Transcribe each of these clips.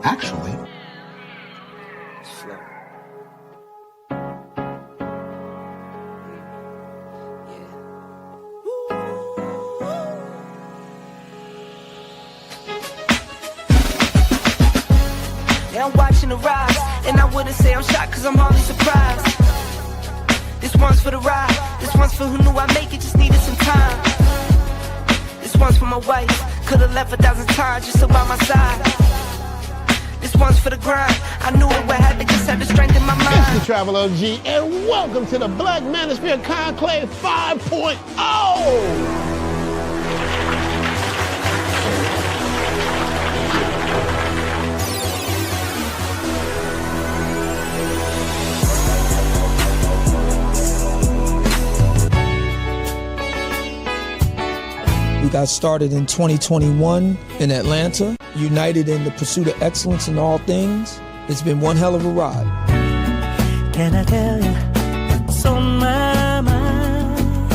Actually, Slow. Yeah, I'm watching the rise, and I wouldn't say I'm shocked, cause I'm hardly surprised. This one's for the ride, this one's for who knew I'd make it, just needed some time. This one's for my wife, could've left 1,000 times just about my side. This one's for the grind, I knew it would happen, just had the strength in my mind. It's the Travel OG, and welcome to the Black Manosphere Conclave 5.0! We got started in 2021 in Atlanta, united in the pursuit of excellence in all things. It's been one hell of a ride. Can I tell you what's on my mind?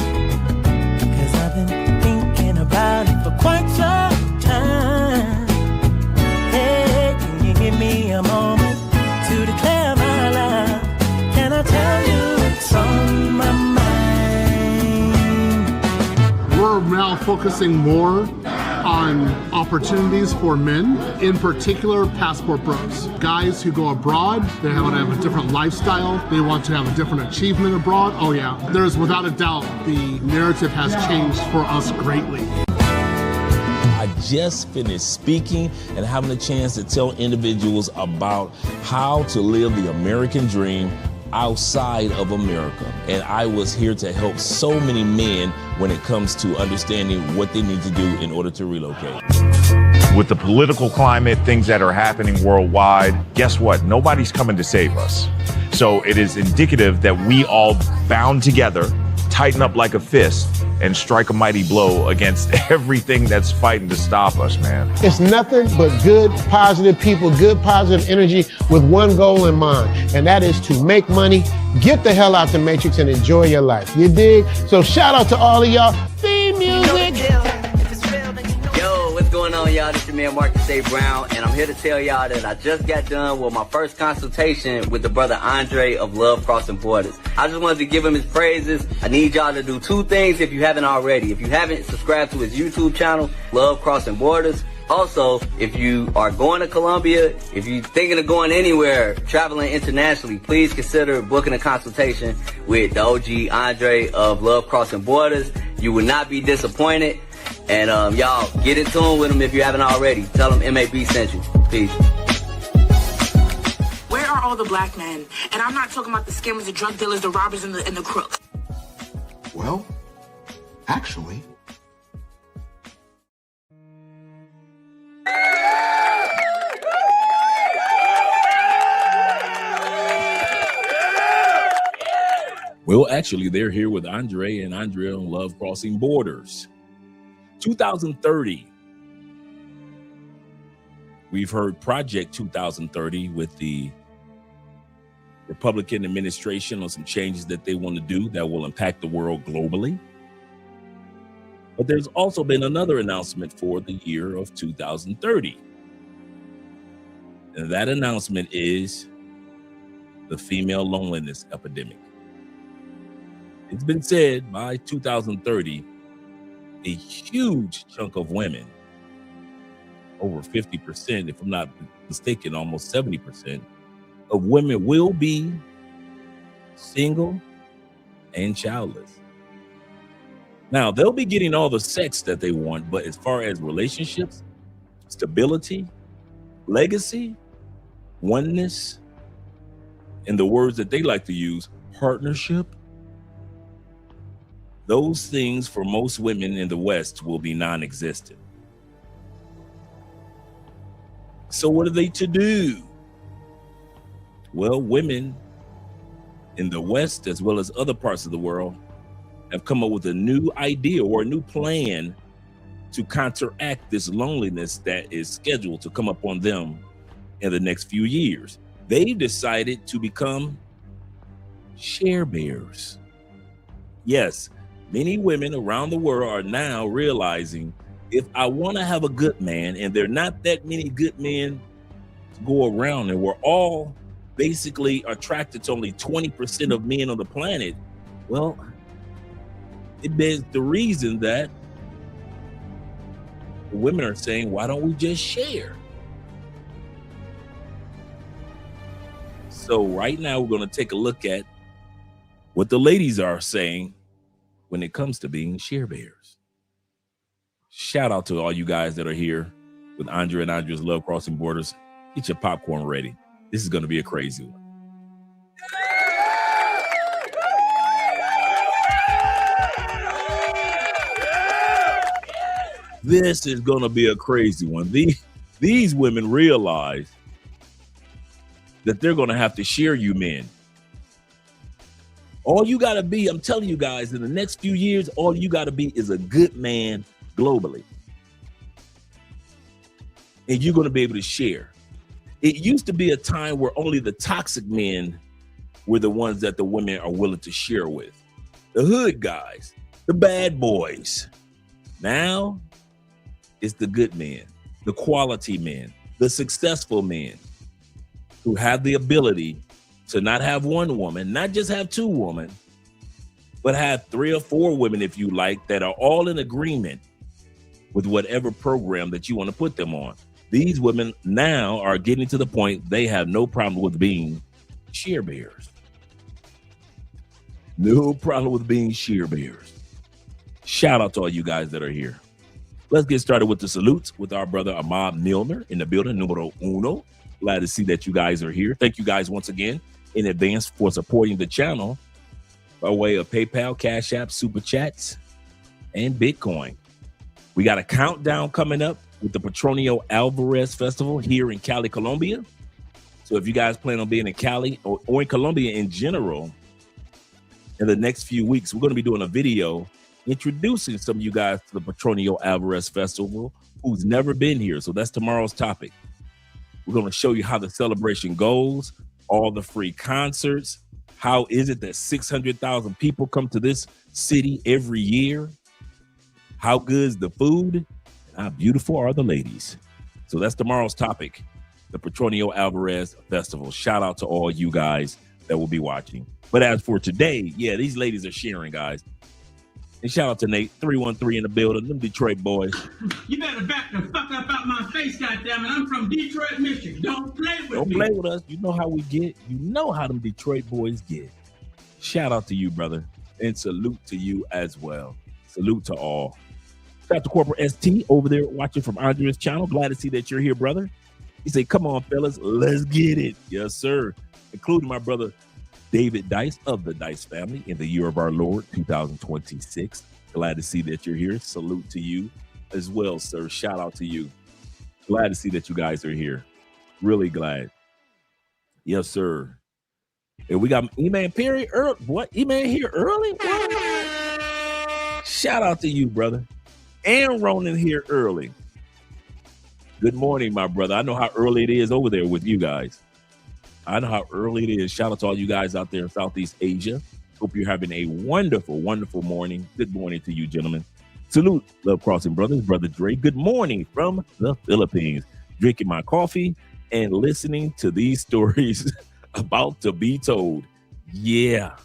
Cause I've been thinking about it for quite some time. Hey, can you give me a moment to declare my love? Can I tell you what's on my mind? We're now focusing more on opportunities for men, in particular passport bros. Guys who go abroad, they want to have a different lifestyle, they want to have a different achievement abroad. Oh yeah, there's without a doubt the narrative has changed for us greatly. I just finished speaking and having a chance to tell individuals about how to live the American dream outside of America. And I was here to help so many men when it comes to understanding what they need to do in order to relocate. With the political climate, things that are happening worldwide, guess what? Nobody's coming to save us. So it is indicative that we all bound together, tighten up like a fist, and strike a mighty blow against everything that's fighting to stop us, man. It's nothing but good, positive people, good, positive energy with one goal in mind, and that is to make money, get the hell out the Matrix, and enjoy your life. You dig? So shout out to all of y'all. Theme music. Yo, what's going on, y'all? This is your man Marcus A. Brown, and I'm here to tell y'all that I just got done with my first consultation with the brother Andre of Love Crossing Borders. I just wanted to give him his praises. I need y'all to do two things if you haven't already. If you haven't, subscribe to his YouTube channel, Love Crossing Borders. Also, if you are going to Colombia, if you're thinking of going anywhere, traveling internationally, please consider booking a consultation with the OG Andre of Love Crossing Borders. You will not be disappointed. And y'all, get in tune with him if you haven't already. Tell him MAB sent you. Peace. Where are all the black men? And I'm not talking about the scammers, the drug dealers, the robbers, and the crooks. well, actually, Well, actually, they're here with Andre and Andrea on Love Crossing Borders. 2030. We've heard Project 2030 with the Republican administration on some changes that they want to do that will impact the world globally. But there's also been another announcement for the year of 2030. And that announcement is the female loneliness epidemic. It's been said by 2030, a huge chunk of women, over 50%, if I'm not mistaken, almost 70% of women will be single and childless. Now, they'll be getting all the sex that they want, but as far as relationships, stability, legacy, oneness, and the words that they like to use, partnership, those things for most women in the West will be non-existent. So what are they to do? Well, women in the West, as well as other parts of the world, have come up with a new idea or a new plan to counteract this loneliness that is scheduled to come up on them in the next few years. They've decided to become share bears. Yes, many women around the world are now realizing if I want to have a good man, and there are not that many good men go around and we're all basically attracted to only 20% of men on the planet, well, it begs the reason that women are saying, why don't we just share? So right now we're going to take a look at what the ladies are saying when it comes to being share bears. Shout out to all you guys that are here with Andre and Andrea's Love Crossing Borders. Get your popcorn ready. This is going to be a crazy one. This is going to be a crazy one. These women realize that they're going to have to share you men. All you got to be, I'm telling you guys, in the next few years, all you got to be is a good man globally. And you're going to be able to share. It used to be a time where only the toxic men were the ones that the women are willing to share with. The hood guys, the bad boys. Now, it's the good men, the quality men, the successful men who have the ability to not have one woman, not just have two women, but have 3 or 4 women, if you like, that are all in agreement with whatever program that you want to put them on. These women now are getting to the point they have no problem with being share bears. No problem with being share bears. Shout out to all you guys that are here. Let's get started with the salutes with our brother Ahmad Milner in the building, numero uno. Glad to see that you guys are here. Thank you guys once again in advance for supporting the channel by way of PayPal, Cash App, Super Chats, and Bitcoin. We got a countdown coming up with the Petronio Alvarez Festival here in Cali, Colombia. So if you guys plan on being in Cali or in Colombia in general, in the next few weeks, we're going to be doing a video introducing some of you guys to the Petronio Alvarez Festival who's never been here. So that's tomorrow's topic. We're going to show you how the celebration goes, all the free concerts. How is it that 600,000 people come to this city every year? How good is the food? How beautiful are the ladies? So that's tomorrow's topic, the Petronio Alvarez Festival. Shout out to all you guys that will be watching. But as for today, yeah, these ladies are sharing, guys. And shout out to Nate, 313 in the building, them Detroit boys. You better back the fuck up out my face, goddammit. I'm from Detroit, Michigan. Don't play with me. Don't play with us. You know how we get. You know how them Detroit boys get. Shout out to you, brother. And salute to you as well. Salute to all. Shout out to Corporate ST over there watching from Andrea's channel. Glad to see that you're here, brother. He said, come on, fellas, let's get it. Yes, sir. Including my brother, David Dice of the Dice family in the year of our Lord, 2026. Glad to see that you're here. Salute to you as well, sir. Shout out to you. Glad to see that you guys are here. Really glad. Yes, sir. And we got E-Man Perry early. What? E-Man here early? What? Shout out to you, brother. And Ronan here early. Good morning, my brother. I know how early it is over there with you guys. I know how early it is. Shout out to all you guys out there in Southeast Asia. Hope you're having a wonderful, wonderful morning. Good morning to you, gentlemen. Salute, Love Crossing Brothers, Brother Dre. Good morning from the Philippines. Drinking my coffee and listening to these stories about to be told. Yeah.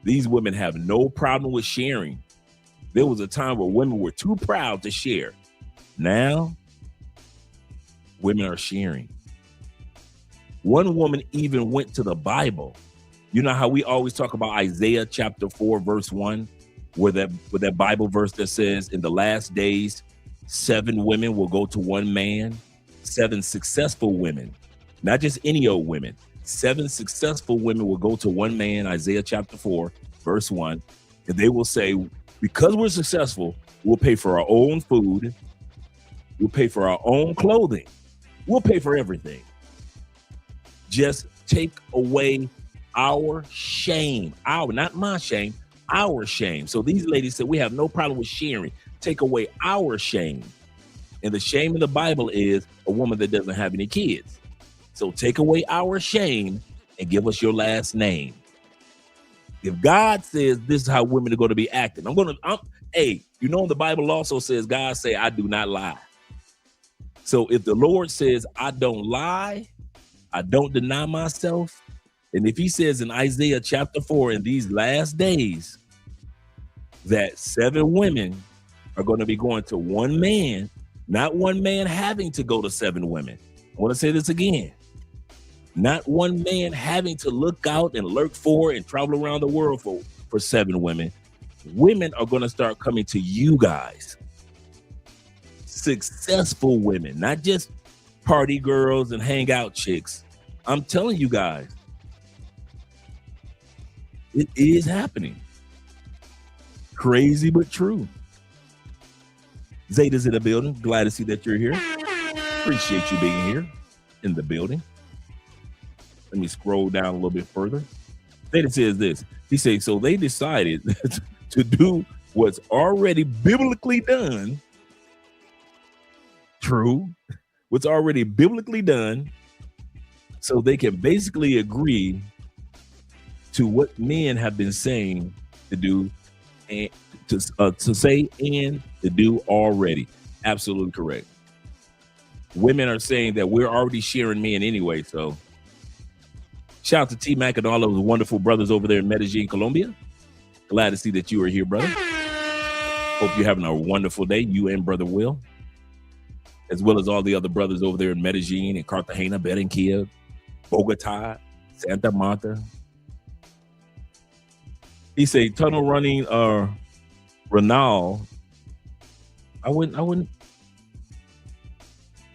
These women have no problem with sharing. There was a time where women were too proud to share. Now, women are sharing. One woman even went to the Bible. You know how we always talk about Isaiah chapter 4, verse 1, where that Bible verse that says, in the last days, 7 women will go to one man, 7 successful women, not just any old women. 7 successful women will go to one man, Isaiah chapter 4, verse 1, and they will say, because we're successful, we'll pay for our own food, we'll pay for our own clothing, we'll pay for everything. Just take away our shame, not my shame, our shame. So these ladies said, we have no problem with sharing. Take away our shame. And the shame in the Bible is a woman that doesn't have any kids. So take away our shame and give us your last name. If God says this is how women are going to be acting, hey, you know the Bible also says, God say, I do not lie. So if the Lord says, I don't lie, I don't deny myself, and if he says in Isaiah chapter 4, in these last days, that 7 women are going to be going to one man, not one man having to go to 7 women. I want to say this again. Not one man having to look out and lurk for and travel around the world for 7 women. Women are going to start coming to you guys. Successful women, not just party girls and hangout chicks. I'm telling you guys, it is happening. Crazy but true. Zeta's in the building. Glad to see that you're here. Appreciate you being here in the building. Let me scroll down a little bit further. Zeta says this. He says, so they decided to do what's already biblically done. True. What's already biblically done, so they can basically agree to what men have been saying to do and to say and to do already. Absolutely correct. Women are saying that we're already sharing men anyway. So shout out to T-Mac and all of the wonderful brothers over there in Medellin, Colombia. Glad to see that you are here, brother. Hope you're having a wonderful day, you and Brother Will, as well as all the other brothers over there in Medellin and Cartagena, Barranquilla, Bogota, Santa Marta. He said tunnel running Renal. I wouldn't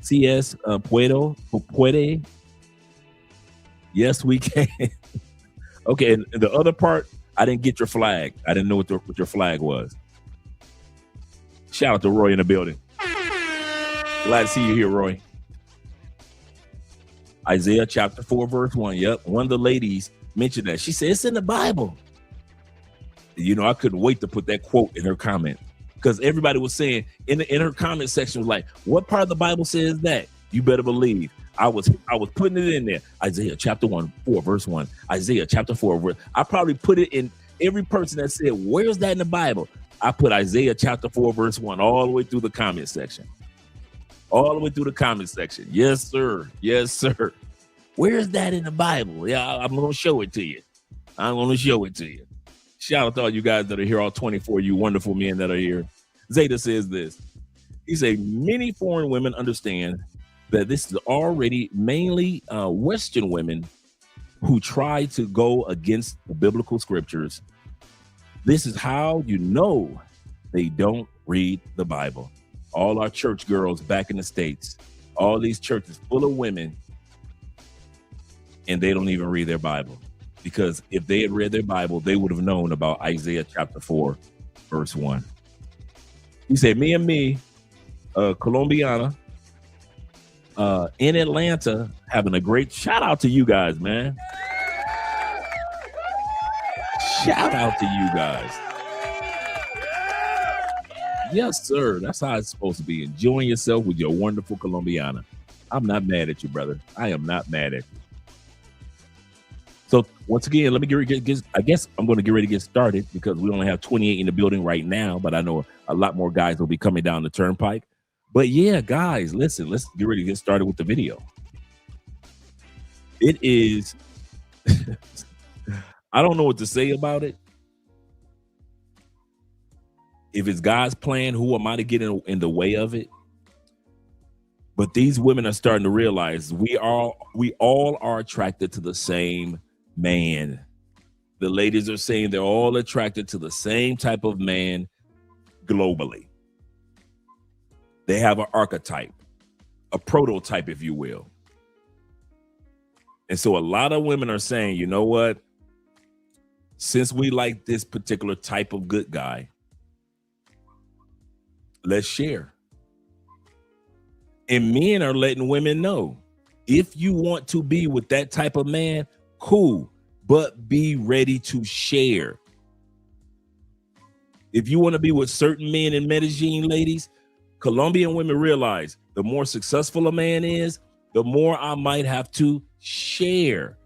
CS puede. Yes, we can. Okay, and the other part, I didn't get your flag. I didn't know what your flag was. Shout out to Roy in the building. Glad to see you here, Roy. Isaiah chapter 4, verse 1. Yep, one of the ladies mentioned that. She said it's in the Bible. You know, I couldn't wait to put that quote in her comment, because everybody was saying in her comment section was like, what part of the Bible says that? You better believe I was putting it in there. Isaiah chapter 4, verse 1. Isaiah chapter 4, verse. I probably put it in every person that said, where's that in the Bible? I put Isaiah chapter 4, verse 1 all the way through the comment section. All the way through the comment section. Yes, sir. Yes, sir. Where is that in the Bible? Yeah, I'm going to show it to you. I'm going to show it to you. Shout out to all you guys that are here, all 24 you wonderful men that are here. Zeta says this. He said, many foreign women understand that this is already mainly Western women who try to go against the biblical scriptures. This is how you know they don't read the Bible. All our church girls back in the States, all these churches full of women, and they don't even read their Bible. Because if they had read their Bible, they would have known about Isaiah chapter 4, verse 1. He said, me, Colombiana, in Atlanta, having a great shout out to you guys, man. Shout out to you guys. Yes, sir. That's how it's supposed to be. Enjoying yourself with your wonderful Colombiana. I'm not mad at you, brother. I am not mad at you. So once again, let me I guess I'm going to get ready to get started, because we only have 28 in the building right now, but I know a lot more guys will be coming down the turnpike. But yeah, guys, listen, let's get ready to get started with the video. It is, I don't know what to say about it. If it's God's plan, who am I to get in the way of it? But these women are starting to realize we all are attracted to the same man. The ladies are saying they're all attracted to the same type of man globally. They have an archetype, a prototype, if you will. And so a lot of women are saying, you know what? Since we like this particular type of good guy, let's share. And men are letting women know, if you want to be with that type of man, cool, but be ready to share. If you want to be with certain men in Medellin, ladies, Colombian women realize the more successful a man is, the more I might have to share.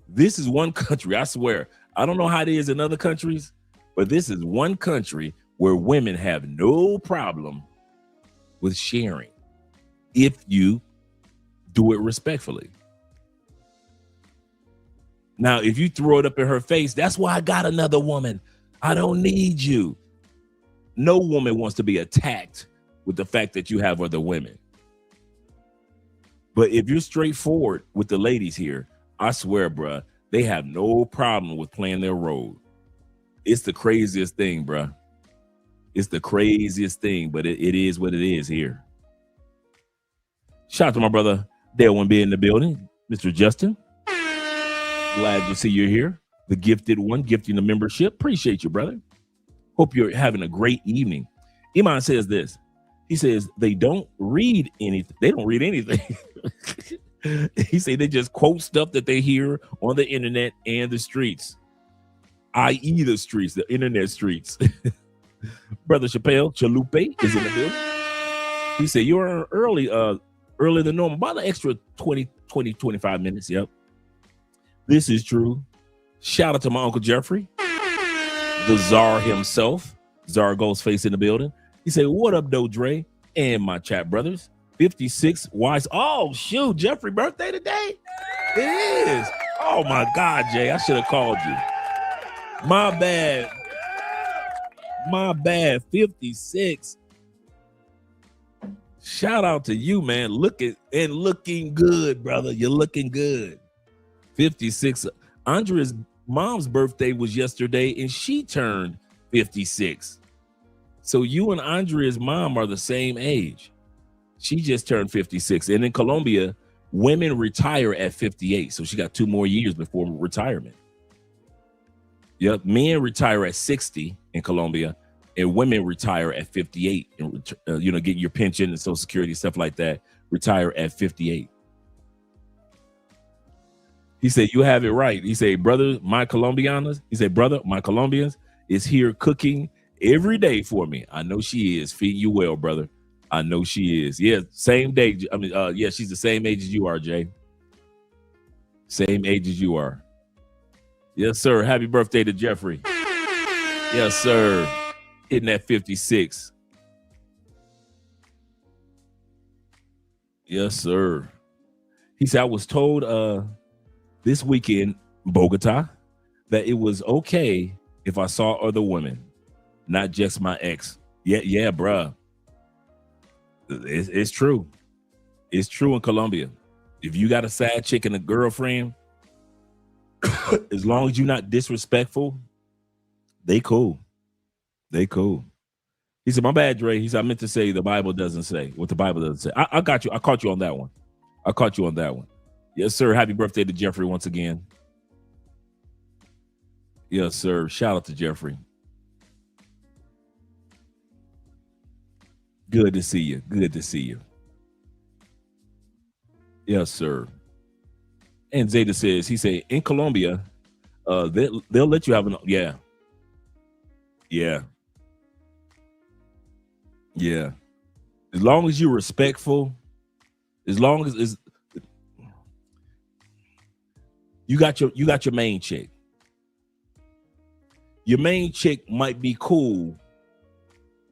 This is one country, I swear. I don't know how it is in other countries, but this is one country where women have no problem with sharing. if you do it respectfully. Now, if you throw it up in her face, that's why I got another woman. I don't need you. No woman wants to be attacked with the fact that you have other women. But if you're straightforward with the ladies here, I swear, bruh, they have no problem with playing their role. It's the craziest thing, bruh. It's the craziest thing, but it is what it is here. Shout out to my brother, Dale One B in the building, Mr. Justin. Glad to see you're here. The gifted one, gifting the membership. Appreciate you, brother. Hope you're having a great evening. Iman says this. He says they don't read anything. They don't read anything. He said they just quote stuff that they hear on the internet and the streets, i.e. the streets, the internet streets. Brother Chappelle Chalupe is in the building. He said you're early than normal, about an extra 20, 25 minutes. Yep. This is true. Shout out to my Uncle Jeffrey, the czar himself, Czar Ghostface in the building. He said, what up, though, Dre? And my chat brothers, 56 wise. Oh, shoot, Jeffrey birthday today? It is. Oh, my God, Jay, I should have called you. My bad. 56. Shout out to you, man. Looking good, brother. You're looking good. 56. Andrea's mom's birthday was yesterday, and she turned 56. So you and Andrea's mom are the same age. She just turned 56. And in Colombia, women retire at 58. So she got 2 more years before retirement. Yep. Men retire at 60 in Colombia, and women retire at 58 and, get your pension and Social Security, stuff like that. Retire at 58. He said, you have it right. He said, brother, my Colombians is here cooking every day for me. I know she is. Feed you well, brother. I know she is. Yeah, same day. She's the same age as you are, Jay. Same age as you are. Yes, sir. Happy birthday to Jeffrey. Yes, sir. Hitting that 56. Yes, sir. He said, I was told this weekend, Bogota, that it was okay if I saw other women, not just my ex. Yeah, bruh. It's true. It's true in Colombia. If you got a side chick and a girlfriend, as long as you're not disrespectful, they cool. They cool. He said, my bad, Dre. He said, I meant to say the Bible doesn't say what the Bible doesn't say. I got you. I caught you on that one. Yes, sir. Happy birthday to Jeffrey once again. Yes, sir. Shout out to Jeffrey. Good to see you. Good to see you. Yes, sir. And Zeta says, he said, in Colombia, they'll let you have an, yeah. As long as you're respectful, as long as you got your main chick. Your main chick might be cool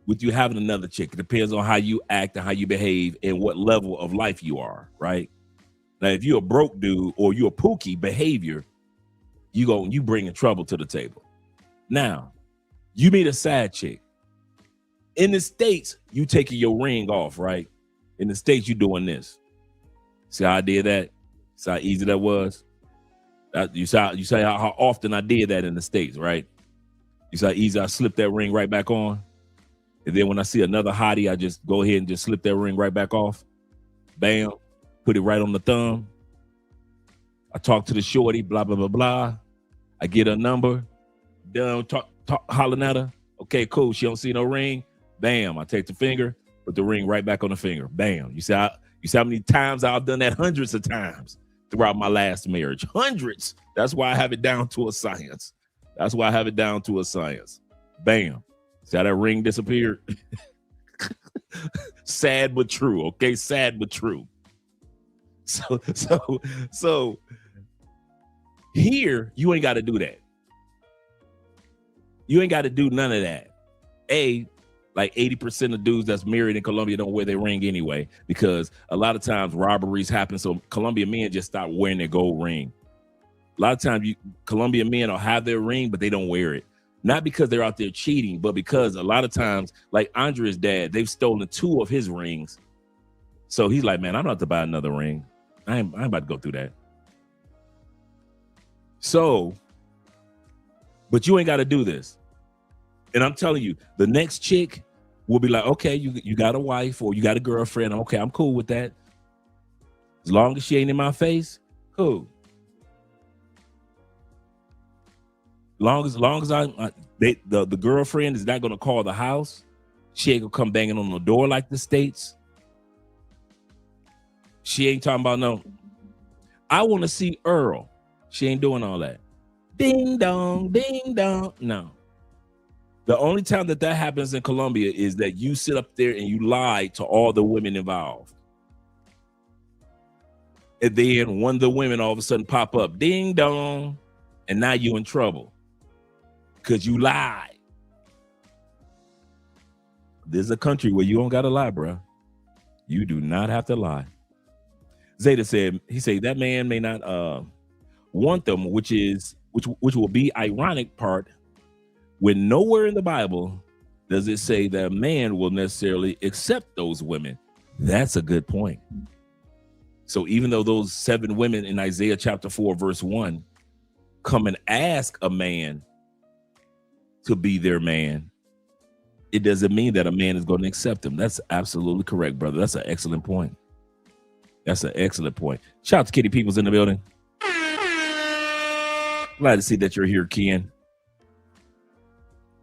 with you having another chick. It depends on how you act and how you behave and what level of life you are, right? Now, if you're a broke dude or you're a pookie behavior, you bringing trouble to the table. Now, you meet a side chick. In the States, you taking your ring off, right? In the States, you doing this. See how I did that? See how easy that was? You say how often I did that in the States, right? You see how easy I slipped that ring right back on? And then when I see another hottie, I just go ahead and just slip that ring right back off. Bam. Put it right on the thumb. I talk to the shorty, blah, blah, blah, blah. I get her number. Done hollering at her. Okay, cool. She don't see no ring. Bam. I take the finger, put the ring right back on the finger. Bam. You see how many times I've done that? Hundreds of times throughout my last marriage. Hundreds. That's why I have it down to a science. Bam. See how that ring disappeared? Sad but true. Okay, sad but true. So here you ain't got to do that. You ain't got to do none of that. Like 80% of dudes that's married in Colombia don't wear their ring anyway, because a lot of times robberies happen. So Colombian men just stop wearing their gold ring. A lot of times Colombian men will have their ring, but they don't wear it. Not because they're out there cheating, but because a lot of times, like Andrea's dad, they've stolen 2 of his rings. So he's like, man, I'm not to buy another ring. I'm about to go through that. So, but you ain't got to do this. And I'm telling you, the next chick will be like, okay, you got a wife or you got a girlfriend. Okay, I'm cool with that. As long as she ain't in my face, cool. Long as the girlfriend is not gonna call the house, she ain't gonna come banging on the door like the States. She ain't talking about no, I want to see Earl. She ain't doing all that. Ding dong, ding dong. No. The only time that happens in Colombia is that you sit up there and you lie to all the women involved. And then one of the women all of a sudden pop up, ding dong, and now you in trouble because you lied. There's a country where you don't got to lie, bro. You do not have to lie. Zeta said, he said that man may not want them, which will be ironic part when nowhere in the Bible does it say that a man will necessarily accept those women. That's a good point. So even though those 7 women in Isaiah chapter 4, verse 1 come and ask a man to be their man, it doesn't mean that a man is going to accept them. That's absolutely correct, brother. That's an excellent point. That's an excellent point. Shout out to Kitty Peoples in the building. Glad to see that you're here, Ken.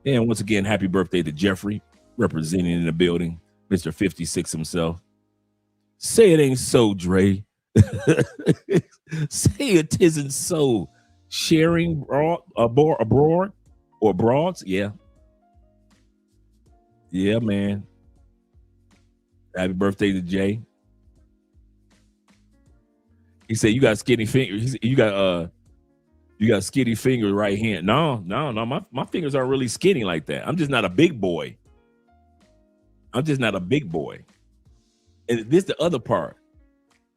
And once again, happy birthday to Jeffrey, representing in the building, Mr. 56 himself. Say it ain't so, Dre. Say it isn't so. Sharing abroad or broads? Yeah. Yeah, man. Happy birthday to Jay. He said, you got skinny fingers. You got skinny fingers right hand. No. My fingers aren't really skinny like that. I'm just not a big boy. And this is the other part.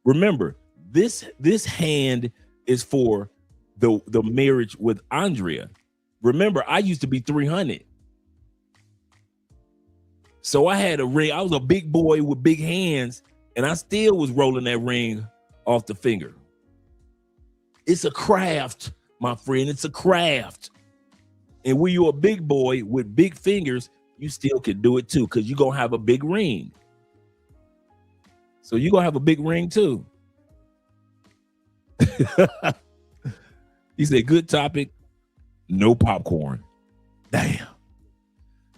Remember, this hand is for the marriage with Andrea. Remember, I used to be 300. So I had a ring. I was a big boy with big hands, and I still was rolling that ring off the finger. It's a craft, my friend. It's a craft. And when you're a big boy with big fingers, you still can do it too, because you're going to have a big ring. So you're going to have a big ring too. He said, good topic, no popcorn. Damn.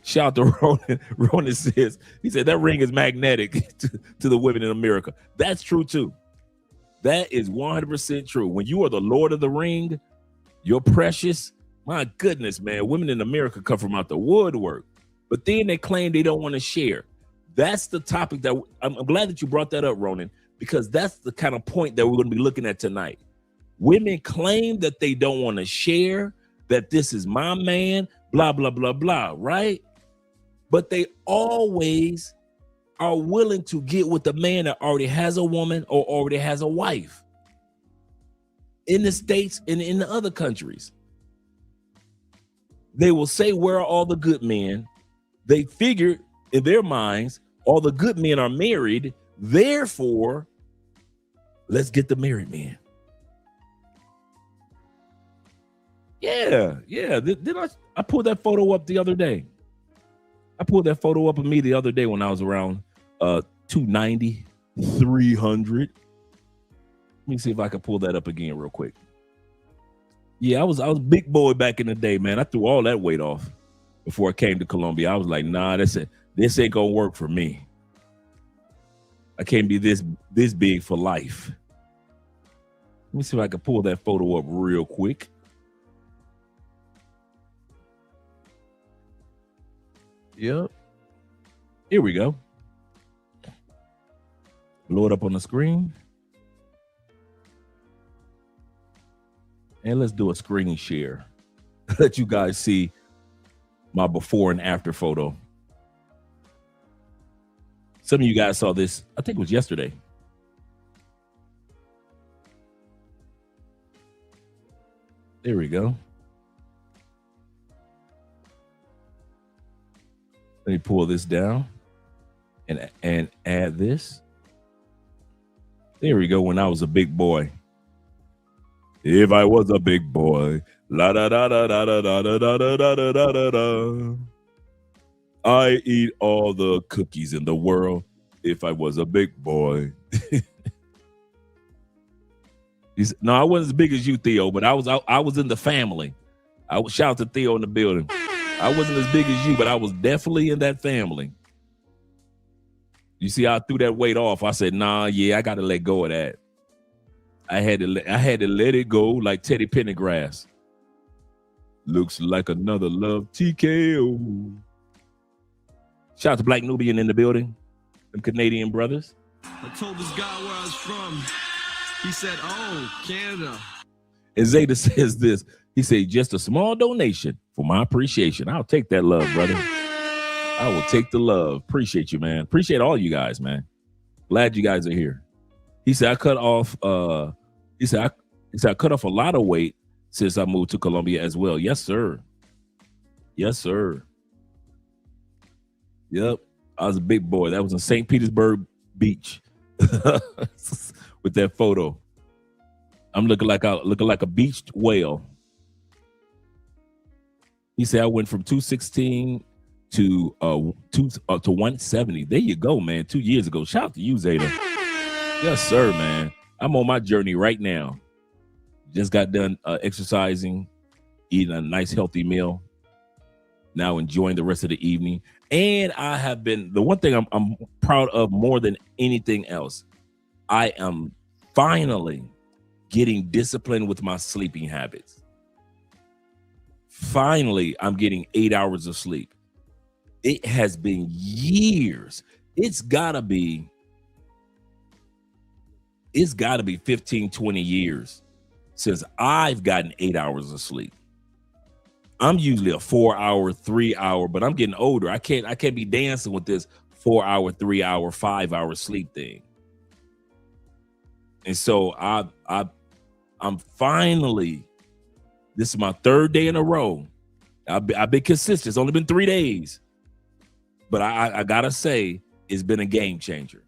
Shout out to Ronan. Ronan says, he said that ring is magnetic to the women in America. That's true too. That is 100% true. When you are the Lord of the Ring, you're precious. My goodness, man. Women in America come from out the woodwork. But then they claim they don't want to share. That's the topic that I'm glad that you brought that up, Ronan, because that's the kind of point that we're going to be looking at tonight. Women claim that they don't want to share, that this is my man, blah, blah, blah, blah, right? But they always are willing to get with the man that already has a woman or already has a wife in the States and in the other countries. They will say, where are all the good men? They figure in their minds, all the good men are married. Therefore, let's get the married man. Yeah. Then I pulled that photo up the other day. I pulled that photo up of me the other day when I was around 290, 300. Let me see if I can pull that up again real quick. Yeah, I was big boy back in the day, man. I threw all that weight off before I came to Colombia. I was like, nah, this ain't gonna work for me. I can't be this big for life. Let me see if I can pull that photo up real quick. Yep. Here we go. Load up on the screen. And let's do a screen share. Let you guys see my before and after photo. Some of you guys saw this, I think it was yesterday. There we go. Let me pull this down and add this. There we go. When I was a big boy. If I was a big boy, la da da da da da da da da da da da da da. I eat all the cookies in the world. If I was a big boy. No, I wasn't as big as you, Theo, but I was in the family. I would shout to Theo in the building. I wasn't as big as you, but I was definitely in that family. You see, I threw that weight off. I said, nah, yeah, I got to let go of that. I had to let it go like Teddy Pendergrass. Looks like another love TKO. Shout out to Black Nubian in the building. Them Canadian brothers. I told this guy where I was from. He said, oh, Canada. And Zeta says this. He said, just a small donation for my appreciation. I'll take that love, brother. I will take the love. Appreciate you, man. Appreciate all you guys, man. Glad you guys are here. He said, I cut off a lot of weight since I moved to Colombia as well. Yes, sir. Yes, sir. Yep. I was a big boy. That was in St. Petersburg Beach with that photo. I'm looking like a beached whale. He said I went from 216 to 170. There you go, man. 2 years ago. Shout out to you, Zeta. Yes, sir, man. I'm on my journey right now. Just got done exercising, eating a nice healthy meal. Now enjoying the rest of the evening. And I have been, the one thing I'm proud of more than anything else, I am finally getting disciplined with my sleeping habits. Finally, I'm getting 8 hours of sleep. It has been years. It's gotta be 15, 20 years since I've gotten 8 hours of sleep. I'm usually a 4 hour, 3 hour, but I'm getting older. I can't be dancing with this 4 hour, 3 hour, 5 hour sleep thing. And so I'm finally, this is my third day in a row. I've been consistent. It's only been 3 days. But I gotta say, it's been a game changer.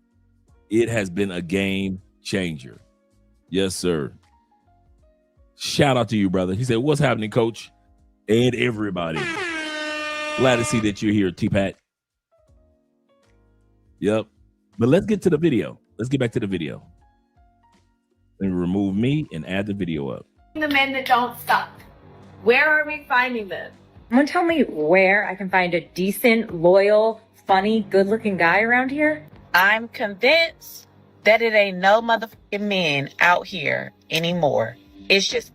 It has been a game changer. Yes, sir. Shout out to you, brother. He said, what's happening, coach? And everybody. Glad to see that you're here, T-Pat. Yep. But let's get to the video. Let's get back to the video. Let me remove me and add the video up. The men that don't stop. Where are we finding them? Someone tell me where I can find a decent, loyal, funny, good-looking guy around here? I'm convinced that it ain't no motherfucking men out here anymore. It's just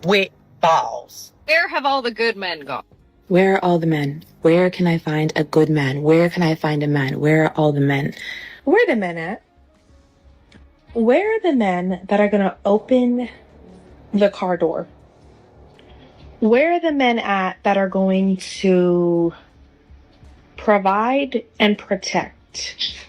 with balls. Where have all the good men gone? Where are all the men? Where can I find a good man? Where can I find a man? Where are all the men? Where are the men at? Where are the men that are going to open the car door? Where are the men at that are going to provide and protect?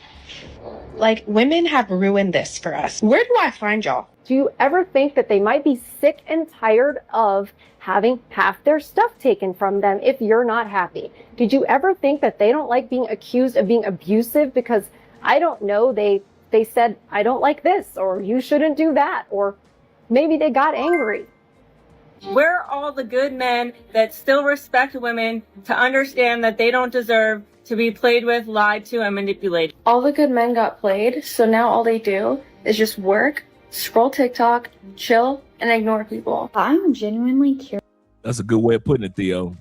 Like, women have ruined this for us. Where do I find y'all? Do you ever think that they might be sick and tired of having half their stuff taken from them if you're not happy? Did you ever think that they don't like being accused of being abusive because, I don't know, they said, I don't like this, or you shouldn't do that, or maybe they got angry? Where are all the good men that still respect women to understand that they don't deserve to be played with, lied to, and manipulated? All the good men got played, so now all they do is just work, scroll TikTok, chill, and ignore people. I'm genuinely curious. That's a good way of putting it, Theo.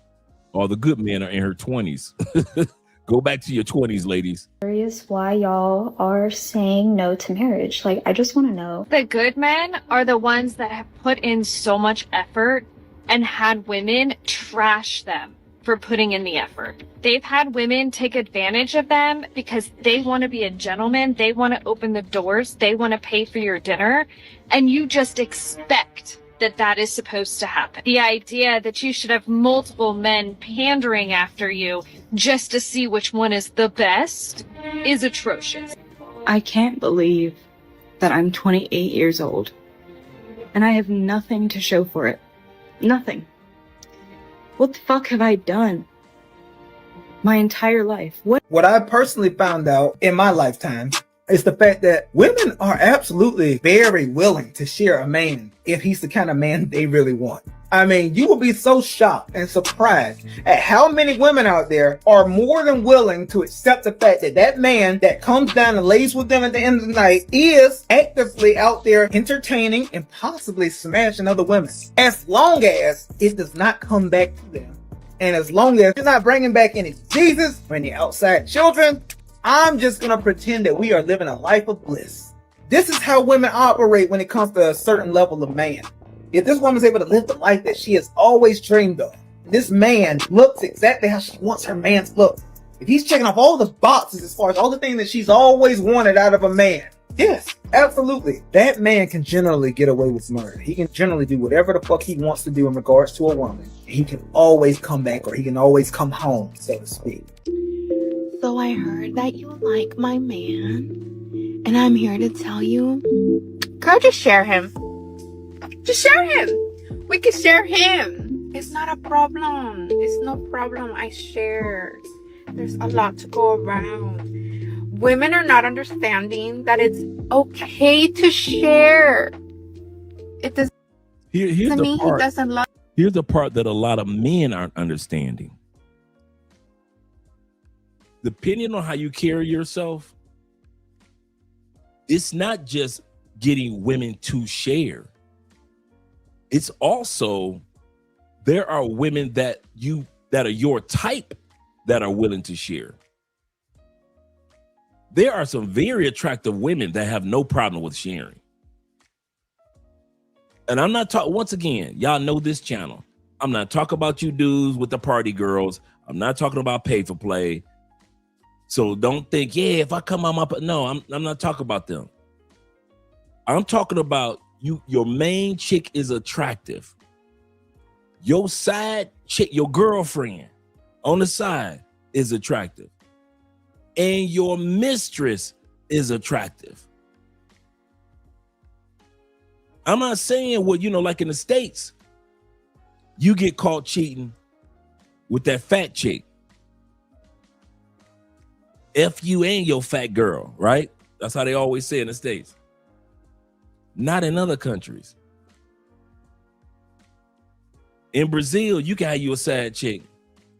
All the good men are in her 20s. Go back to your 20s, ladies. Curious why y'all are saying no to marriage. Like, I just want to know. The good men are the ones that have put in so much effort and had women trash them for putting in the effort. They've had women take advantage of them because they want to be a gentleman. They want to open the doors. They want to pay for your dinner. And you just expect that is supposed to happen. The idea that you should have multiple men pandering after you just to see which one is the best is atrocious. I can't believe that I'm 28 years old and I have nothing to show for it. Nothing. What the fuck have I done? My entire life. What I personally found out in my lifetime is the fact that women are absolutely very willing to share a man if he's the kind of man they really want. I mean, you will be so shocked and surprised at how many women out there are more than willing to accept the fact that that man that comes down and lays with them at the end of the night is actively out there entertaining and possibly smashing other women, as long as it does not come back to them. And as long as you're not bringing back any Jesus or any outside children, I'm just going to pretend that we are living a life of bliss. This is how women operate when it comes to a certain level of man. If this woman's able to live the life that she has always dreamed of, this man looks exactly how she wants her man to look. If he's checking off all the boxes as far as all the things that she's always wanted out of a man, yes, absolutely. That man can generally get away with murder. He can generally do whatever the fuck he wants to do in regards to a woman. He can always come back, or he can always come home, so to speak. So I heard that you like my man, and I'm here to tell you, girl, just share him. Just share him. We can share him. It's not a problem. It's no problem. I share. There's a lot to go around. Women are not understanding that it's okay to share. It does. Here's to the me, part. he doesn't love. Here's the part that a lot of men aren't understanding. Depending on how you carry yourself, it's not just getting women to share. It's also, there are women that are your type that are willing to share. There are some very attractive women that have no problem with sharing. And I'm not talking, once again, y'all know this channel. I'm not talking about you dudes with the party girls. I'm not talking about pay for play. So don't think, yeah, if I come on my, no, I'm not talking about them. I'm talking about your main chick is attractive. Your side chick, your girlfriend on the side is attractive. And your mistress is attractive. I'm not saying what, like in the States, you get caught cheating with that fat chick. F you and your fat girl, right? That's how they always say in the States. Not in other countries. In Brazil, you can have you a side chick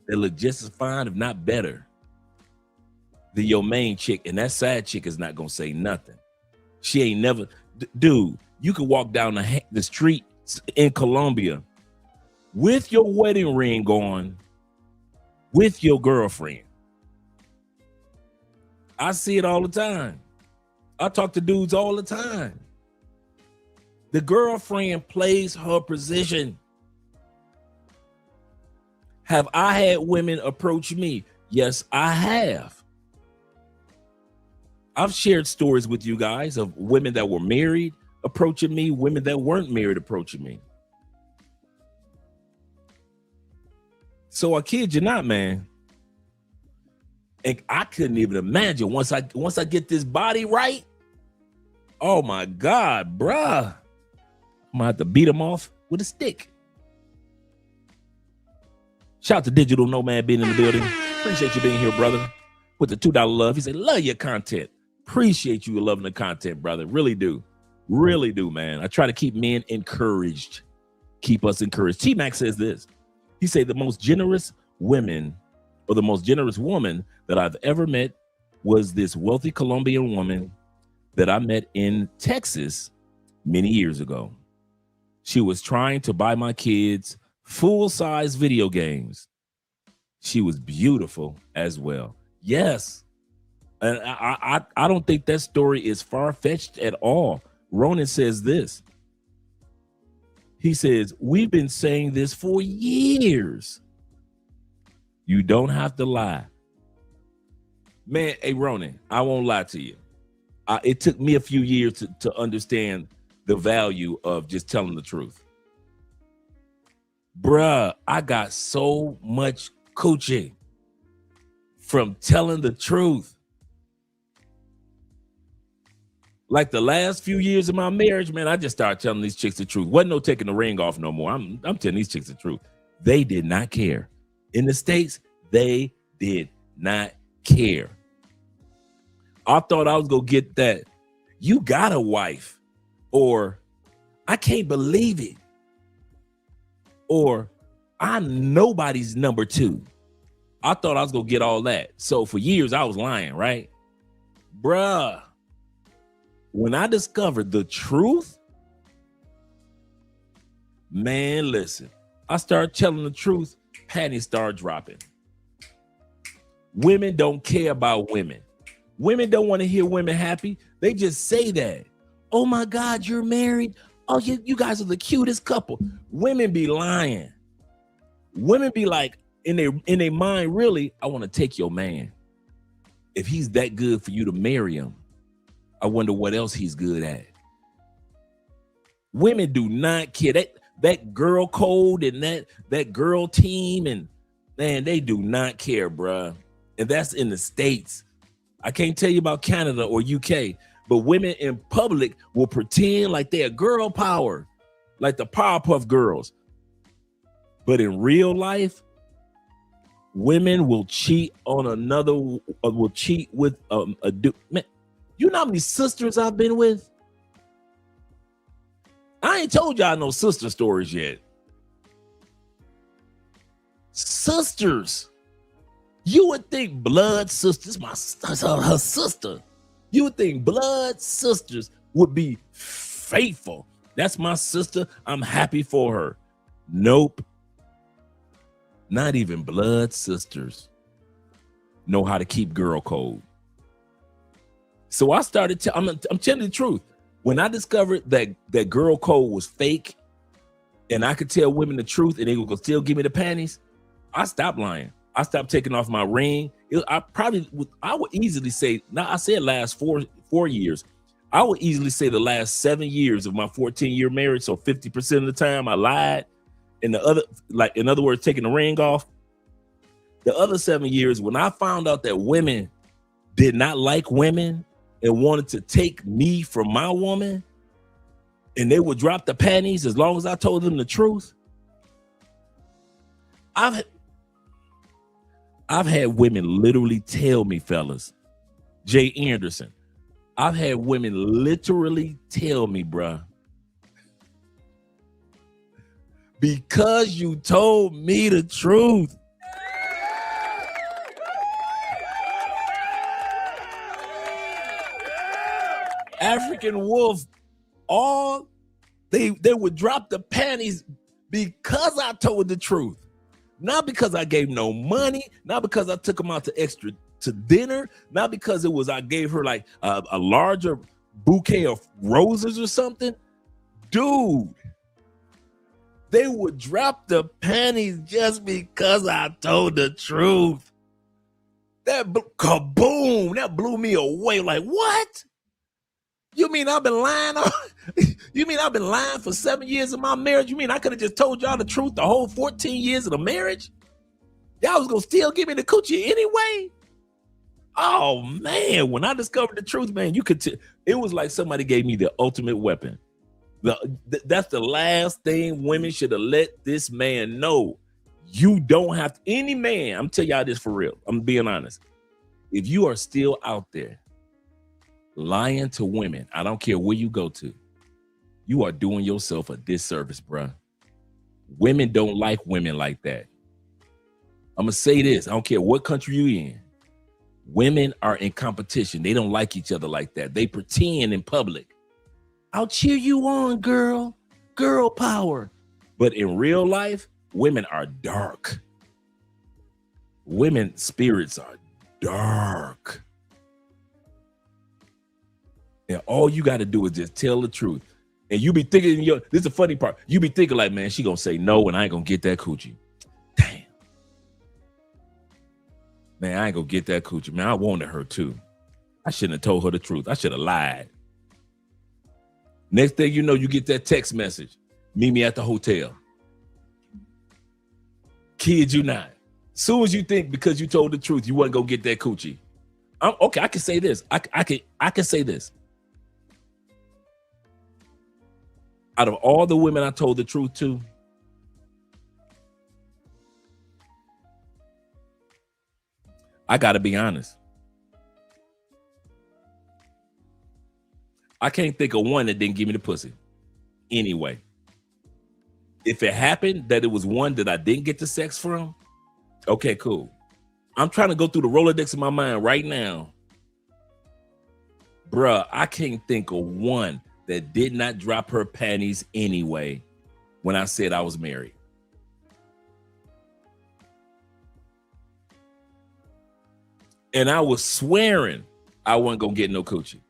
that look just as fine, if not better, than your main chick, and that side chick is not gonna say nothing. She ain't never, dude. You can walk down the street in Colombia with your wedding ring on, with your girlfriend. I see it all the time. I talk to dudes all the time. The girlfriend plays her position. Have I had women approach me? Yes, I have. I've shared stories with you guys of women that were married approaching me, women that weren't married approaching me. So I kid you not, man. And I couldn't even imagine once I get this body right. Oh my God, bruh. I'm gonna have to beat him off with a stick. Shout out to Digital Nomad being in the building. Appreciate you being here, brother. With the $2 love. He said, love your content. Appreciate you loving the content, brother. Really do. Really do, man. I try to keep men encouraged. Keep us encouraged. T-Mac says this. He said the most generous women, or the most generous woman that I've ever met was this wealthy Colombian woman that I met in Texas many years ago. She was trying to buy my kids full-size video games. She was beautiful as well. Yes. And I don't think that story is far-fetched at all. Ronan says this. He says, we've been saying this for years. You don't have to lie. Man, hey, Ronan, I won't lie to you. It took me a few years to understand the value of just telling the truth. Bruh, I got so much coochie from telling the truth. Like the last few years of my marriage, man, I just started telling these chicks the truth. Wasn't no taking the ring off no more. I'm telling these chicks the truth. They did not care. In the States, they did not care. I thought I was gonna get that, you got a wife, or I can't believe it, or I'm nobody's number two. I thought I was gonna get all that. So for years I was lying, right? Bruh. When I discovered the truth, man, listen, I started telling the truth, panties start dropping. Women don't care about women. Women don't want to hear women happy. They just say that. Oh my God, you're married. Oh, you guys are the cutest couple. Women be lying. Women be like, in their mind, really, I want to take your man. If he's that good for you to marry him, I wonder what else he's good at. Women do not care. That girl code and that girl team, and man, they do not care, bruh. And that's in the States. I can't tell you about Canada or UK, but women in public will pretend like they're girl power, like the Powerpuff Girls. But in real life, women will cheat on another, will cheat with a dude. Man, you know how many sisters I've been with? I ain't told y'all no sister stories yet. Sisters. You would think blood sisters, her sister. You would think blood sisters would be faithful. That's my sister. I'm happy for her. Nope. Not even blood sisters know how to keep girl code. So I started I'm telling the truth. When I discovered that girl code was fake and I could tell women the truth and they would still give me the panties, I stopped lying. I stopped taking off my ring. I would easily say, now I said last four years. I would easily say the last 7 years of my 14-year marriage. So 50% of the time I lied. And the other, like in other words, taking the ring off. The other 7 years, when I found out that women did not like women and wanted to take me from my woman, and they would drop the panties as long as I told them the truth. I've had women literally tell me, fellas, Jay Anderson, I've had women literally tell me, bruh, because you told me the truth. African Wolf, they would drop the panties because I told the truth. Not because I gave no money, not because I took them out to dinner, not because I gave her like a larger bouquet of roses or something. Dude, they would drop the panties just because I told the truth. That kaboom, that blew me away. Like, what? You mean I've been lying? You mean I've been lying for 7 years of my marriage? You mean I could have just told y'all the truth the whole 14 years of the marriage? Y'all was gonna still give me the coochie anyway? Oh man, when I discovered the truth, man, you could it was like somebody gave me the ultimate weapon. That's the last thing women should have let this man know. You don't have to, any man, I'm telling y'all this for real. I'm being honest. If you are still out there lying to women, I don't care where you go to, you are doing yourself a disservice, bruh. Women don't like women like that. I'm gonna say this, I don't care what country you in. Women are in competition. They don't like each other like that. They pretend in public. I'll cheer you on, girl. Girl power. But in real life, women are dark. Women's spirits are dark. And all you got to do is just tell the truth. And you be thinking, this is the funny part. You be thinking like, man, she gonna say no and I ain't gonna get that coochie. Damn. Man, I ain't gonna get that coochie. Man, I wanted her too. I shouldn't have told her the truth. I should have lied. Next thing you know, you get that text message. Meet me at the hotel. Kid you not. Soon as you think because you told the truth, you wasn't gonna get that coochie. Okay, I can say this. I can say this. Out of all the women I told the truth to, I gotta be honest. I can't think of one that didn't give me the pussy. Anyway, if it happened that it was one that I didn't get the sex from, okay, cool. I'm trying to go through the Rolodex in my mind right now. Bruh, I can't think of one that did not drop her panties anyway when I said I was married. And I was swearing I wasn't gonna get no coochie.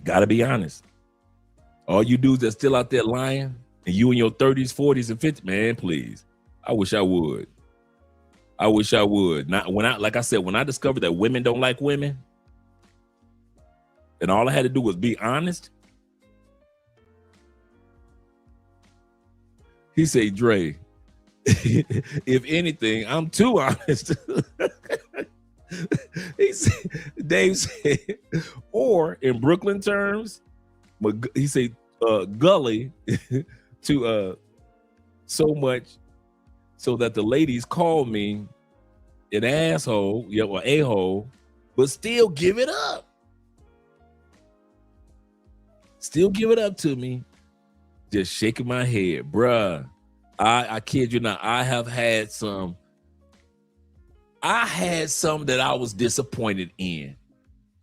Gotta be honest. All you dudes that's still out there lying, and you in your 30s, 40s, and 50s, man, please. I wish I would. I wish I would. Not when like I said, when I discovered that women don't like women, and all I had to do was be honest. He said, Dre, if anything, I'm too honest. Dave said, or in Brooklyn terms, he said, gully to so much so that the ladies call me an asshole, or a-hole, but still give it up. Still give it up to me. Just shaking my head. Bruh, I kid you not, I had some that I was disappointed in.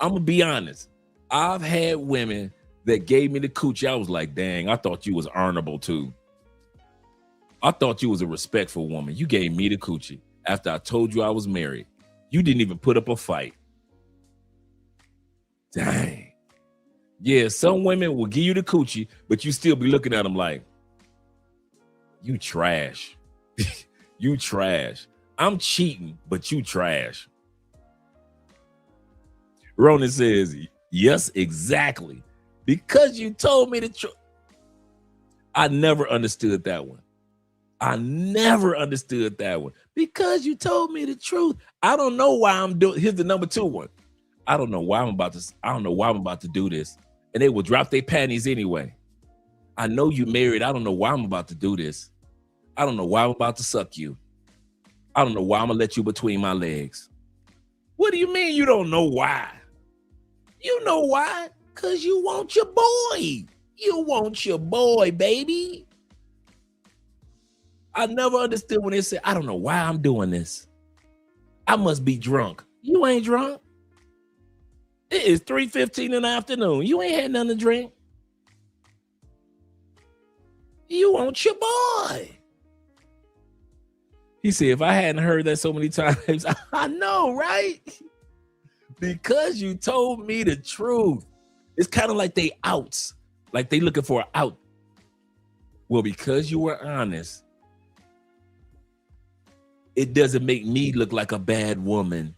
I'm gonna be honest. I've had women that gave me the coochie. I was like, dang, I thought you was honorable too. I thought you was a respectful woman. You gave me the coochie after I told you I was married. You didn't even put up a fight. Dang. Yeah, some women will give you the coochie, but you still be looking at them like, you trash. You trash. I'm cheating, but you trash. Ronan says, yes, exactly. Because you told me the truth. I never understood that one. Because you told me the truth. I don't know why I'm doing. Here's the number 2 one. I don't know why I'm about to do this. And they will drop their panties anyway. I know you married. I don't know why I'm about to do this. I don't know why I'm about to suck you. I don't know why I'm gonna let you between my legs. What do you mean you don't know why? You know why? Because you want your boy. You want your boy, baby. I never understood when they said, I don't know why I'm doing this. I must be drunk. You ain't drunk. It is 3:15 in the afternoon. You ain't had nothing to drink. You want your boy. He said, if I hadn't heard that so many times, I know, right? Because you told me the truth. It's kind of like they outs, like they looking for an out. Well, because you were honest, it doesn't make me look like a bad woman.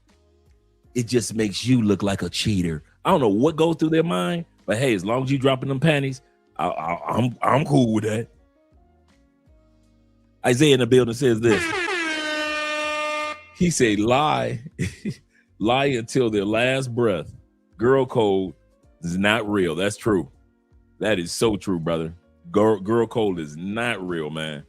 It just makes you look like a cheater. I don't know what goes through their mind, but hey, as long as you dropping them panties, I'm cool with that. Isaiah in the building says this. He said, lie until their last breath. Girl code is not real. That's true. That is so true, brother. Girl code is not real, man.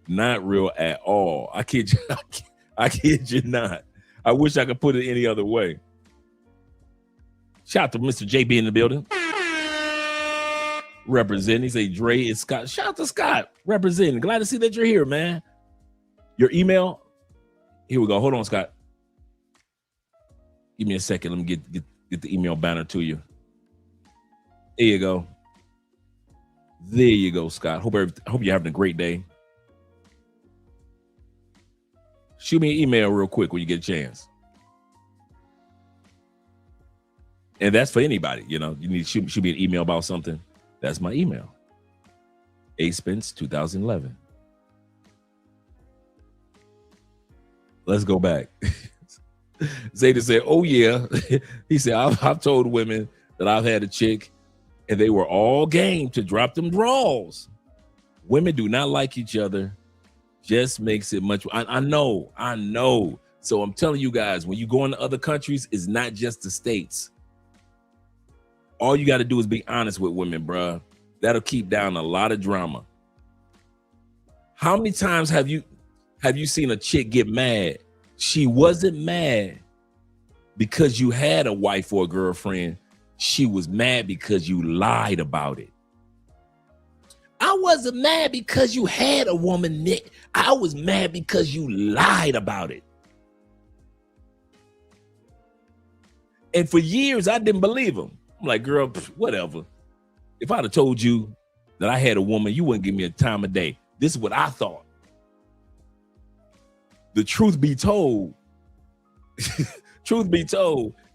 Not real at all. I kid you not. I wish I could put it any other way. Shout out to Mr. JB in the building. Representing. He say Dre is Scott. Shout out to Scott. Representing. Glad to see that you're here, man. Your email. Here we go. Hold on, Scott. Give me a second. Let me get the email banner to you. There you go. There you go, Scott. Hope you're having a great day. Shoot me an email real quick when you get a chance. And that's for anybody, you know. You need to shoot me an email about something. That's my email. Spence 2011. Let's go back. Zeta said, oh yeah. He said, I've told women that I've had a chick and they were all game to drop them draws. Women do not like each other. Just makes it much. I know. So I'm telling you guys, when you go into other countries, it's not just the States. All you got to do is be honest with women, bruh. That'll keep down a lot of drama. How many times have you seen a chick get mad? She wasn't mad because you had a wife or a girlfriend. She was mad because you lied about it. I wasn't mad because you had a woman, Nick. I was mad because you lied about it. And for years, I didn't believe him. I'm like, girl, whatever. If I'd have told you that I had a woman, you wouldn't give me a time of day. This is what I thought. The truth be told,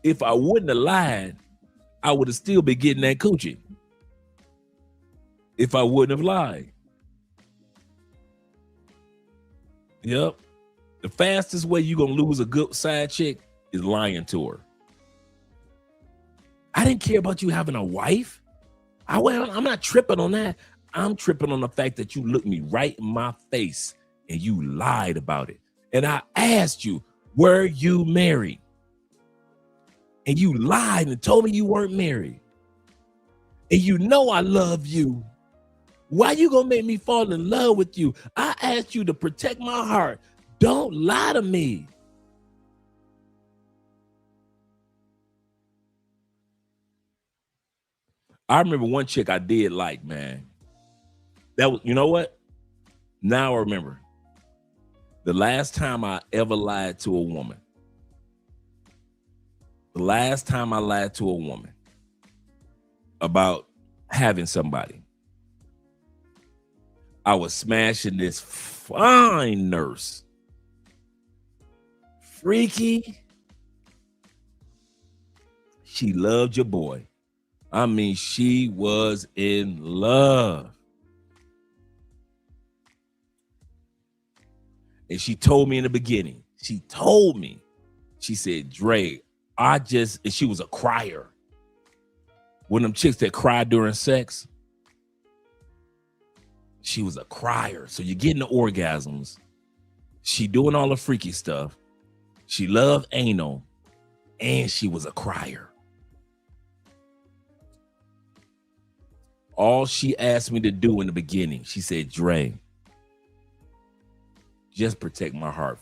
if I wouldn't have lied, I would have still been getting that coochie. If I wouldn't have lied. Yep. The fastest way you're going to lose a good side chick is lying to her. I didn't care about you having a wife. I'm not tripping on that. I'm tripping on the fact that you looked me right in my face and you lied about it. And I asked you, were you married? And you lied and told me you weren't married. And you know I love you. Why you gonna make me fall in love with you? I asked you to protect my heart. Don't lie to me. I remember one chick I did like, man. That was, you know what? Now I remember. The last time I ever lied to a woman. The last time I lied to a woman about having somebody. I was smashing this fine nurse. Freaky. She loved your boy. I mean, she was in love. And she told me in the beginning, she said, Dre, and she was a crier. One of them chicks that cried during sex. She was a crier. So you're getting the orgasms. She doing all the freaky stuff. She loved anal. And she was a crier. All she asked me to do in the beginning, she said, Dre, just protect my heart.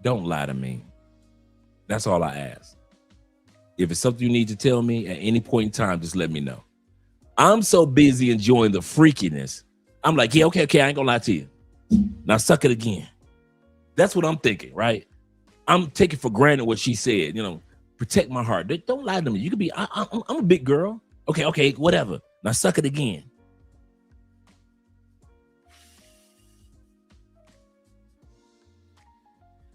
Don't lie to me. That's all I ask. If it's something you need to tell me at any point in time, just let me know. I'm so busy enjoying the freakiness. I'm like, yeah, okay, I ain't gonna lie to you. Now suck it again. That's what I'm thinking, right? I'm taking for granted what she said, protect my heart. Don't lie to me. You could be, I'm a big girl. Okay, whatever. Now suck it again.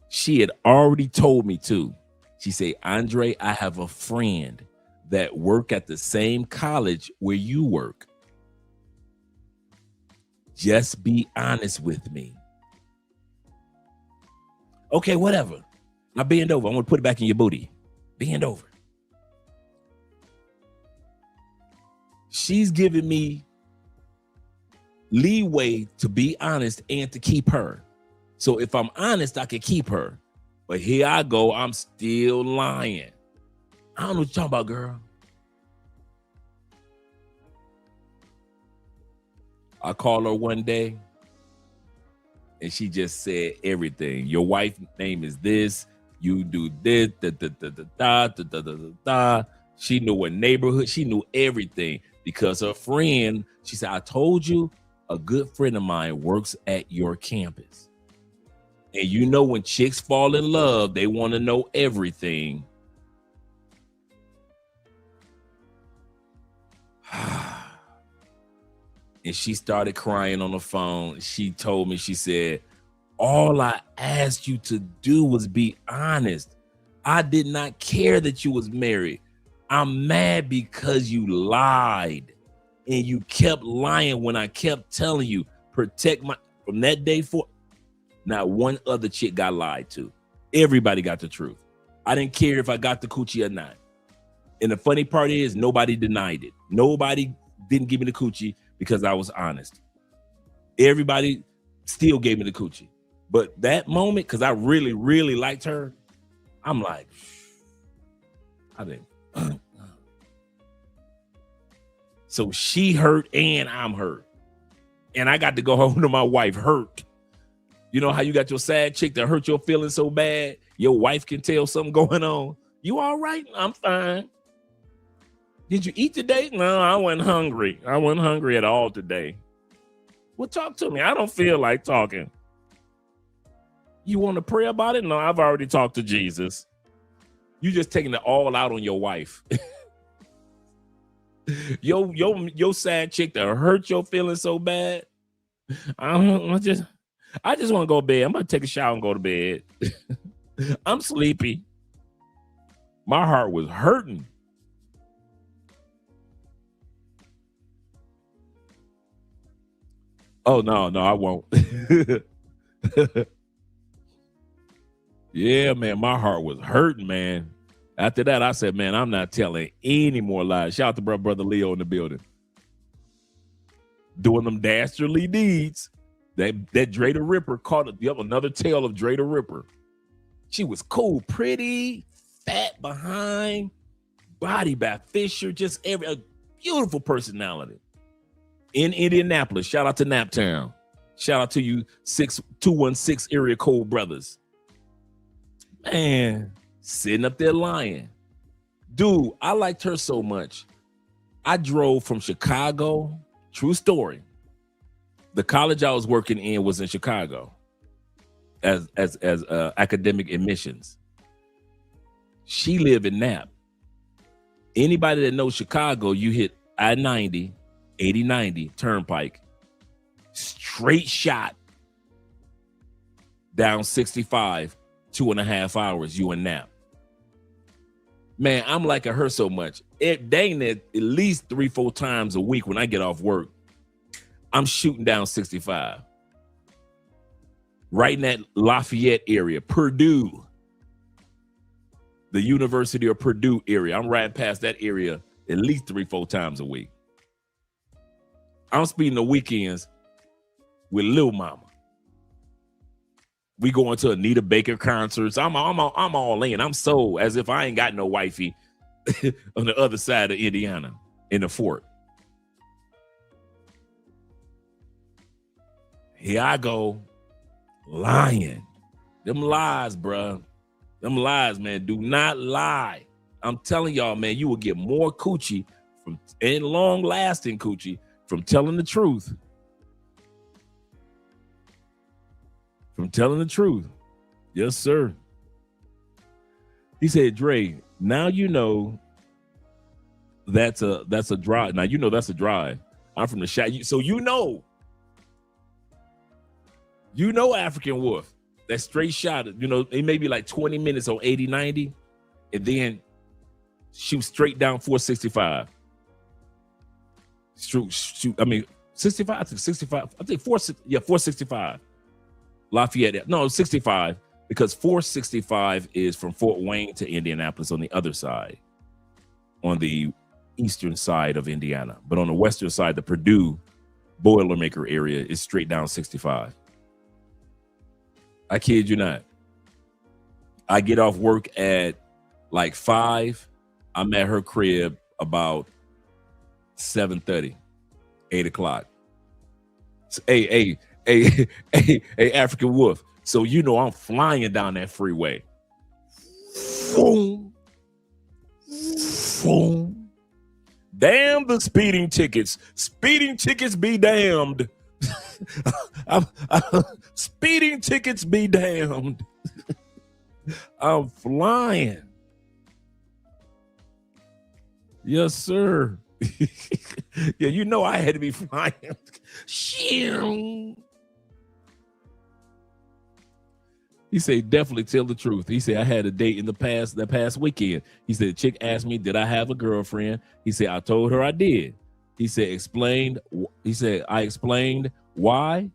She had already told me too. She said, Andre, I have a friend that work at the same college where you work. Just be honest with me. Okay, whatever. Now bend over. I want to put it back in your booty. Bend over. She's giving me leeway to be honest and to keep her. So if I'm honest, I can keep her. But here I go. I'm still lying. I don't know what you're talking about, girl. I called her one day and she just said everything. Your wife's name is this. You do this. She knew what neighborhood. She knew everything because her friend, she said, I told you a good friend of mine works at your campus. And you know when chicks fall in love, they want to know everything. And she started crying on the phone. She told me, she said, all I asked you to do was be honest. I did not care that you was married. I'm mad because you lied. And you kept lying when I kept telling you, protect my, from that day forward. Not one other chick got lied to. Everybody got the truth. I didn't care if I got the coochie or not. And the funny part is nobody denied it. Nobody didn't give me the coochie because I was honest. Everybody still gave me the coochie. But that moment, because I really, really liked her, I'm like, I didn't. So she hurt and I'm hurt. And I got to go home to my wife hurt. You know how you got your sad chick that hurt your feelings so bad, your wife can tell something going on. You all right? I'm fine. Did you eat today? No, I wasn't hungry. I wasn't hungry at all today. Well, talk to me. I don't feel like talking. You want to pray about it? No, I've already talked to Jesus. You just taking it all out on your wife. Your sad chick that hurt your feelings so bad. I just want to go to bed. I'm going to take a shower and go to bed. I'm sleepy. My heart was hurting. Oh, no, I won't. Yeah, man, my heart was hurting, man. After that, I said, man, I'm not telling any more lies. Shout out to brother Leo in the building. Doing them dastardly deeds. That Dre the Ripper caught another tale of Dre the Ripper. She was cool, pretty, fat behind, body by Fisher, just a beautiful personality. In Indianapolis, shout out to Naptown. Shout out to you 216 area code brothers. Man, sitting up there lying. Dude, I liked her so much. I drove from Chicago, true story. The college I was working in was in Chicago as academic admissions. She lived in Nap. Anybody that knows Chicago, you hit I-90, 80-90 Turnpike, straight shot down 65, 2.5 hours, you in Nap. Man, I'm liking her so much. Dang it, at least 3-4 times a week when I get off work, I'm shooting down 65. Right in that Lafayette area, Purdue. The University of Purdue area. I'm riding past that area at least 3-4 times a week. I'm spending the weekends with Lil Mama. We going to Anita Baker concerts. I'm all in. I'm so as if I ain't got no wifey on the other side of Indiana in the fort. Here I go, lying. Them lies, bruh. Them lies, man. Do not lie. I'm telling y'all, man, you will get more coochie and long-lasting coochie from telling the truth. From telling the truth. Yes, sir. He said, Dre, now you know that's a drive. Now you know that's a drive. I'm from the shot. So you know African Wolf, that straight shot, it may be like 20 minutes on 80-90 and then shoot straight down 465. Shoot, I mean, 65, I think 65, I think 465. Lafayette, no, 65, because 465 is from Fort Wayne to Indianapolis on the other side, on the eastern side of Indiana. But on the western side, the Purdue Boilermaker area is straight down 65. I kid you not. I get off work at like 5. I'm at her crib about 7:30, 8 o'clock. Hey, African Wolf. So I'm flying down that freeway. Boom. Boom. Damn the speeding tickets. Speeding tickets be damned. Speeding tickets be damned. I'm flying. Yes, sir. Yeah, I had to be flying. He said, definitely tell the truth. He said, I had a date in that past weekend. He said, chick asked me, did I have a girlfriend? He said, I told her I did. He said, I explained why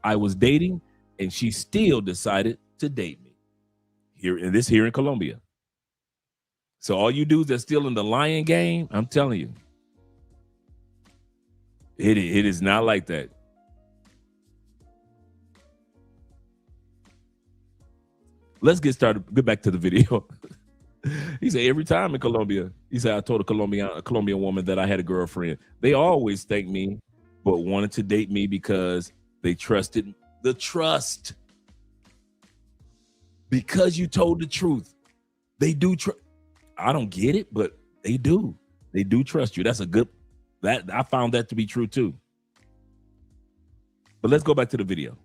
I was dating, and she still decided to date me. here in Colombia. So all you dudes that's still in the lying game, I'm telling you, it is not like that. Let's get started. Get back to the video. He said every time in Colombia, he said, I told a Colombian woman that I had a girlfriend. They always thanked me, but wanted to date me because they trusted the trust. Because you told the truth. They do trust. I don't get it, but they do. They do trust you. That's a good, that I found that to be true too. But let's go back to the video.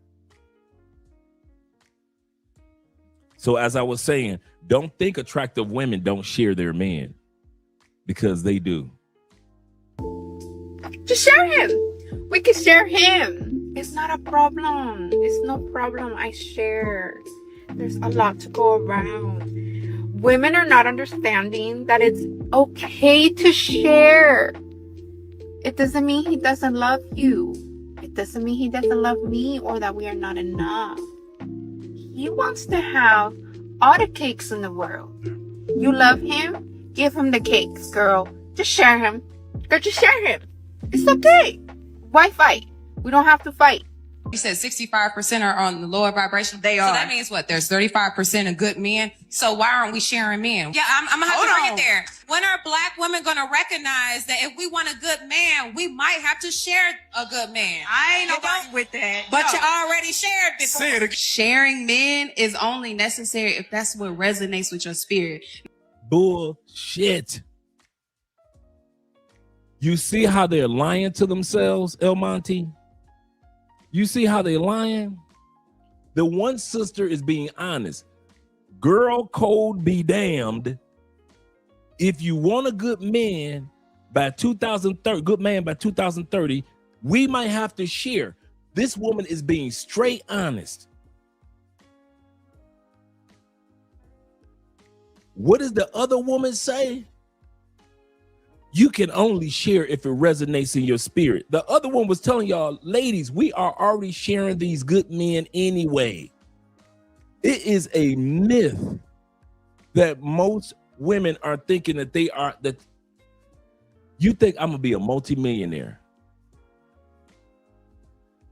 So as I was saying, don't think attractive women don't share their men, because they do. Just share him. We can share him. It's not a problem. It's no problem. I share. There's a lot to go around. Women are not understanding that it's okay to share. It doesn't mean he doesn't love you. It doesn't mean he doesn't love me or that we are not enough. He wants to have all the cakes in the world. You love him? Give him the cakes, girl. Just share him. Girl, just share him. It's okay. Why fight? We don't have to fight. You said 65% are on the lower vibration. They are. So that means what? There's 35% of good men. So why aren't we sharing men? Yeah, I'm gonna have to bring it there. When are black women gonna recognize that if we want a good man, we might have to share a good man? I ain't nobody with that. But you already shared before. Sharing men is only necessary if that's what resonates with your spirit. Bullshit. You see how they're lying to themselves, El Monte? You see how they lying? The one sister is being honest. Girl code be damned. If you want a good man by 2030, we might have to share. This woman is being straight honest. What does the other woman say? You can only share if it resonates in your spirit. The other one was telling y'all, ladies, we are already sharing these good men anyway. It is a myth that most women are thinking that they are, that you think I'm gonna be a multimillionaire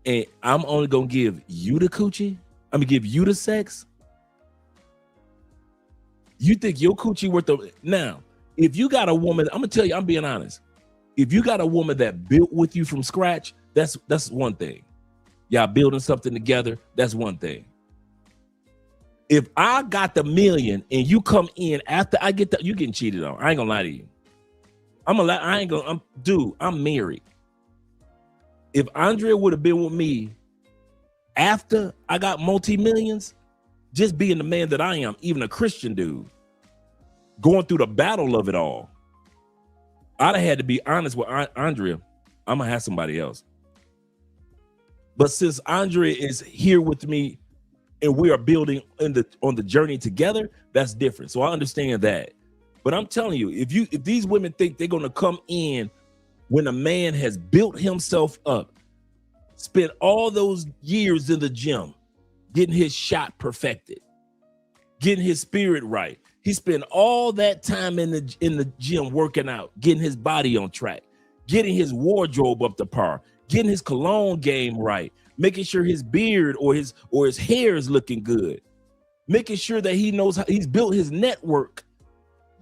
and I'm only gonna give you the coochie? I'm gonna give you the sex? You think your coochie worth the, now, if you got a woman, I'm gonna tell you, I'm being honest. If you got a woman that built with you from scratch, that's one thing. Y'all building something together, that's one thing. If I got the million and you come in after I get that, you getting cheated on. I ain't gonna lie to you. I'm married. If Andrea would have been with me after I got multi-millions, just being the man that I am, even a Christian dude, going through the battle of it all, I'd have had to be honest with Andrea. I'm gonna have somebody else. But since Andrea is here with me and we are building on the journey together, that's different. So I understand that. But I'm telling you, if these women think they're gonna come in when a man has built himself up, spent all those years in the gym, getting his shot perfected, getting his spirit right. He spent all that time in the gym working out, getting his body on track, getting his wardrobe up to par, getting his cologne game right, making sure his beard or his hair is looking good, making sure that he knows how he's built his network.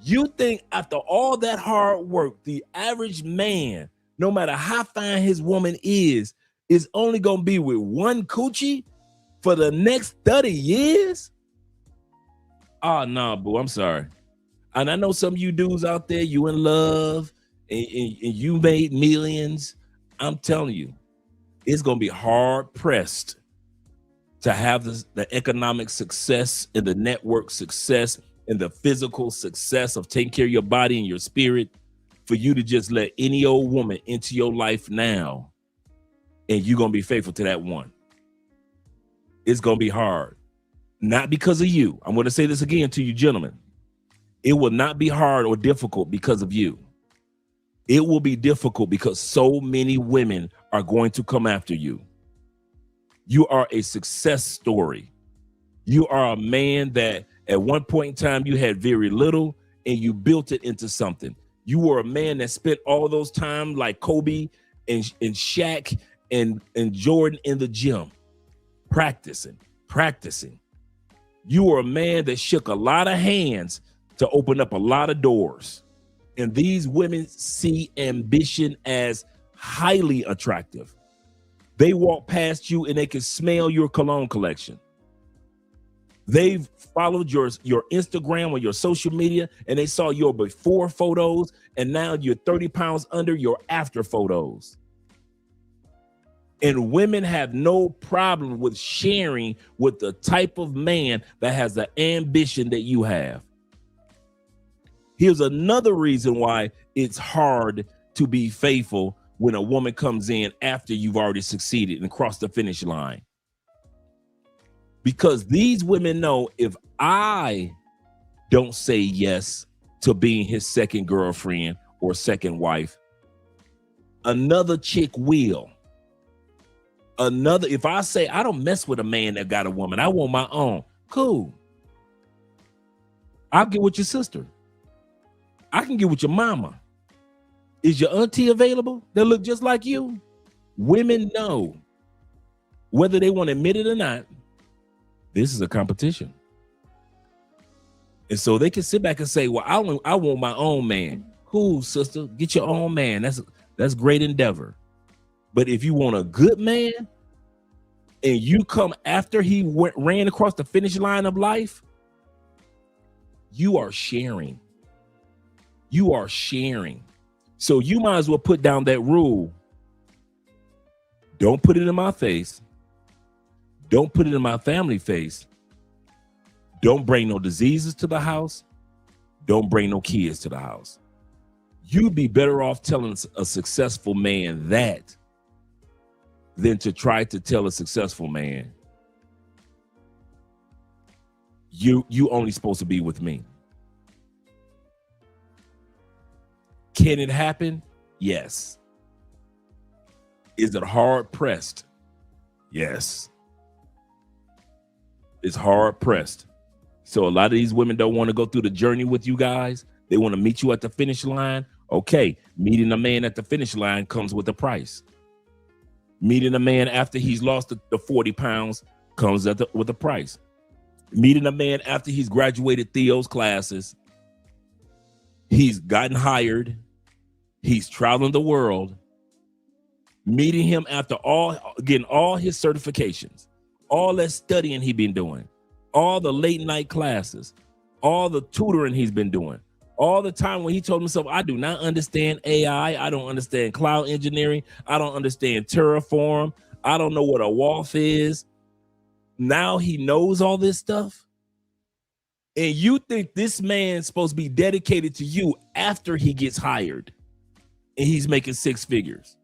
You think after all that hard work, the average man, no matter how fine his woman is only gonna be with one coochie for the next 30 years? Oh, no, boo, I'm sorry. And I know some of you dudes out there, you in love and you made millions. I'm telling you, it's going to be hard pressed to have the economic success and the network success and the physical success of taking care of your body and your spirit for you to just let any old woman into your life now and you're going to be faithful to that one. It's going to be hard. Not because of you. I'm going to say this again to you gentlemen. It will not be hard or difficult because of you. It will be difficult because so many women are going to come after you. You are a success story. You are a man that At one point in time, you had very little and you built it into something. You were a man that spent all those time like Kobe and Shaq and Jordan in the gym, practicing. You were a man that shook a lot of hands to open up a lot of doors. And these women see ambition as highly attractive. They walk past you and they can smell your cologne collection. They've followed your Instagram or your social media and they saw your before photos and now you're 30 pounds under your after photos. And women have no problem with sharing with the type of man that has the ambition that you have. Here's another reason why it's hard to be faithful when a woman comes in after you've already succeeded and crossed the finish line. Because these women know if I don't say yes to being his second girlfriend or second wife, another chick will. If I say I don't mess with a man that got a woman, I want my own, cool. I'll get with your sister. I can get with your mama. Is your auntie available that look just like you? Women know, whether they want to admit it or not, this is a competition. And so they can sit back and say, well, I want my own man. Cool, sister, get your own man. That's great endeavor. But if you want a good man and you come after he ran across the finish line of life, you are sharing. You are sharing. So you might as well put down that rule. Don't put it in my face. Don't put it in my family face. Don't bring no diseases to the house. Don't bring no kids to the house. You'd be better off telling a successful man that than to try to tell a successful man, you only supposed to be with me. Can it happen? Yes. Is it hard pressed? Yes. It's hard pressed. So a lot of these women don't want to go through the journey with you guys. They want to meet you at the finish line. Okay, meeting a man at the finish line comes with a price. Meeting a man after he's lost the 40 pounds comes with a price. Meeting a man after he's graduated Theo's classes, he's gotten hired, he's traveling the world. Meeting him after getting all his certifications, all that studying he's been doing, all the late night classes, all the tutoring he's been doing, all the time when he told himself, I do not understand AI, I don't understand cloud engineering, I don't understand Terraform, I don't know what a WAF is. Now he knows all this stuff. And you think this man's supposed to be dedicated to you after he gets hired and he's making six figures.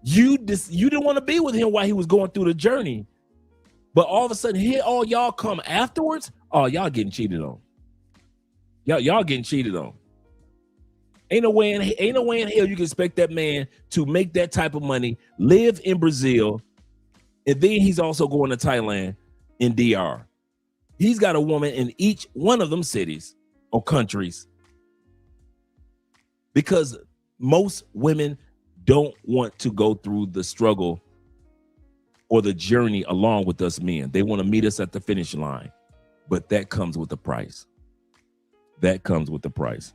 You didn't want to be with him while he was going through the journey. But all of a sudden, here all y'all come afterwards. Oh, y'all getting cheated on. Y'all getting cheated on. Ain't no way in hell you can expect that man to make that type of money, live in Brazil, and then he's also going to Thailand in DR. He's got a woman in each one of them cities or countries. Because most women don't want to go through the struggle or the journey along with us men. They want to meet us at the finish line. But that comes with a price. That comes with the price.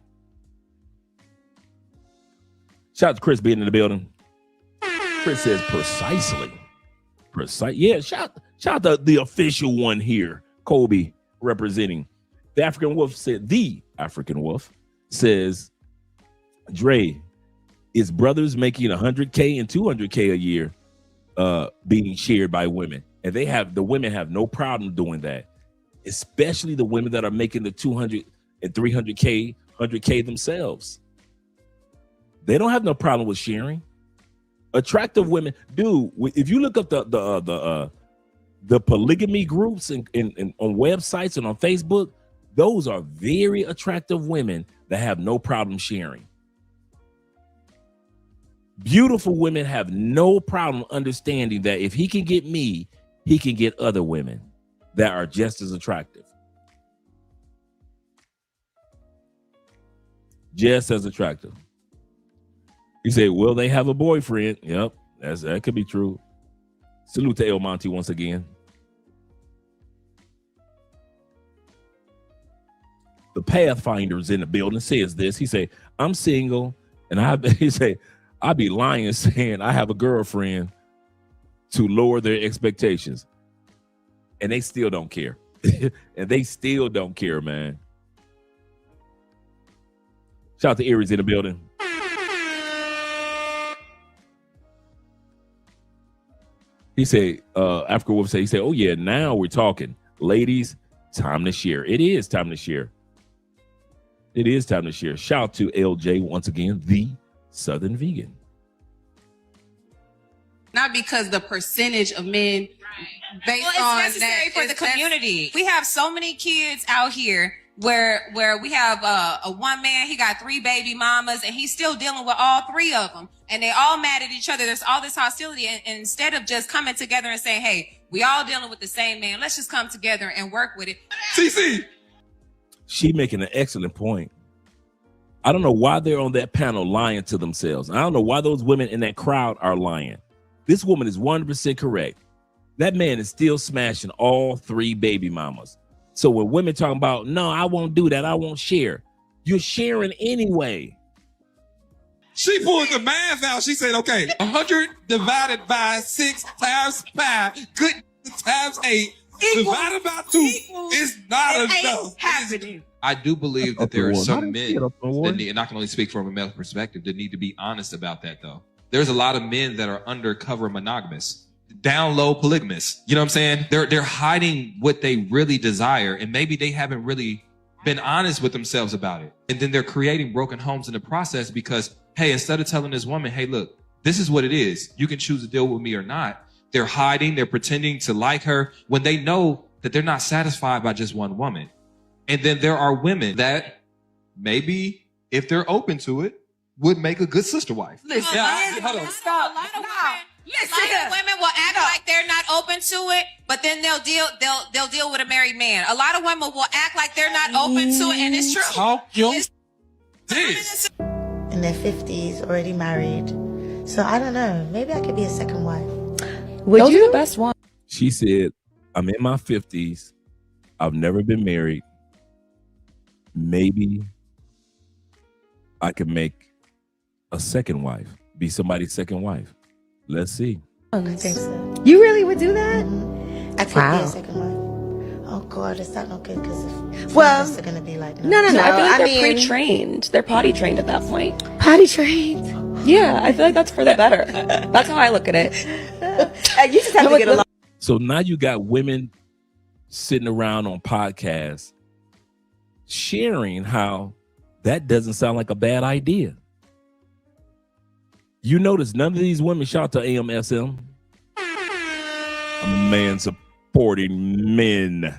Shout out to Chris being in the building. Chris says precisely. Yeah, shout out to the official one here. Kobe representing. The African Wolf says, Dre, is brothers making 100K and 200K a year being shared by women? And the women have no problem doing that, especially the women that are making the 200 and 300K, 100K themselves. They don't have no problem with sharing. Attractive women, dude. If you look up the polygamy groups and on websites and on Facebook, those are very attractive women that have no problem sharing. Beautiful women have no problem understanding that if he can get me, he can get other women. that are just as attractive. Just as attractive. You say, will they have a boyfriend? Yep, that could be true. Salute to El Monte once again. The Pathfinder's in the building says this. He say, I'm single, and I be lying saying I have a girlfriend to lower their expectations. And they still don't care. And they still don't care, man. Shout out to Aries in the building. He said, Africa Wolf said, oh yeah, now we're talking. Ladies, time to share. It is time to share. It is time to share. Shout out to LJ once again, the Southern Vegan. Not because the percentage of men based on it's necessary that for the community. We have so many kids out here where we have a one man, he got 3 baby mamas, and he's still dealing with all 3 of them, and they all mad at each other. There's all this hostility, and instead of just coming together and saying, hey, we all dealing with the same man, let's just come together and work with it. CC. She making an excellent point. I don't know why they're on that panel lying to themselves. I don't know why those women in that crowd are lying. This woman is 100% correct. That man is still smashing all 3 baby mamas. So when women talking about, no, I won't do that, I won't share, you're sharing anyway. She pulled the math out. She said, okay, 100 divided by 6 times 5, good times 8, divided by 2 is not enough. Happening. I do believe that there are some men that need, and I can only speak from a male perspective, that need to be honest about that though. There's a lot of men that are undercover monogamous, down low polygamous. You know what I'm saying? They're hiding what they really desire, and maybe they haven't really been honest with themselves about it. And then they're creating broken homes in the process because, hey, instead of telling this woman, hey, look, this is what it is. You can choose to deal with me or not. They're hiding, they're pretending to like her when they know that they're not satisfied by just one woman. And then there are women that maybe, if they're open to it, would make a good sister wife. Listen, hold on. Stop. A lot of women will act like they're not open to it, but then they'll deal with a married man. A lot of women will act like they're not open to it, and it's true. Talk your this. In their 50s, already married. So I don't know. Maybe I could be a second wife. Would you? The best one. She said, I'm in my 50s. I've never been married. Maybe I could make a second wife, be somebody's second wife. Let's see. I think so. You really would do that? Mm-hmm. I could be a second wife. Oh God, is that not good? Because well, they're gonna be like, no. I feel like they're pre-trained. They're potty trained at that point. Potty trained? Yeah, I feel like that's for the better. That's how I look at it. You just have to get along. So now you got women sitting around on podcasts sharing how that doesn't sound like a bad idea. You notice none of these women, shout out to AMSM, a man supporting men.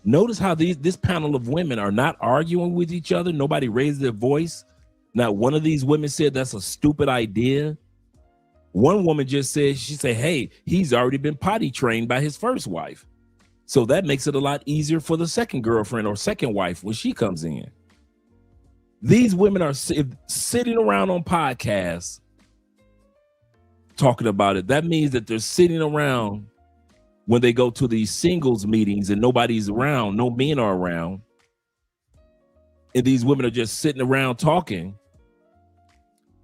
Notice how this panel of women are not arguing with each other. Nobody raised their voice. Not one of these women said that's a stupid idea. One woman just said, she said, hey, he's already been potty trained by his first wife. So that makes it a lot easier for the second girlfriend or second wife when she comes in. These women are sitting around on podcasts talking about it. That means that they're sitting around when they go to these singles meetings and nobody's around, no men are around. And these women are just sitting around talking.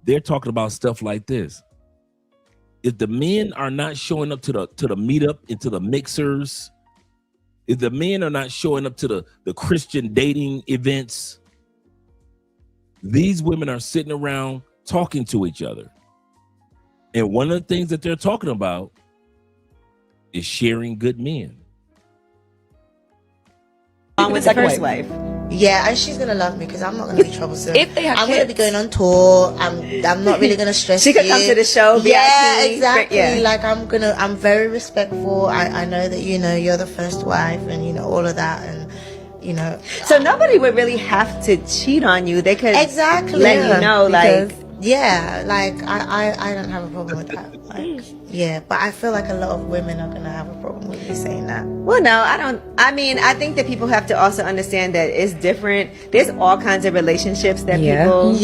They're talking about stuff like this. If the men are not showing up to the meetup and to the mixers, if the men are not showing up to the Christian dating events, these women are sitting around talking to each other. And one of the things that they're talking about is sharing good men. With the first wife. Yeah, and she's gonna love me because I'm not gonna be troublesome. If they have I'm kids. gonna be going on tour. I'm not really gonna stress. She could come to the show. Yeah, VIP, exactly. yeah. Like I'm very respectful. I know that you're the first wife and all of that and So nobody would really have to cheat on you. They could exactly let you know, like Yeah, like I don't have a problem with that. Like, yeah, but I feel like a lot of women are gonna have a problem with me saying that. Well, no, I don't. I mean, I think that people have to also understand that it's different. There's all kinds of relationships that people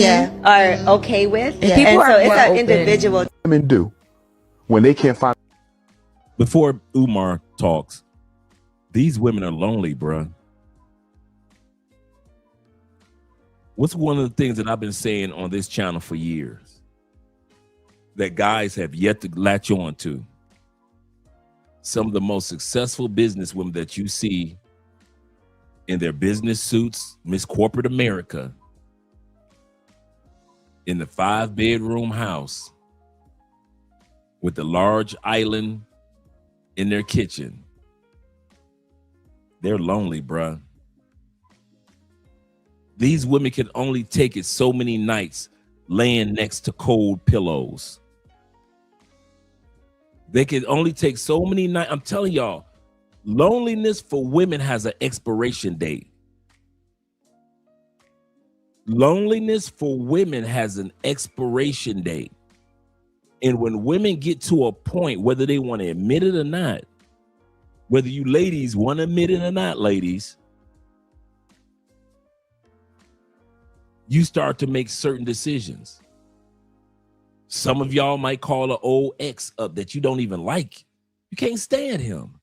are okay with, And people and are so it's more an open. individual. Women do when they can't find. Before Umar talks, these women are lonely, bruh. What's one of the things that I've been saying on this channel for years that guys have yet to latch on to? Some of the most successful businesswomen that you see in their business suits, Miss Corporate America, in the 5-bedroom house with the large island in their kitchen. They're lonely, bruh. These women can only take it so many nights laying next to cold pillows. They can only take so many nights. I'm telling y'all, loneliness for women has an expiration date. Loneliness for women has an expiration date. And when women get to a point, whether they want to admit it or not, whether you ladies want to admit it or not, ladies, you start to make certain decisions. Some of y'all might call an old ex up that you don't even like. You can't stand him.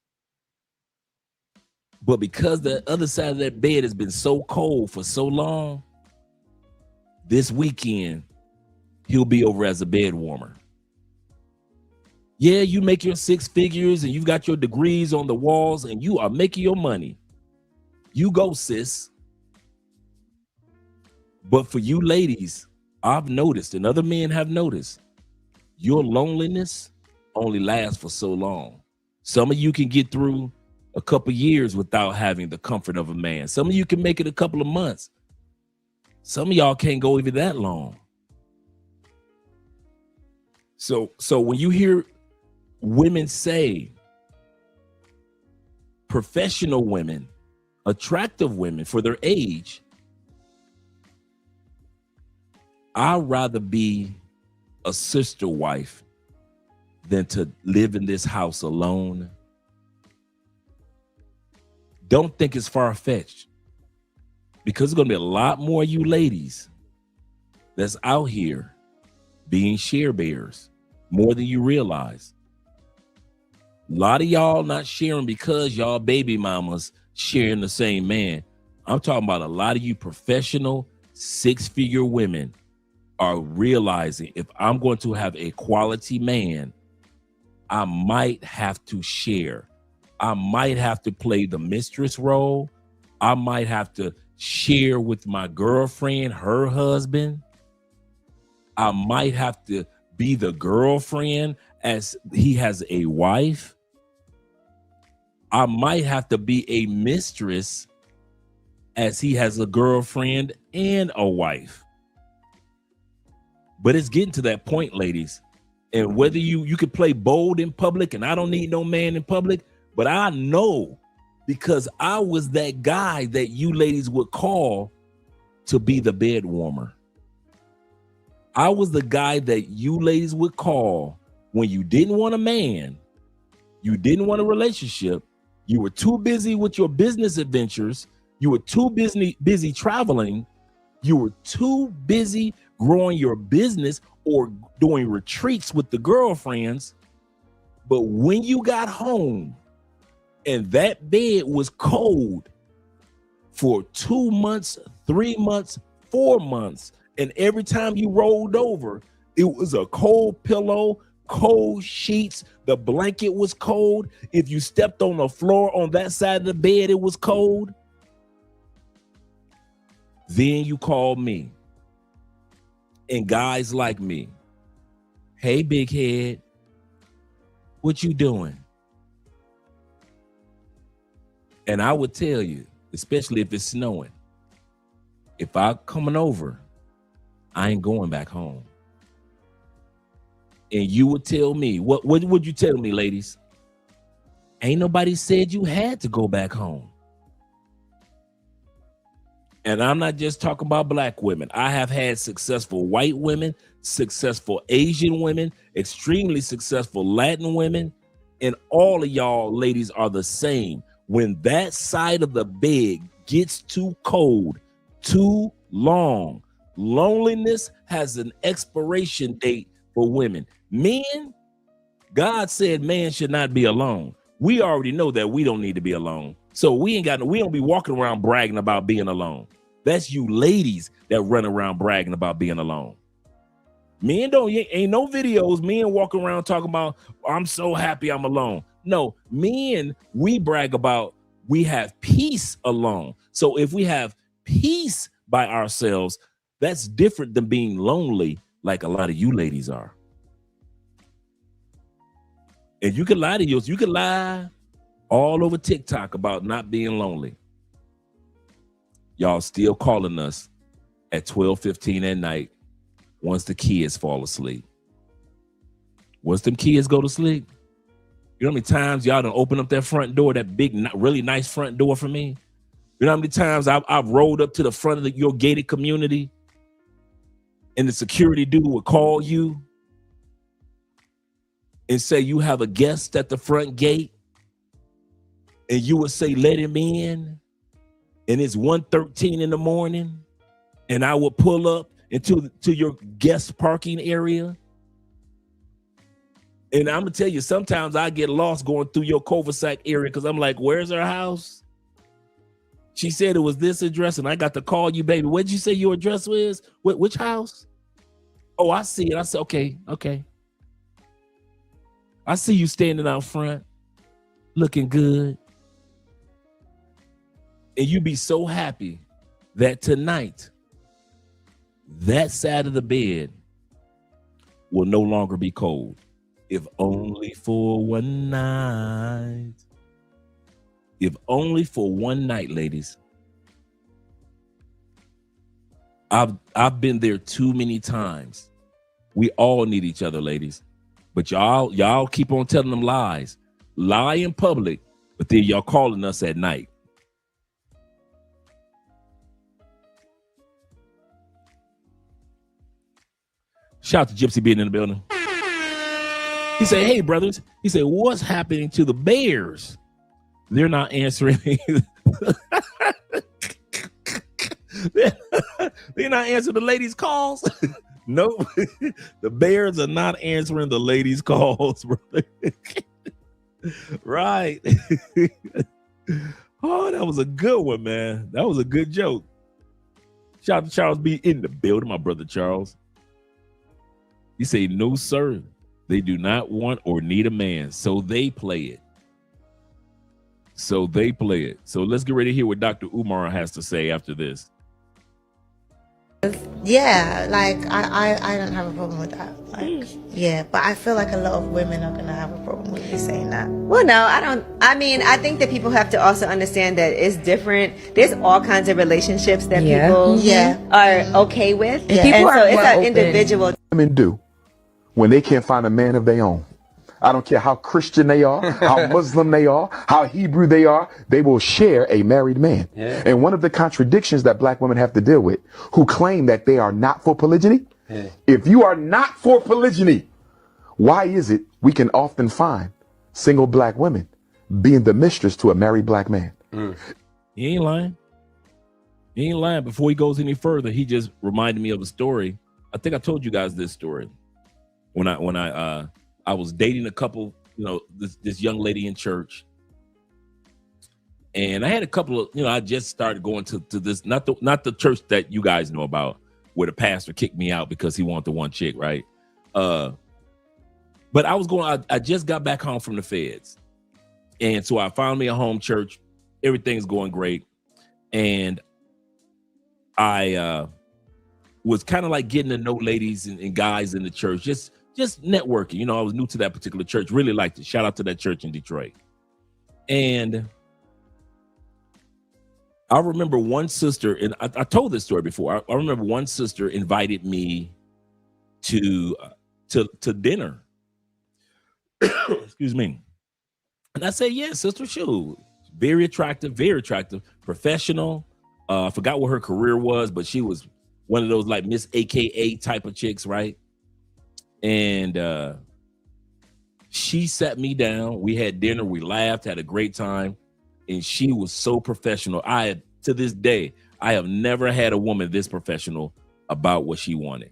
But because the other side of that bed has been so cold for so long, this weekend, he'll be over as a bed warmer. Yeah, you make your 6 figures and you've got your degrees on the walls and you are making your money. You go, sis. But for you ladies, I've noticed, and other men have noticed, your loneliness only lasts for so long. Some of you can get through a couple years without having the comfort of a man. Some of you can make it a couple of months. Some of y'all can't go even that long. So when you hear women say, professional women, attractive women for their age, I'd rather be a sister wife than to live in this house alone. Don't think it's far-fetched, because there's going to be a lot more of you ladies that's out here being share bearers, more than you realize. A lot of y'all not sharing because y'all baby mamas sharing the same man. I'm talking about a lot of you professional 6-figure women are realizing, if I'm going to have a quality man, I might have to share. I might have to play the mistress role. I might have to share with my girlfriend, her husband. I might have to be the girlfriend as he has a wife. I might have to be a mistress as he has a girlfriend and a wife. But it's getting to that point, ladies. And whether you could play bold in public, and I don't need no man in public, but I know, because I was that guy that you ladies would call to be the bed warmer. I was the guy that you ladies would call when you didn't want a man, you didn't want a relationship, you were too busy with your business adventures, you were too busy traveling, you were too busy growing your business or doing retreats with the girlfriends. But when you got home and that bed was cold for 2 months, 3 months, 4 months, and every time you rolled over, it was a cold pillow, cold sheets, the blanket was cold. If you stepped on the floor on that side of the bed, it was cold. Then you called me. And guys like me, hey, big head, what you doing? And I would tell you, especially if it's snowing, if I'm coming over, I ain't going back home. And you would tell me, what would you tell me, ladies? Ain't nobody said you had to go back home. And I'm not just talking about black women. I have had successful white women, successful Asian women, extremely successful Latin women, and all of y'all ladies are the same. When that side of the bed gets too cold, too long, loneliness has an expiration date for women. Men, God said man should not be alone. We already know that we don't need to be alone. So we don't be walking around bragging about being alone. That's you ladies that run around bragging about being alone. Men ain't no videos, men walking around talking about, I'm so happy I'm alone. No, men, we brag about we have peace alone. So if we have peace by ourselves, that's different than being lonely like a lot of you ladies are. And you can lie to yours. You can lie all over TikTok about not being lonely. Y'all still calling us at 12:15 at night once the kids fall asleep. Once them kids go to sleep, you know how many times y'all done open up that front door, that big, really nice front door for me? You know how many times I've rolled up to the front of your gated community and the security dude would call you and say you have a guest at the front gate, and you would say, let him in, and it's 1:13 in the morning, and I would pull up to your guest parking area. And I'm gonna tell you, sometimes I get lost going through your cul-de-sac area because I'm like, where's her house? She said it was this address, and I got to call you, baby. What'd you say your address was? Which house? Oh, I see it. I said, okay. I see you standing out front, looking good. And you be so happy that tonight, that side of the bed will no longer be cold. If only for one night. If only for one night, ladies. I've been there too many times. We all need each other, ladies. But y'all keep on telling them lies. Lie in public, but then y'all calling us at night. Shout out to Gypsy being in the building. He said, hey, brothers. He said, what's happening to the Bears? They're not answering. They're not answering the ladies' calls. Nope. The Bears are not answering the ladies' calls, brother. Right. Oh, that was a good one, man. That was a good joke. Shout out to Charles B in the building, my brother Charles. He say, no, sir. They do not want or need a man, so they play it. So let's get ready to hear what Dr. Umar has to say after this. Yeah, like I don't have a problem with that. Like, yeah, but I feel like a lot of women are gonna have a problem with you saying that. Well, no, I don't. I mean, I think that people have to also understand that it's different. There's all kinds of relationships that people are okay with, and so it's an individual. Women do when they can't find a man of their own. I don't care how Christian they are, how Muslim they are, how Hebrew they are, they will share a married man. Yeah. And one of the contradictions that black women have to deal with, who claim that they are not for polygyny, if you are not for polygyny, why is it we can often find single black women being the mistress to a married black man? He ain't lying. He ain't lying. Before he goes any further, he just reminded me of a story. I think I told you guys this story when I was dating a couple, this young lady in church. And I had a couple of, I just started going to this, not the church that you guys know about, where the pastor kicked me out because he wanted the one chick, right? But I just got back home from the feds. And so I found me a home church. Everything's going great. And I was kind of like getting to know ladies and guys in the church, just networking. I was new to that particular church, really liked it. Shout out to that church in Detroit. And I remember one sister, and I told this story before. I remember one sister invited me to dinner. Excuse me. And I said, yeah, sister, shoot. Very attractive, professional. I forgot what her career was, but she was one of those like Miss AKA type of chicks, right? And she sat me down. We had dinner. We laughed, had a great time. And she was so professional. To this day, I have never had a woman this professional about what she wanted.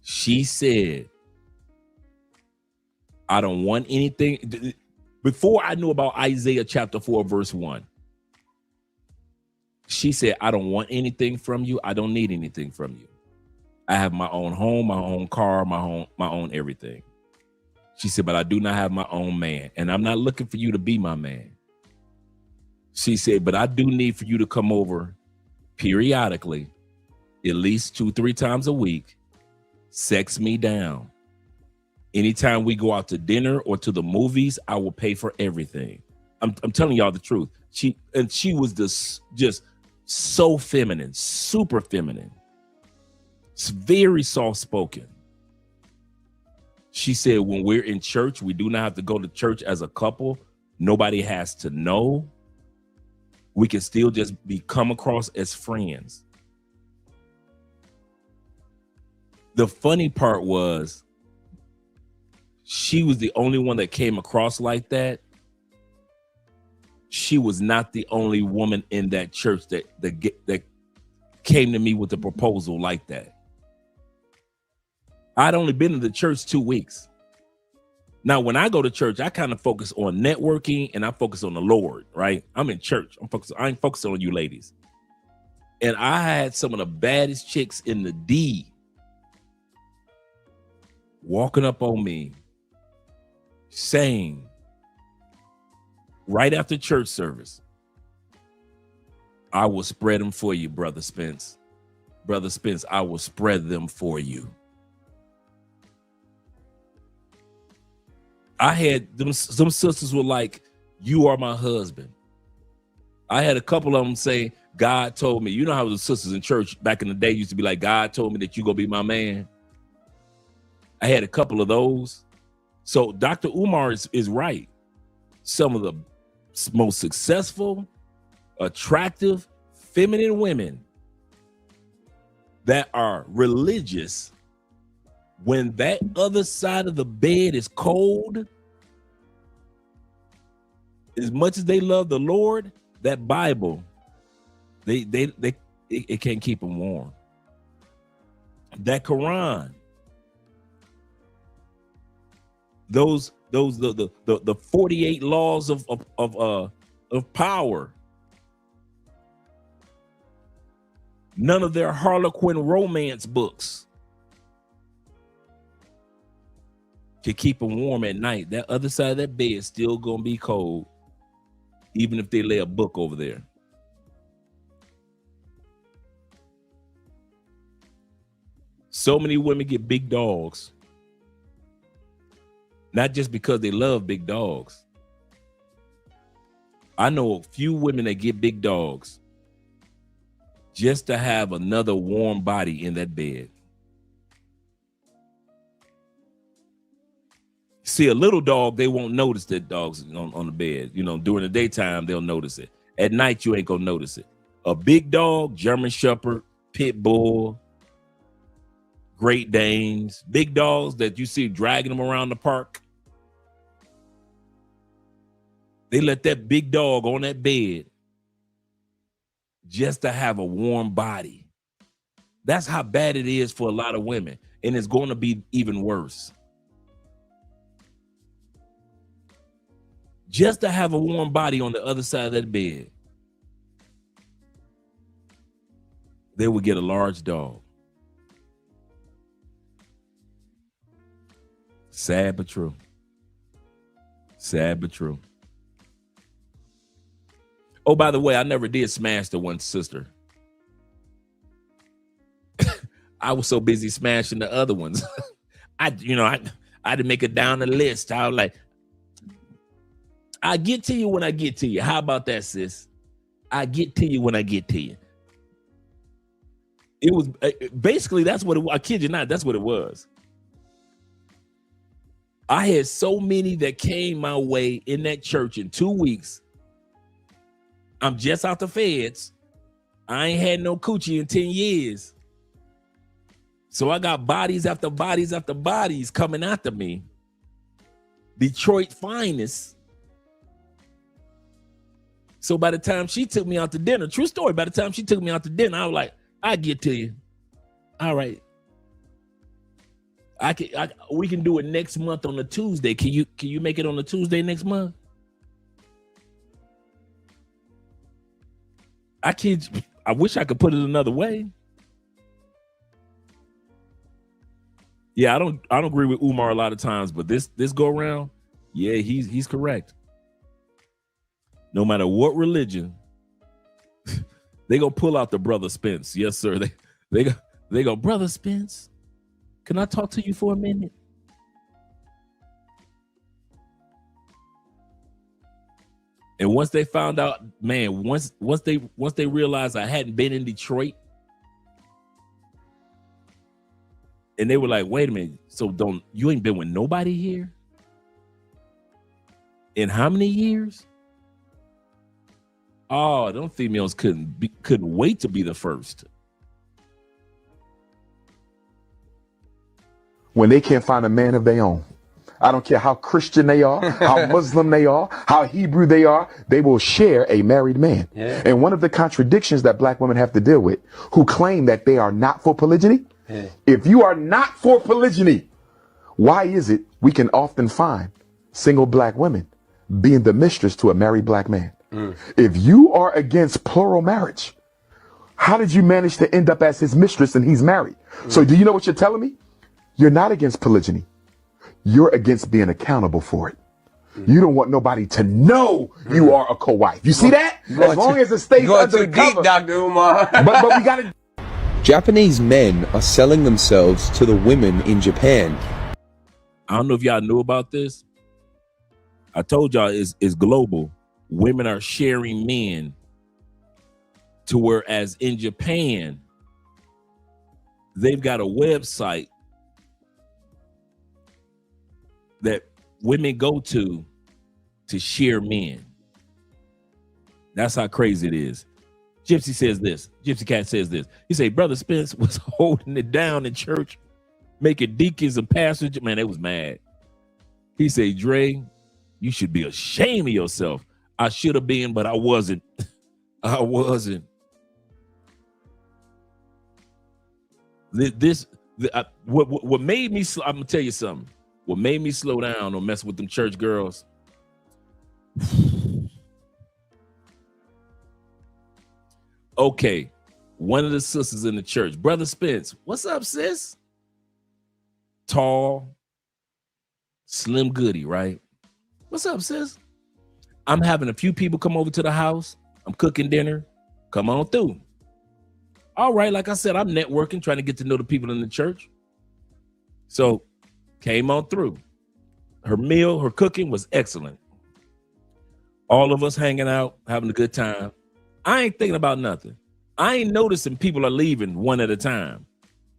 She said, I don't want anything. Before I knew about Isaiah chapter 4, verse 1, she said, I don't want anything from you. I don't need anything from you. I have my own home, my own car, my own everything. She said, but I do not have my own man, and I'm not looking for you to be my man. She said, but I do need for you to come over periodically, at least 2-3 times a week, sex me down. Anytime we go out to dinner or to the movies, I will pay for everything. I'm telling y'all the truth. She was just so feminine, super feminine. It's very soft-spoken. She said, when we're in church, we do not have to go to church as a couple. Nobody has to know. We can still just come across as friends. The funny part was, she was the only one that came across like that. She was not the only woman in that church that came to me with a proposal like that. I'd only been in the church 2 weeks. Now, when I go to church, I kind of focus on networking and I focus on the Lord, right? I'm in church. I ain't focusing on you ladies. And I had some of the baddest chicks in the D walking up on me saying, right after church service, I will spread them for you, Brother Spence. Brother Spence, I will spread them for you. I had some sisters were like, you are my husband. I had a couple of them say, God told me. You know how the sisters in church back in the day used to be like, God told me that you gonna be my man. I had a couple of those. So Dr. Umar is right. Some of the most successful, attractive, feminine women that are religious, when that other side of the bed is cold, as much as they love the Lord, that Bible, it can't keep them warm. That Quran, the 48 laws of power. None of their Harlequin romance books can keep them warm at night. That other side of that bed is still gonna be cold, even if they lay a book over there. So many women get big dogs, not just because they love big dogs. I know a few women that get big dogs just to have another warm body in that bed. See, a little dog, they won't notice that dog's on the bed. You know, during the daytime, they'll notice it. At night, you ain't gonna notice it. A big dog, German Shepherd, Pit Bull, Great Danes, big dogs that you see dragging them around the park. They let that big dog on that bed just to have a warm body. That's how bad it is for a lot of women. And it's going to be even worse. Just to have a warm body on the other side of that bed, they would get a large dog. Sad but true. Sad but true. Oh, by the way, I never did smash the one sister. I was so busy smashing the other ones. I had to make it down the list. I was like, I get to you when I get to you. How about that, sis? I get to you when I get to you. It was basically, that's what it was. I kid you not, that's what it was. I had so many that came my way in that church in 2 weeks. I'm just out the feds. I ain't had no coochie in 10 years. So I got bodies after bodies after bodies coming after me. Detroit finest. So by the time she took me out to dinner, true story, by the time she took me out to dinner, I was like, I'll get to you. All right. We can do it next month on a Tuesday. Can you make it on a Tuesday next month? I wish I could put it another way. Yeah, I don't agree with Umar a lot of times, but this go around, yeah, he's correct. No matter what religion, they gonna pull out the Brother Spence. Yes, sir. They go, Brother Spence, can I talk to you for a minute? And once they found out, man, once they realized I hadn't been in Detroit, and they were like, wait a minute, so you ain't been with nobody here? In how many years? Oh, them females couldn't wait to be the first. When they can't find a man of their own, I don't care how Christian they are, how Muslim they are, how Hebrew they are, they will share a married man. Yeah. And one of the contradictions that black women have to deal with, who claim that they are not for polygyny, if you are not for polygyny, why is it we can often find single black women being the mistress to a married black man? If you are against plural marriage, how did you manage to end up as his mistress and he's married? So do you know what you're telling me? You're not against polygyny. You're against being accountable for it. You don't want nobody to know you are a co-wife. You see that? As long as it stays undercover. Deep, Dr. Umar. but we got to. Japanese men are selling themselves to the women in Japan. I don't know if y'all knew about this. I told y'all it's global. Women are sharing men to whereas in Japan, they've got a website that women go to share men. That's how crazy it is. Gypsy says this. Gypsy Cat says this. He said, Brother Spence was holding it down in church, making deacons and pastors. Man, they was mad. He said, Dre, you should be ashamed of yourself. I should have been, but I wasn't. I wasn't. What made me, I'm gonna tell you something. What made me slow down or mess with them church girls? Okay, one of the sisters in the church, Brother Spence, what's up, sis? Tall, slim goody, right? What's up, sis? I'm having a few people come over to the house. I'm cooking dinner. Come on through. All right, like I said, I'm networking, trying to get to know the people in the church. So came on through. Her meal, her cooking was excellent. All of us hanging out, having a good time. I ain't thinking about nothing. I ain't noticing people are leaving one at a time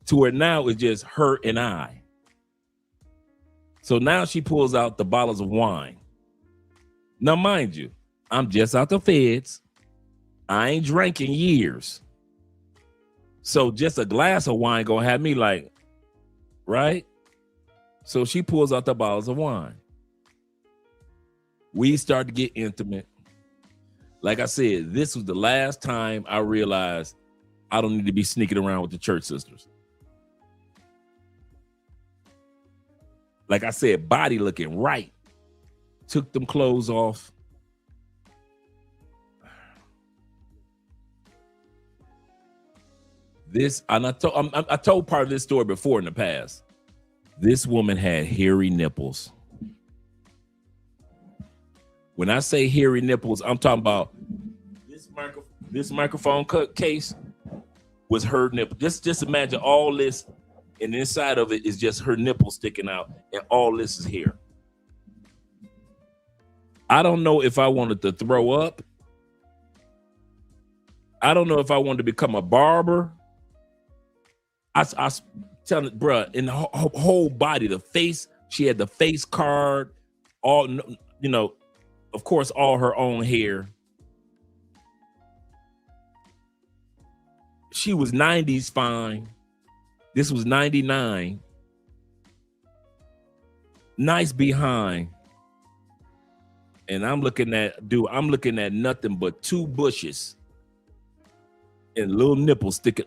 to where now it's just her and I. So now she pulls out the bottles of wine. Now, mind you, I'm just out the feds. I ain't drank in years. So just a glass of wine gonna have me like, right? So she pulls out the bottles of wine. We start to get intimate. Like I said, this was the last time I realized I don't need to be sneaking around with the church sisters. Like I said, body looking right. Took them clothes off. I told part of this story before in the past. This woman had hairy nipples. When I say hairy nipples, I'm talking about this microphone case was her nipple. Just imagine all this, and inside of it is just her nipple sticking out, and all this is hair. I don't know if I wanted to throw up. I don't know if I wanted to become a barber. I telling it, bruh, in the whole body, the face, she had the face card, all, you know, of course, all her own hair. She was 90s fine. This was 99. Nice behind. And I'm looking at nothing but 2 bushes and little nipples sticking.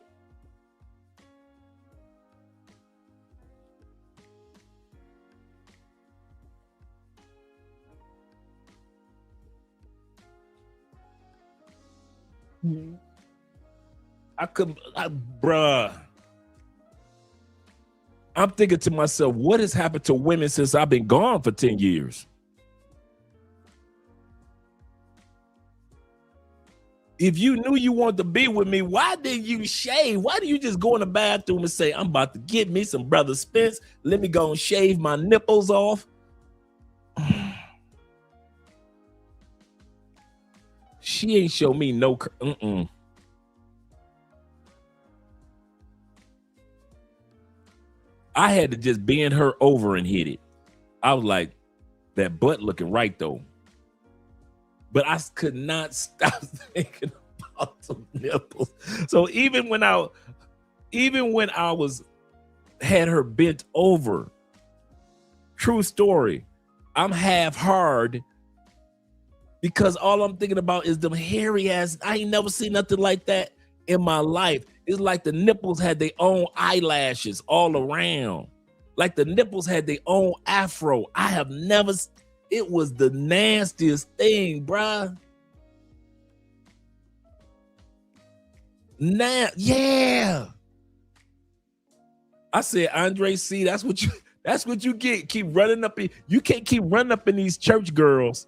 Bruh. I'm thinking to myself, what has happened to women since I've been gone for 10 years? If you knew you wanted to be with me, why didn't you shave? Why do you just go in the bathroom and say, I'm about to get me some Brother Spence. Let me go and shave my nipples off. She ain't show me no. I had to just bend her over and hit it. I was like, that butt looking right though. But I could not stop thinking about some nipples. So even when I had her bent over, true story, I'm half hard because all I'm thinking about is them hairy ass. I ain't never seen nothing like that in my life. It's like the nipples had their own eyelashes all around. Like the nipples had their own afro. I have never, it was the nastiest thing, bruh. Yeah. I said, Andre C, that's what you get. Keep running up in, you can't keep running up in these church girls.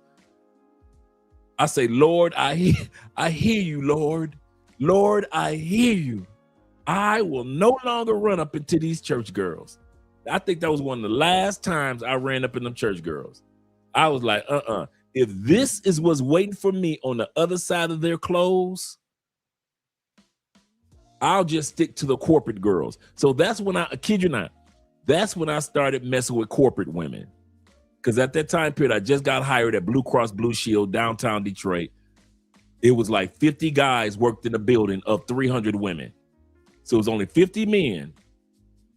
I say, Lord, I hear you, Lord. Lord, I hear you. I will no longer run up into these church girls. I think that was one of the last times I ran up in them church girls. I was like, if this is what's waiting for me on the other side of their clothes, I'll just stick to the corporate girls. So that's when I kid you not, that's when I started messing with corporate women. Because at that time period, I just got hired at Blue Cross Blue Shield, downtown Detroit. It was like 50 guys worked in a building of 300 women. So it was only 50 men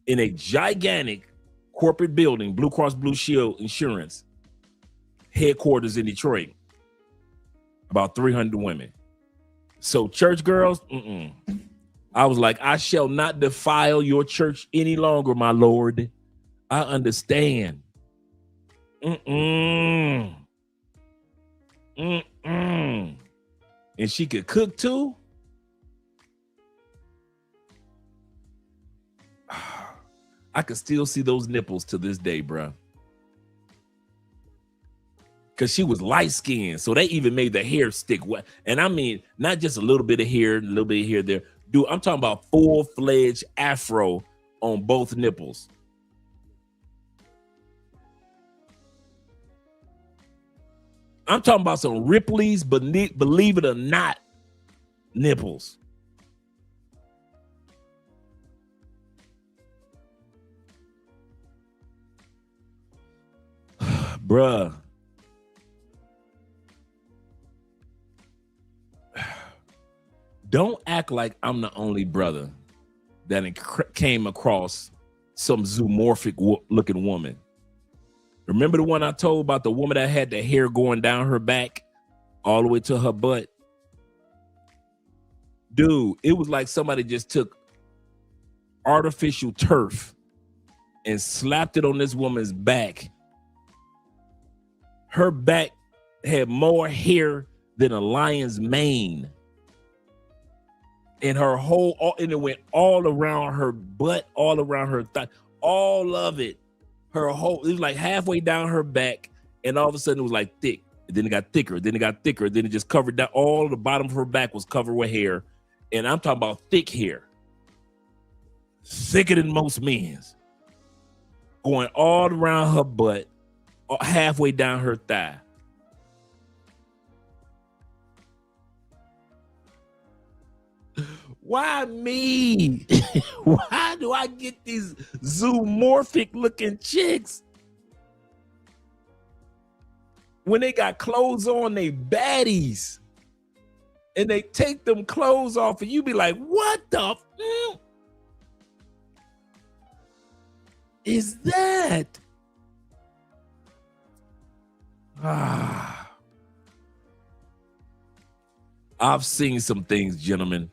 in a gigantic corporate building, Blue Cross Blue Shield Insurance, headquarters in Detroit. About 300 women. So church girls, I was like, I shall not defile your church any longer, my Lord. I understand. And she could cook too. I could still see those nipples to this day, bro. Because she was light skinned, so they even made the hair stick wet. And I mean, not just a little bit of hair, a little bit of hair there. Dude, I'm talking about full-fledged afro on both nipples. I'm talking about some Ripley's, believe it or not, nipples. Bruh. Don't act like I'm the only brother that came across some zoomorphic looking woman. Remember the one I told about the woman that had the hair going down her back all the way to her butt? Dude, it was like somebody just took artificial turf and slapped it on this woman's back. Her back had more hair than a lion's mane. And her whole, and it went all around her butt, all around her thigh, all of it. Her whole, it was like halfway down her back, and all of a sudden it was like thick. And then it got thicker, then it got thicker, then it just covered down. All the bottom of her back was covered with hair. And I'm talking about thick hair. Thicker than most men's. Going all around her butt, halfway down her thigh. Why me? Why do I get these zoomorphic looking chicks? When they got clothes on, they baddies. and they take them clothes off, and you be like, what the f is that? I've seen some things, gentlemen.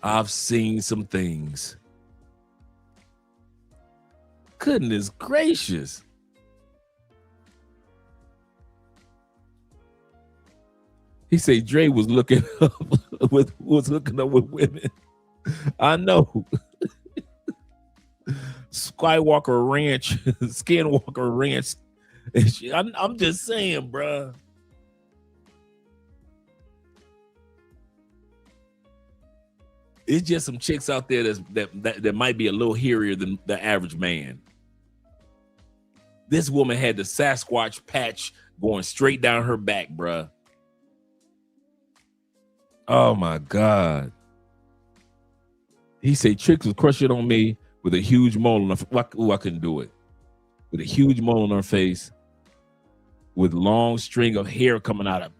I've seen some things. Goodness gracious. He said Dre was looking up with women. I know. Skywalker Ranch, Skinwalker Ranch. I'm just saying, bruh. It's just some chicks out there that might be a little hairier than the average man. This woman had the Sasquatch patch going straight down her back, bruh. Oh my God. He said chicks was crushing on me with a huge mole on her face. Ooh, I couldn't do it. With a huge mole on her face, with long string of hair coming out of.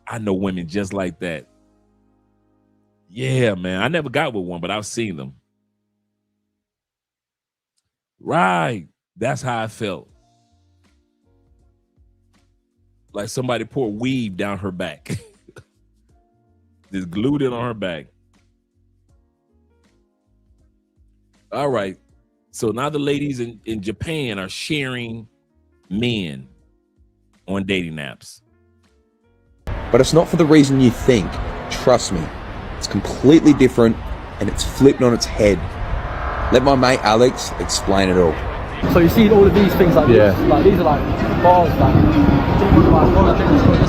I know women just like that. Yeah, man. I never got with one, but I've seen them. Right. That's how I felt. Like somebody poured weave down her back. Just glued it on her back. All right. So now the ladies in Japan are sharing men on dating apps. But it's not for the reason you think. Trust me. It's completely different and it's flipped on its head. Let my mate Alex explain it all. So you see all of these things like this, like these are like bars, there's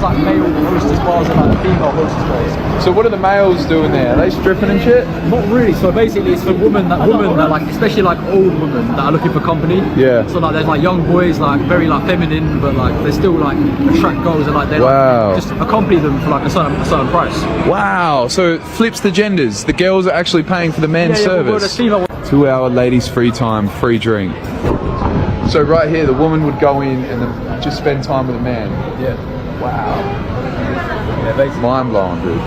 like male hostess bars and like female hostess bars. So what are the males doing there? Are they stripping and shit? Not really. So basically it's for women that like, especially like old women that are looking for company. Yeah. So like there's like young boys like very like feminine, but like they still like attract girls and like they like just accompany them for like a certain price. Wow. So it flips the genders. The girls are actually paying for the men's service. 2 hour ladies free time, free drink. So right here, the woman would go in and then just spend time with a man. Yeah. Wow. Yeah, mind blowing, dude.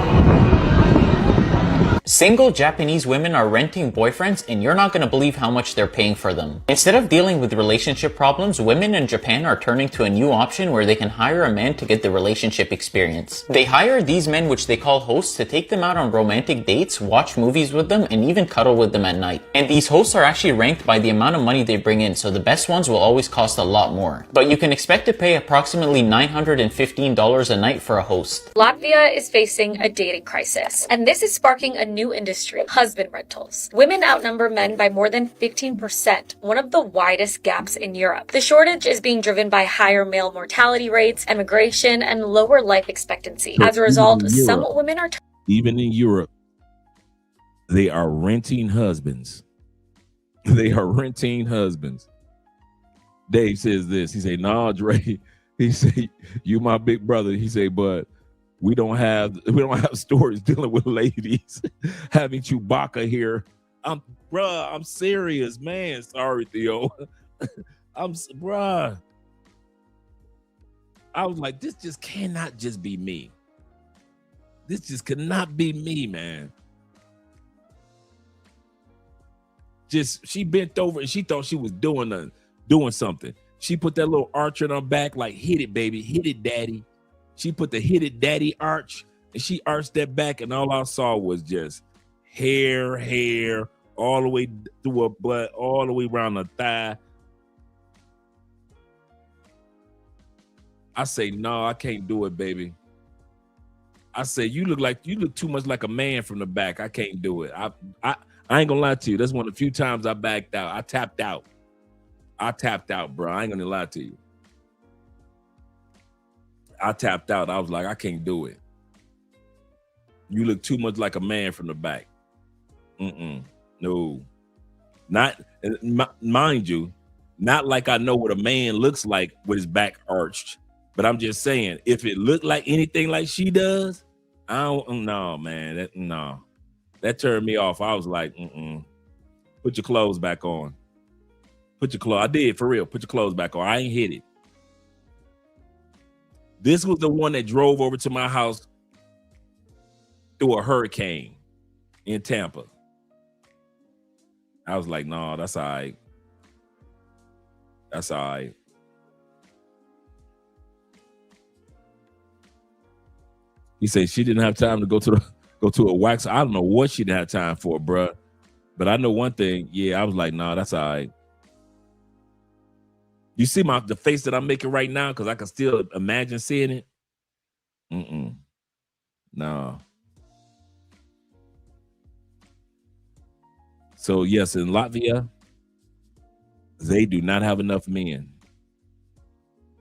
Single Japanese women are renting boyfriends and you're not going to believe how much they're paying for them. Instead of dealing with relationship problems, women in Japan are turning to a new option where they can hire a man to get the relationship experience. They hire these men, which they call hosts, to take them out on romantic dates, watch movies with them, and even cuddle with them at night. And these hosts are actually ranked by the amount of money they bring in, so the best ones will always cost a lot more. But you can expect to pay approximately $915 a night for a host. Latvia is facing a dating crisis, and this is sparking a new industry, husband rentals. Women outnumber men by more than 15%, one of the widest gaps in Europe. The shortage is being driven by higher male mortality rates, immigration, and lower life expectancy. As a result, some women are even in Europe, they are renting husbands. They are renting husbands. Dave says this. He say, "Nah, Dre." He say, "You my big brother." He say, "But we don't have stories dealing with ladies having Chewbacca here." I'm serious, man. Sorry, Theo. Bruh. I was like, this just cannot just be me. This just cannot be me, man. Just she bent over and she thought she was doing something. She put that little arch on her back, like, hit it, baby, hit it, daddy. She put the hit it daddy arch and she arched that back, and all I saw was just hair, all the way through her butt, all the way around her thigh. I say, no, I can't do it, baby. I say, you look too much like a man from the back. I can't do it. I ain't gonna lie to you. That's one of the few times I backed out. I tapped out, bro. I ain't gonna lie to you. I tapped out. I was like, I can't do it. You look too much like a man from the back. No. Not, mind you, not like I know what a man looks like with his back arched. But I'm just saying, if it looked like anything like she does, I don't know, man. No. That turned me off. I was like, put your clothes back on. I did, for real. Put your clothes back on. I ain't hit it. This was the one that drove over to my house through a hurricane in Tampa. I was like, no, that's all right. That's all right. He said she didn't have time to go to a wax. I don't know what she didn't have time for, bruh. But I know one thing. Yeah, I was like, nah, that's all right. You see the face that I'm making right now? Because I can still imagine seeing it. No. So yes, in Latvia, they do not have enough men.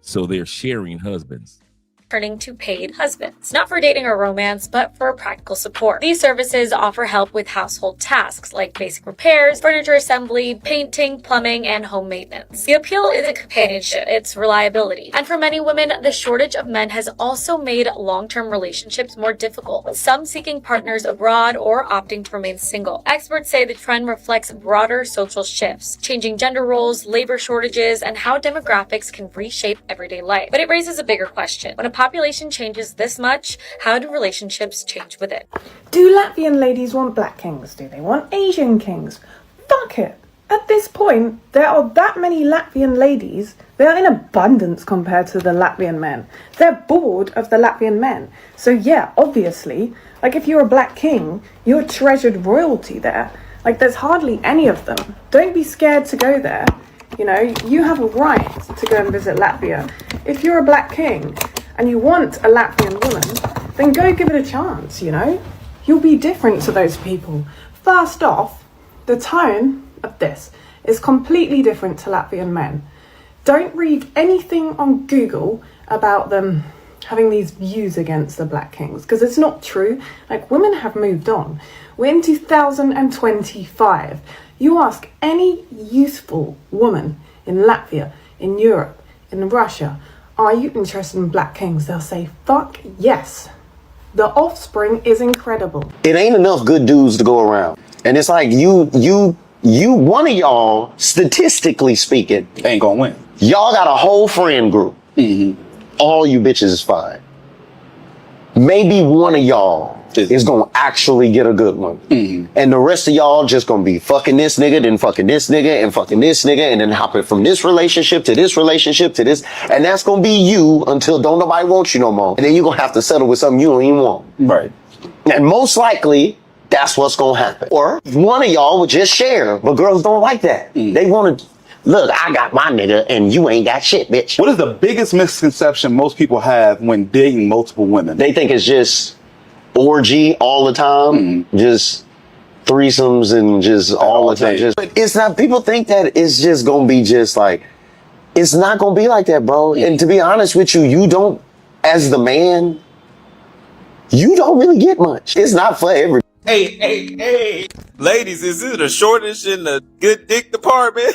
So they're sharing husbands. Turning to paid husbands, not for dating or romance, but for practical support. These services offer help with household tasks like basic repairs, furniture assembly, painting, plumbing, and home maintenance. The appeal isn't companionship, it's reliability. And for many women, the shortage of men has also made long-term relationships more difficult, with some seeking partners abroad or opting to remain single. Experts say the trend reflects broader social shifts, changing gender roles, labor shortages, and how demographics can reshape everyday life. But it raises a bigger question. When a population changes this much, how do relationships change with it? Do Latvian ladies want black kings? Do they want Asian kings? Fuck it. At this point, there are that many Latvian ladies. They're in abundance compared to the Latvian men. They're bored of the Latvian men. So yeah, obviously, like if you're a black king, you're treasured royalty there. Like there's hardly any of them. Don't be scared to go there. You know, you have a right to go and visit Latvia. If you're a black king and you want a Latvian woman, then go give it a chance, you know? You'll be different to those people. First off, the tone of this is completely different to Latvian men. Don't read anything on Google about them having these views against the black kings, because it's not true. Like, women have moved on. We're in 2025. You ask any youthful woman in Latvia, in Europe, in Russia, are you interested in black kings? They'll say, fuck yes. The offspring is incredible. It ain't enough good dudes to go around. And it's like you, one of y'all, statistically speaking, ain't gonna win. Y'all got a whole friend group. All you bitches is fine. Maybe one of y'all is gonna actually get a good one. And the rest of y'all just gonna be fucking this nigga, then fucking this nigga, and fucking this nigga, and then hopping from this relationship to this relationship to this. And that's gonna be you until don't nobody want you no more. And then you're gonna have to settle with something you don't even want. Right. And most likely, that's what's gonna happen. Or one of y'all would just share, but girls don't like that. They wanna, look, I got my nigga and you ain't got shit, bitch. What is the biggest misconception most people have when dating multiple women? They think it's just orgy all the time, just threesomes and just all the time. But it's not, people think that it's just gonna be just like, it's not gonna be like that, bro. And to be honest with you, you don't, as the man, you don't really get much. It's not for everybody. Hey. Ladies, is it a shortage in the good dick department?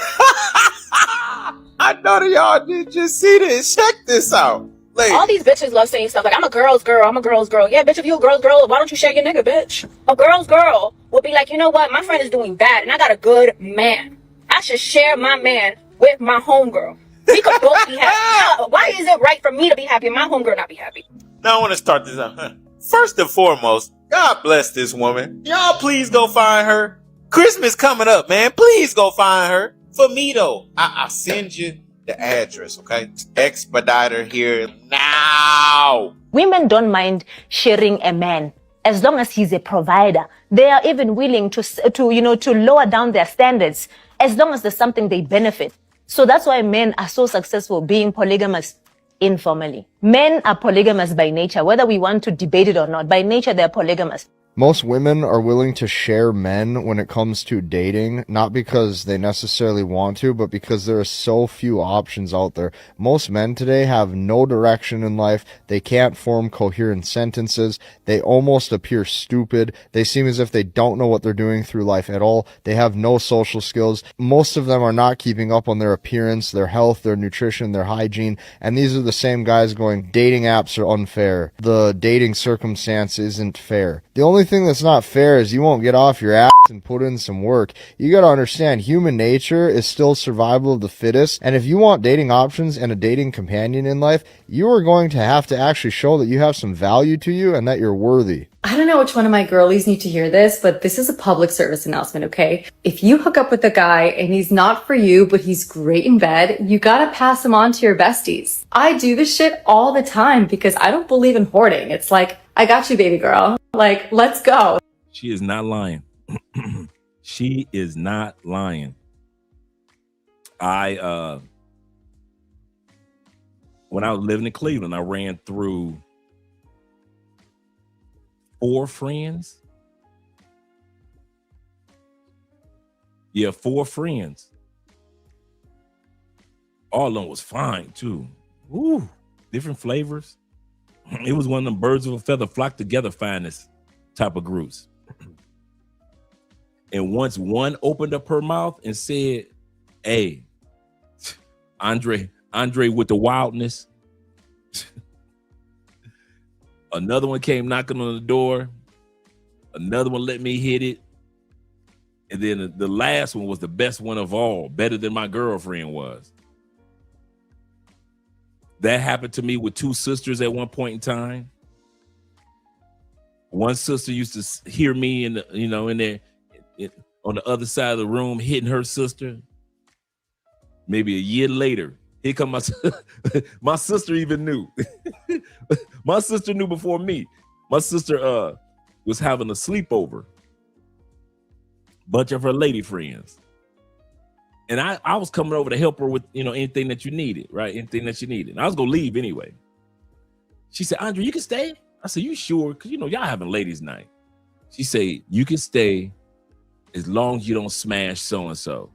I know that y'all did just see this. Check this out. Ladies. All these bitches love saying stuff like, I'm a girl's girl, I'm a girl's girl. Yeah, bitch, if you a girl's girl, why don't you share your nigga, bitch? A girl's girl would be like, you know what? My friend is doing bad and I got a good man. I should share my man with my homegirl. We could both be happy. Why is it right for me to be happy and my homegirl not be happy? Now I want to start this out. First and foremost, God bless this woman. Y'all please go find her. Christmas coming up, man. Please go find her. For me, though, I'll send you the address, okay? Expedite her here now. Women don't mind sharing a man as long as he's a provider. They are even willing to lower down their standards as long as there's something they benefit. So that's why men are so successful being polygamous informally. Men are polygamous by nature, whether we want to debate it or not. By nature, they're polygamous. Most women are willing to share men when it comes to dating, not because they necessarily want to, but because there are so few options out there. Most men today have no direction in life. They can't form coherent sentences. They almost appear stupid. They seem as if they don't know what they're doing through life at all. They have no social skills. Most of them are not keeping up on their appearance, their health, their nutrition, their hygiene. And these are the same guys going, dating apps are unfair. The dating circumstance isn't fair. The only thing thing that's not fair is you won't get off your ass and put in some work. You gotta understand, human nature is still survival of the fittest, and if you want dating options and a dating companion in life, you are going to have to actually show that you have some value to you and that you're worthy. I don't know which one of my girlies need to hear this, but this is a public service announcement, okay? If you hook up with a guy and he's not for you, but he's great in bed, you gotta pass him on to your besties. I do this shit all the time because I don't believe in hoarding. It's like, I got you, baby girl. Like, let's go. She is not lying. She is not lying. When I was living in Cleveland, I ran through 4 friends. Yeah, 4 friends. All of them was fine too. Ooh, different flavors. It was one of them birds of a feather flock together finest type of groups. And once one opened up her mouth and said, "Hey, Andre with the wildness." Another one came knocking on the door. Another one let me hit it. And then the last one was the best one of all, better than my girlfriend was. That happened to me with 2 sisters at one point in time. One sister used to hear me in there on the other side of the room hitting her sister. Maybe a year later, here come my sister even knew. My sister knew before me. My sister was having a sleepover. Bunch of her lady friends. And I was coming over to help her with, anything that you needed, right? Anything that you needed. And I was going to leave anyway. She said, "Andre, you can stay?" I said, "You sure?" Because, y'all having ladies' night. She said, "You can stay as long as you don't smash so-and-so."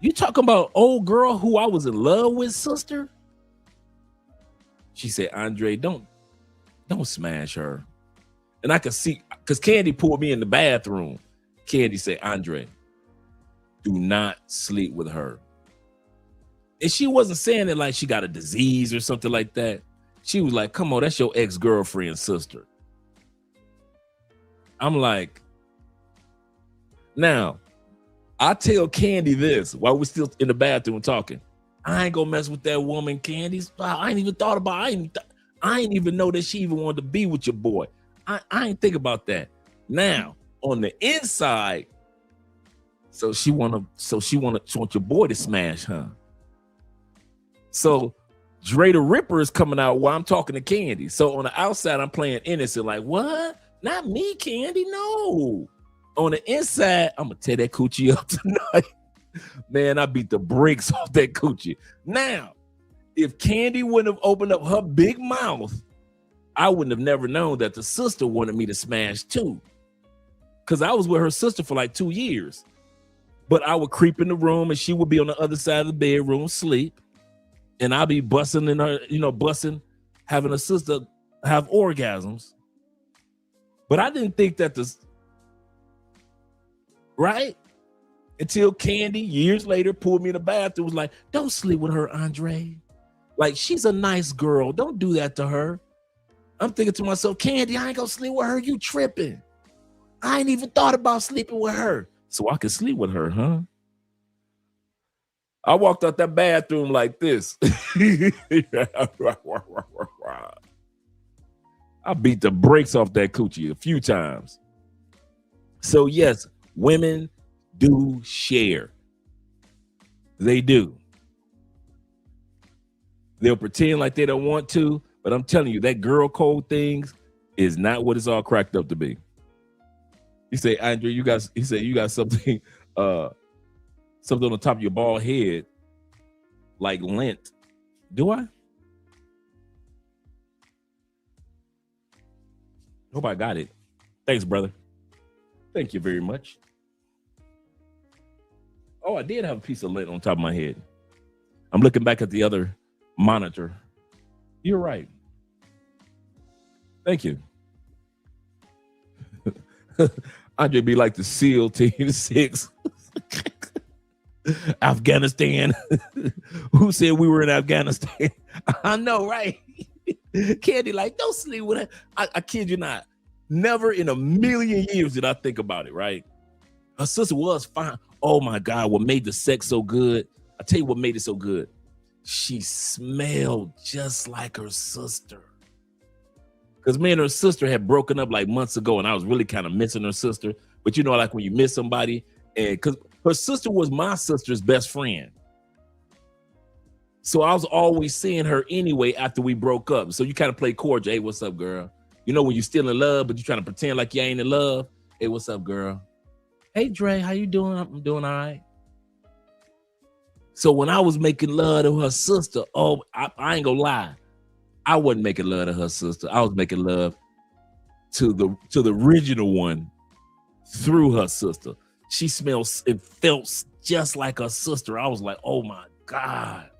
You talking about old girl who I was in love with, sister? She said, "Andre, don't smash her." And I could see, because Candy pulled me in the bathroom. Candy said, "Andre, do not sleep with her." And she wasn't saying it like she got a disease or something like that. She was like, "Come on, that's your ex-girlfriend's sister." I'm like, now, I tell Candy this while we're still in the bathroom talking. "I ain't gonna mess with that woman, Candy. I ain't even thought about it. I ain't even know that she even wanted to be with your boy. I ain't think about that." Now, on the inside, so she want your boy to smash, huh? So Dre the Ripper is coming out while I'm talking to Candy. So on the outside, I'm playing innocent, like, "What? Not me, Candy, no." On the inside, I'm gonna tear that coochie up tonight. Man, I beat the brakes off that coochie. Now, if Candy wouldn't have opened up her big mouth, I wouldn't have never known that the sister wanted me to smash too. Because I was with her sister for like 2 years. But I would creep in the room and she would be on the other side of the bedroom, sleep. And I'd be busting in her, having a sister have orgasms. But I didn't think that right? Until Candy, years later, pulled me in the bathroom, was like, "Don't sleep with her, Andre. Like, she's a nice girl. Don't do that to her." I'm thinking to myself, "Candy, I ain't gonna sleep with her. You tripping. I ain't even thought about sleeping with her. So I could sleep with her, huh?" I walked out that bathroom like this. I beat the brakes off that coochie a few times. So yes, women do share. They do. They'll pretend like they don't want to, but I'm telling you, that girl code things is not what it's all cracked up to be. He said, "Andre, you got something, something on the top of your bald head, like lint." Do I? Hope I got it. Thanks, brother. Thank you very much. Oh, I did have a piece of lint on top of my head. I'm looking back at the other monitor. You're right. Thank you. Andre be like the SEAL Team 6. Afghanistan. Who said we were in Afghanistan? I know, right? Candy, like, don't sleep with her. I kid you not. Never in a million years did I think about it, right? Her sister was fine. Oh my God, what made the sex so good? I tell you what made it so good. She smelled just like her sister. Because me and her sister had broken up like months ago, and I was really kind of missing her sister. But you know, like when you miss somebody, and because her sister was my sister's best friend. So I was always seeing her anyway after we broke up. So you kind of play cordial. Hey, what's up, girl? You know when you're still in love, but you're trying to pretend like you ain't in love. Hey, what's up, girl? Hey, Dre, how you doing? I'm doing all right. So when I was making love to her sister, oh, I ain't gonna lie. I wasn't making love to her sister. I was making love to the original one through her sister. She smells and felt just like her sister. I was like, oh my God.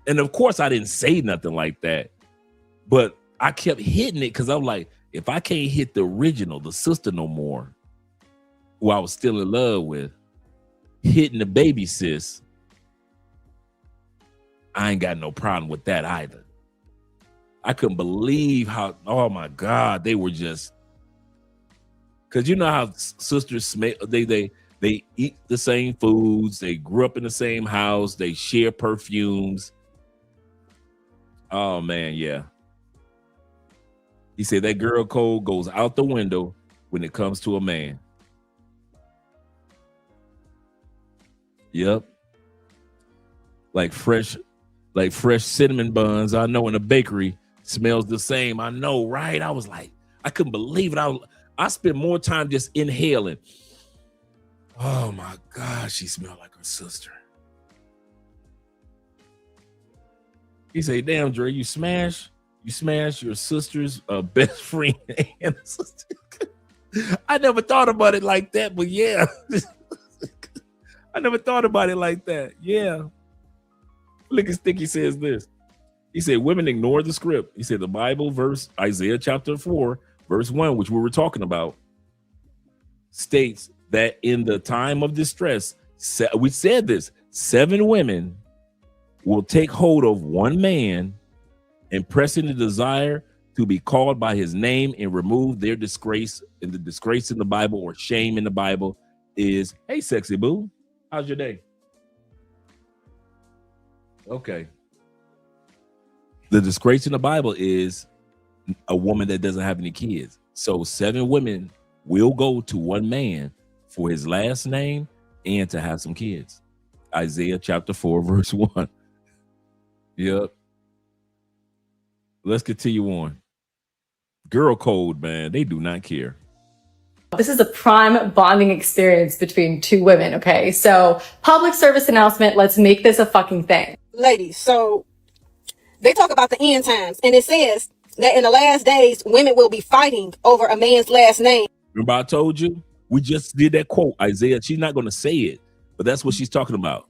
And of course I didn't say nothing like that, but I kept hitting it because I'm like, if I can't hit the original, the sister no more, who I was still in love with, hitting the baby sis, I ain't got no problem with that either. I couldn't believe how, oh my God, they were just, because you know how sisters smell, they eat the same foods, they grew up in the same house, they share perfumes. Oh man, yeah. He said that girl code goes out the window when it comes to a man. Yep. Like fresh cinnamon buns, I know in a bakery smells the same. I know, right? I was like, I couldn't believe it. I spent more time just inhaling. Oh my God, she smelled like her sister. He said, damn, Dre, you smash your sister's best friend and sister. I never thought about it like that, but yeah. I never thought about it like that. Yeah. Look at Sticky says this. He said, women ignore the script. He said the Bible verse, Isaiah chapter 4, verse 1, which we were talking about, states that in the time of distress, we said this, 7 women will take hold of one man, impressing the desire to be called by his name and remove their disgrace. And the disgrace in the Bible or shame in the Bible is, hey, sexy boo, how's your day? Okay. The disgrace in the Bible is a woman that doesn't have any kids. So 7 women will go to one man for his last name and to have some kids. Isaiah chapter 4, verse 1. Yep. Let's continue on. Girl code, man. They do not care. This is a prime bonding experience between 2 women, okay? So, public service announcement, let's make this a fucking thing. Ladies, so they talk about the end times, and it says that in the last days, women will be fighting over a man's last name. Remember I told you? We just did that quote, Isaiah. She's not going to say it, but that's what she's talking about.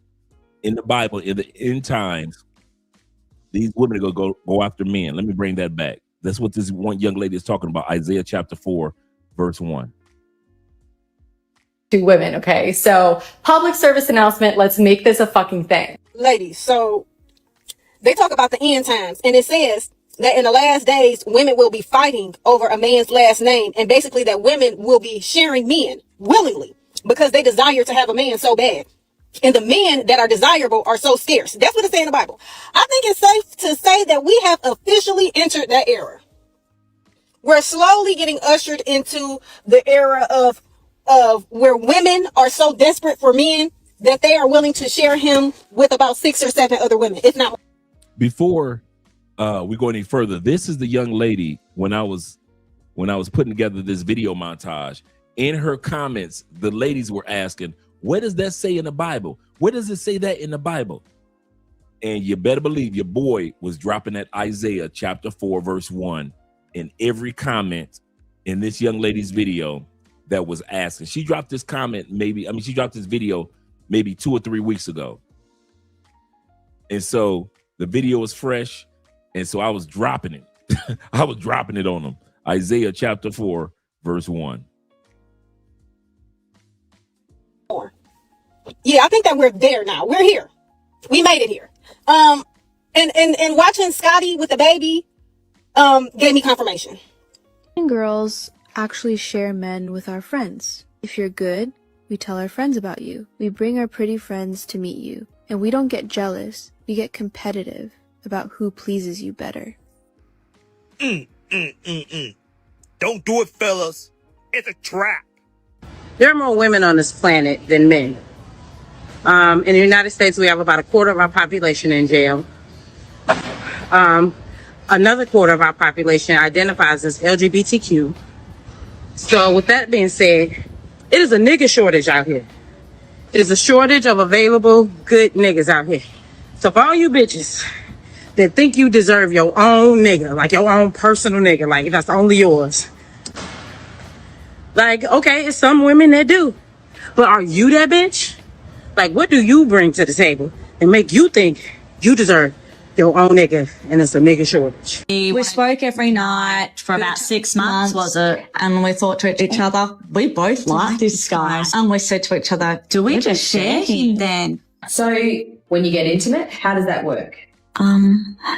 In the Bible, in the end times, these women are going to go after men. Let me bring that back. That's what this one young lady is talking about, Isaiah chapter 4, verse 1. 2 women, okay? So, public service announcement, let's make this a fucking thing. Ladies, so they talk about the end times, and it says that in the last days, women will be fighting over a man's last name, and basically that women will be sharing men willingly because they desire to have a man so bad. And the men that are desirable are so scarce. That's what it says in the Bible. I think it's safe to say that we have officially entered that era. We're slowly getting ushered into the era of where women are so desperate for men that they are willing to share him with about 6 or 7 other women, if not. Before we go any further, this is the young lady when I was putting together this video montage. In her comments, the ladies were asking, what does that say in the Bible? Where does it say that in the Bible? And you better believe your boy was dropping that Isaiah chapter 4, verse 1 in every comment in this young lady's video that was asking. She dropped this comment she dropped this video maybe 2 or 3 weeks ago. And so the video was fresh. And so I was dropping it. I was dropping it on them. Isaiah chapter 4, verse 1. Yeah, I think that we're there now. We're here. We made it here. And watching Scotty with the baby, gave me confirmation. Girls actually share men with our friends. If you're good, we tell our friends about you. We bring our pretty friends to meet you. And we don't get jealous. We get competitive about who pleases you better. Don't do it, fellas. It's a trap. There are more women on this planet than men. In the United States, we have about a quarter of our population in jail. Another quarter of our population identifies as LGBTQ. So with that being said, it is a nigga shortage out here. It is a shortage of available good niggas out here. So for all you bitches that think you deserve your own nigga, like your own personal nigga, like that's only yours. Like, okay, it's some women that do. But are you that bitch? Like, what do you bring to the table and make you think you deserve your own nigga and it's a nigga shortage? We spoke every night for about 6 months, was it? And we thought to each other, we both like this guy. And we said to each other, do we just share him then? So when you get intimate, how does that work? How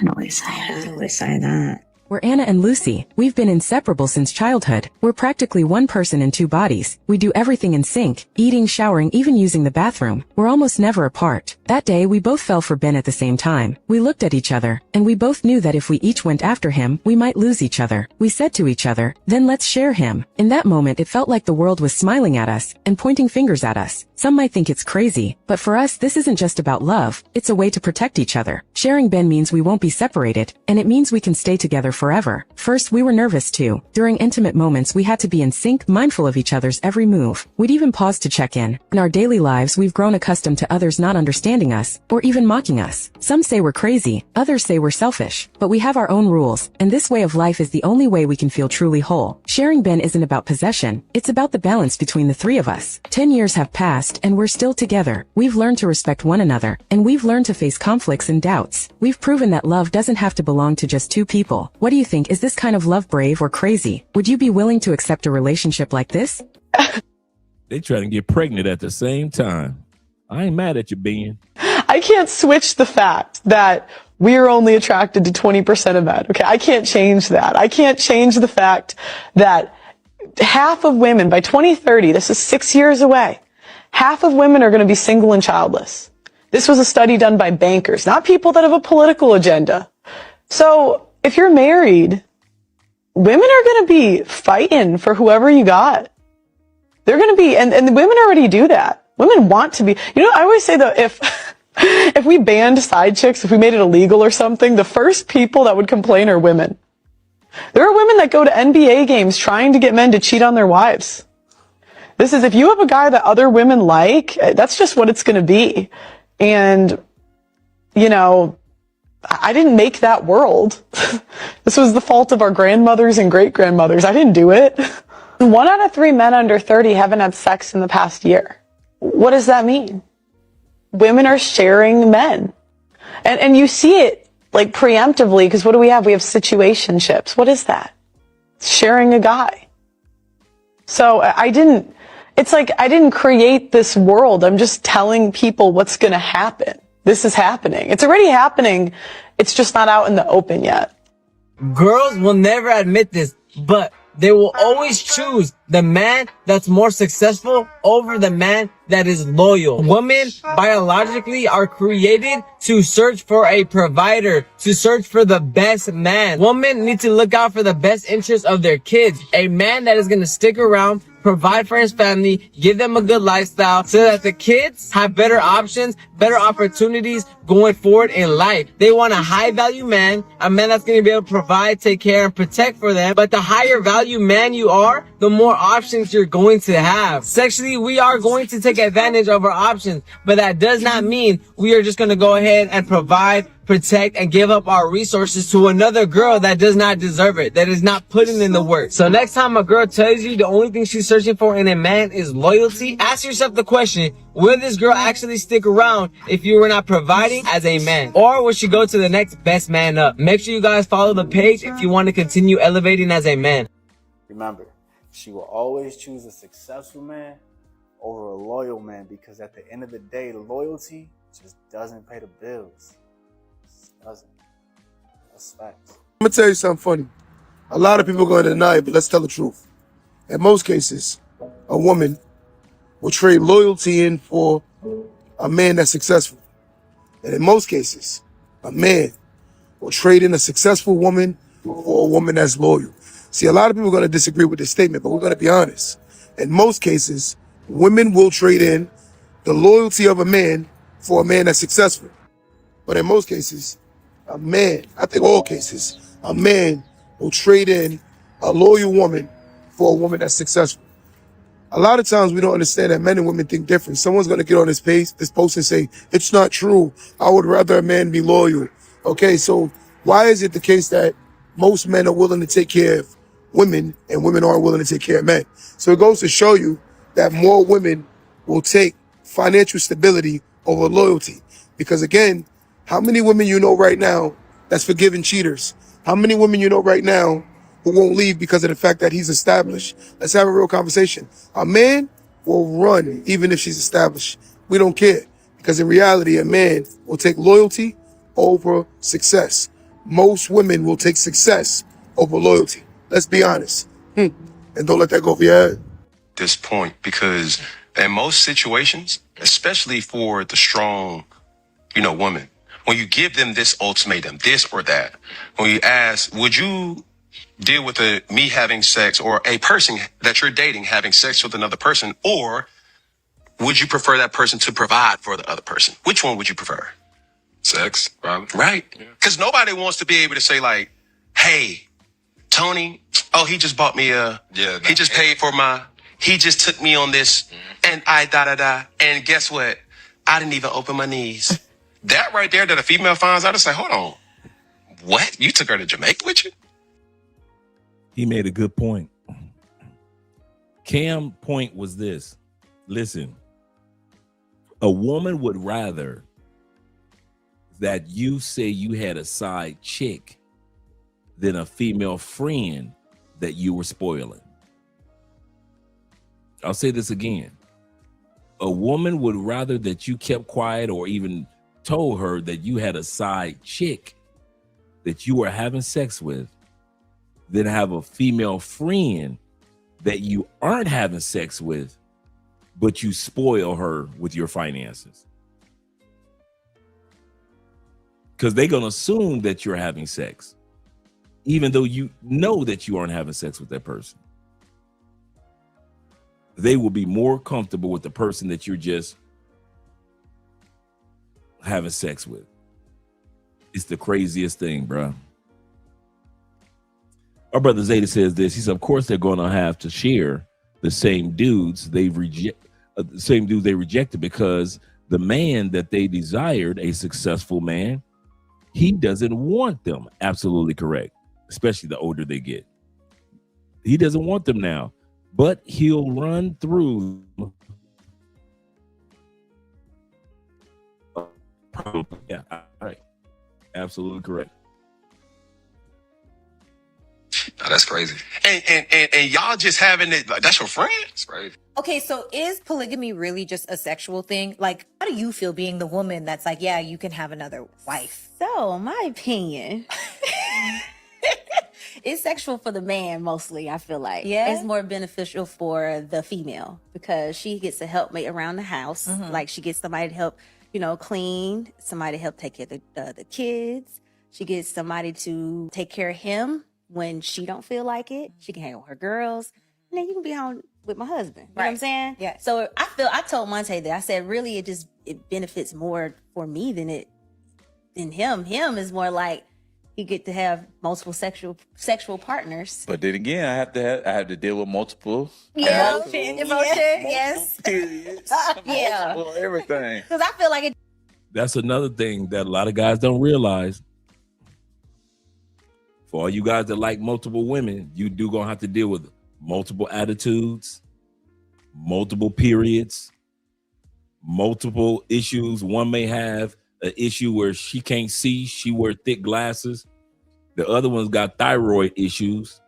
do we say that? We're Anna and Lucy. We've been inseparable since childhood. We're practically one person in two bodies. We do everything in sync, eating, showering, even using the bathroom. We're almost never apart. That day, we both fell for Ben at the same time. We looked at each other, and we both knew that if we each went after him, we might lose each other. We said to each other, then let's share him. In that moment, it felt like the world was smiling at us and pointing fingers at us. Some might think it's crazy, but for us, this isn't just about love. It's a way to protect each other. Sharing Ben means we won't be separated, and it means we can stay together forever. First, we were nervous too. During intimate moments, we had to be in sync, mindful of each other's every move. We'd even pause to check in. In our daily lives, we've grown accustomed to others not understanding us, or even mocking us. Some say we're crazy, others say we're selfish. But we have our own rules, and this way of life is the only way we can feel truly whole. Sharing Ben isn't about possession, it's about the balance between the three of us. 10 years have passed, and we're still together. We've learned to respect one another, and we've learned to face conflicts and doubts. We've proven that love doesn't have to belong to just two people. What do you think? Is this kind of love brave or crazy? Would you be willing to accept a relationship like this? They trying to get pregnant at the same time. I ain't mad at you, Ben. I can't switch the fact that we're only attracted to 20% of men. Okay, I can't change that. I can't change the fact that half of women by 2030, this is 6 years away, half of women are going to be single and childless. This was a study done by bankers, not people that have a political agenda. So if you're married, women are going to be fighting for whoever you got. They're going to be, and the women already do that. Women want to be, you know, I always say that if we banned side chicks, if we made it illegal or something, the first people that would complain are women. There are women that go to NBA games trying to get men to cheat on their wives. This is, if you have a guy that other women like, that's just what it's going to be. And, you know, I didn't make that world. This was the fault of our grandmothers and great-grandmothers. I didn't do it. 1 out of 3 men under 30 haven't had sex in the past year. What does that mean? Women are sharing men. And you see it like preemptively, because what do we have? We have situationships. What is that? It's sharing a guy. So it's like I didn't create this world. I'm just telling people what's going to happen. This is happening. It's already happening. It's just not out in the open yet. Girls will never admit this, but they will always choose the man that's more successful over the man that is loyal. Women biologically are created to search for a provider, to search for the best man. Women need to look out for the best interests of their kids. A man that is going to stick around, provide for his family, give them a good lifestyle so that the kids have better options, better opportunities going forward in life. They want a high value man, a man that's going to be able to provide, take care, and protect for them. But the higher value man you are, the more options you're going to have. Sexually, we are going to take advantage of our options, but that does not mean we are just going to go ahead and provide, protect, and give up our resources to another girl that does not deserve it, that is not putting in the work. So next time a girl tells you the only thing she's searching for in a man is loyalty, ask yourself the question, will this girl actually stick around if you were not providing as a man? Or will she go to the next best man up? Make sure you guys follow the page if you want to continue elevating as a man. Remember, she will always choose a successful man over a loyal man, because at the end of the day, loyalty just doesn't pay the bills. Doesn't. That's facts. I'm gonna tell you something funny. A lot of people are going to deny it, but let's tell the truth. In most cases, a woman will trade loyalty in for a man that's successful. And in most cases, a man will trade in a successful woman for a woman that's loyal. See, a lot of people are going to disagree with this statement, but we're going to be honest. In most cases, women will trade in the loyalty of a man for a man that's successful. But in most cases, a man, I think all cases, a man will trade in a loyal woman for a woman that's successful. A lot of times we don't understand that men and women think different. Someone's going to get on this post and say, it's not true. I would rather a man be loyal. Okay, so why is it the case that most men are willing to take care of women and women aren't willing to take care of men? So it goes to show you that more women will take financial stability over loyalty. Because again, how many women you know right now that's forgiving cheaters? How many women you know right now who won't leave because of the fact that he's established? Let's have a real conversation. A man will run even if she's established. We don't care. Because in reality, a man will take loyalty over success. Most women will take success over loyalty. Let's be honest. And don't let that go over your head. This point, because in most situations, especially for the strong, woman, when you give them this ultimatum, this or that, when you ask, would you deal with me having sex or a person that you're dating having sex with another person, or would you prefer that person to provide for the other person? Which one would you prefer? Sex, probably. Right. Because nobody wants to be able to say like, hey, Tony, he just bought me he just paid for he just took me on this and and guess what? I didn't even open my knees. That right there that a female finds out, it's like, hold on. What? You took her to Jamaica with you? He made a good point. Cam's point was this. Listen, a woman would rather that you say you had a side chick than a female friend that you were spoiling. I'll say this again. A woman would rather that you kept quiet or even told her that you had a side chick that you were having sex with than have a female friend that you aren't having sex with, but you spoil her with your finances. Because they're going to assume that you're having sex, even though you know that you aren't having sex with that person. They will be more comfortable with the person that you're just having sex with. It's the craziest thing, bro. Our brother Zeta says this. He said, of course, they're going to have to share the same dudes they rejected because the man that they desired, a successful man, he doesn't want them. Absolutely correct. Especially the older they get. He doesn't want them now, but he'll run through. Yeah, all right. Absolutely correct. Oh, that's crazy. And y'all just having it, like, that's your friend? That's crazy. Okay, so is polygamy really just a sexual thing? Like, how do you feel being the woman that's like, yeah, you can have another wife? So, my opinion, it's sexual for the man mostly, I feel like. Yeah? It's more beneficial for the female because she gets a helpmate around the house. Mhm. Like, she gets somebody to help, clean, somebody to help take care of the kids. She gets somebody to take care of him when she don't feel like it. She can hang with her girls. And then you can be home with my husband. You know what I'm saying? Yeah. So I told Monte that. I said, really, it benefits more for me than him. Him is more like he get to have multiple sexual partners. But then again, I have to deal with multiple Emotion, yes. periods, Yeah. multiple everything. Because I feel like it. That's another thing that a lot of guys don't realize. For all you guys that like multiple women, you do gonna have to deal with multiple attitudes, multiple periods, multiple issues. One may have an issue where she can't see, she wear thick glasses. The other one's got thyroid issues.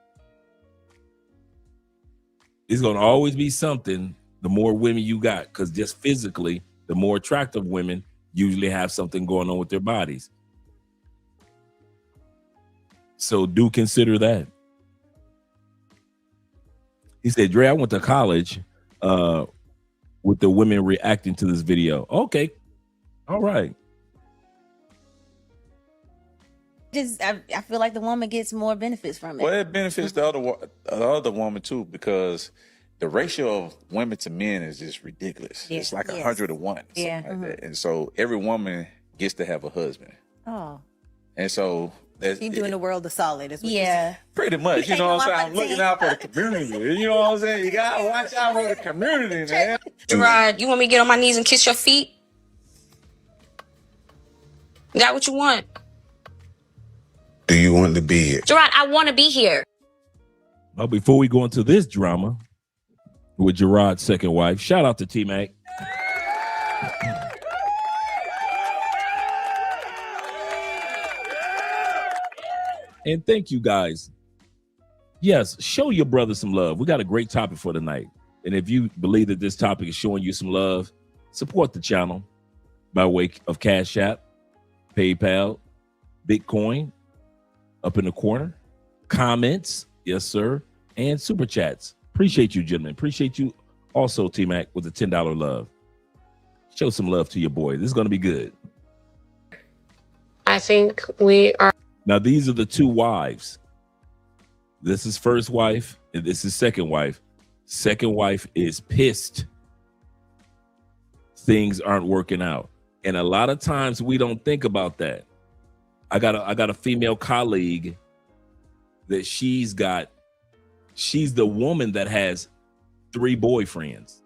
It's gonna always be something the more women you got, because just physically, the more attractive women usually have something going on with their bodies. So do consider that. He said, Dre, I went to college with the women reacting to this video. Okay. All right. I feel like the woman gets more benefits from it. Well, it benefits the other woman too, because the ratio of women to men is just ridiculous. Yeah. It's like Yes. 100 to 1. Yeah. Like that. And so every woman gets to have a husband. Oh, And so that's you're doing the world a solid. Is what you're Yeah. saying. pretty much, you know what I'm saying? I'm looking out for the community. You know what I'm saying? You gotta watch out for the community, man. Gerard, you want me to get on my knees and kiss your feet? Is that what you want? Do you want to be here? Gerard, I want to be here. But before we go into this drama with Gerard's second wife, shout out to T-Mac. And thank you guys. Yes, show your brother some love. We got a great topic for tonight. And if you believe that this topic is showing you some love, support the channel by way of Cash App, PayPal, Bitcoin, up in the corner, comments, yes, sir, and super chats. Appreciate you, gentlemen. Appreciate you also, T-Mac, with the $10 love. Show some love to your boy. This is going to be good. I think we are. Now, these are the two wives. This is first wife, and this is second wife. Second wife is pissed. Things aren't working out. And a lot of times we don't think about that. I got a female colleague that she's the woman that has 3 boyfriends.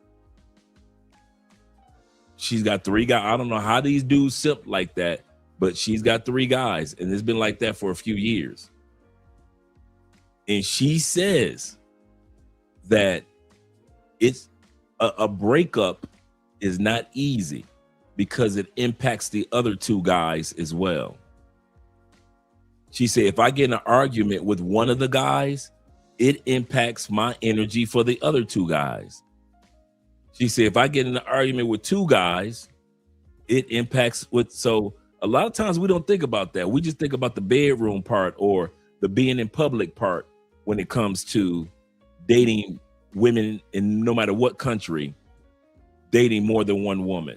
She's got 3 guys. I don't know how these dudes simp like that, but she's got 3 guys, and it's been like that for a few years. And she says that it's a breakup is not easy because it impacts the other 2 guys as well. She said, if I get in an argument with one of the guys, it impacts my energy for the other 2 guys. She said, if I get in an argument with 2 guys, it impacts so a lot of times we don't think about that. We just think about the bedroom part or the being in public part when it comes to dating women in no matter what country, dating more than one woman.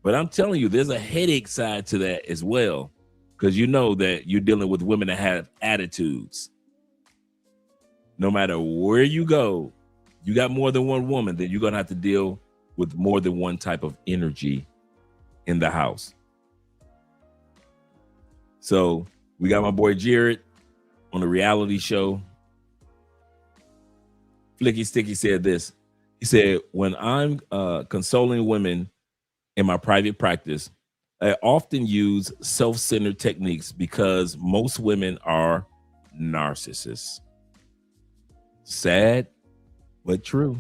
But I'm telling you, there's a headache side to that as well, because you know that you're dealing with women that have attitudes. No matter where you go, you got more than one woman, then you're going to have to deal with more than one type of energy in the house. So we got my boy Jared on the reality show. Flicky Sticky said this. He said, when I'm consoling women in my private practice, I often use self-centered techniques because most women are narcissists. Sad, but true.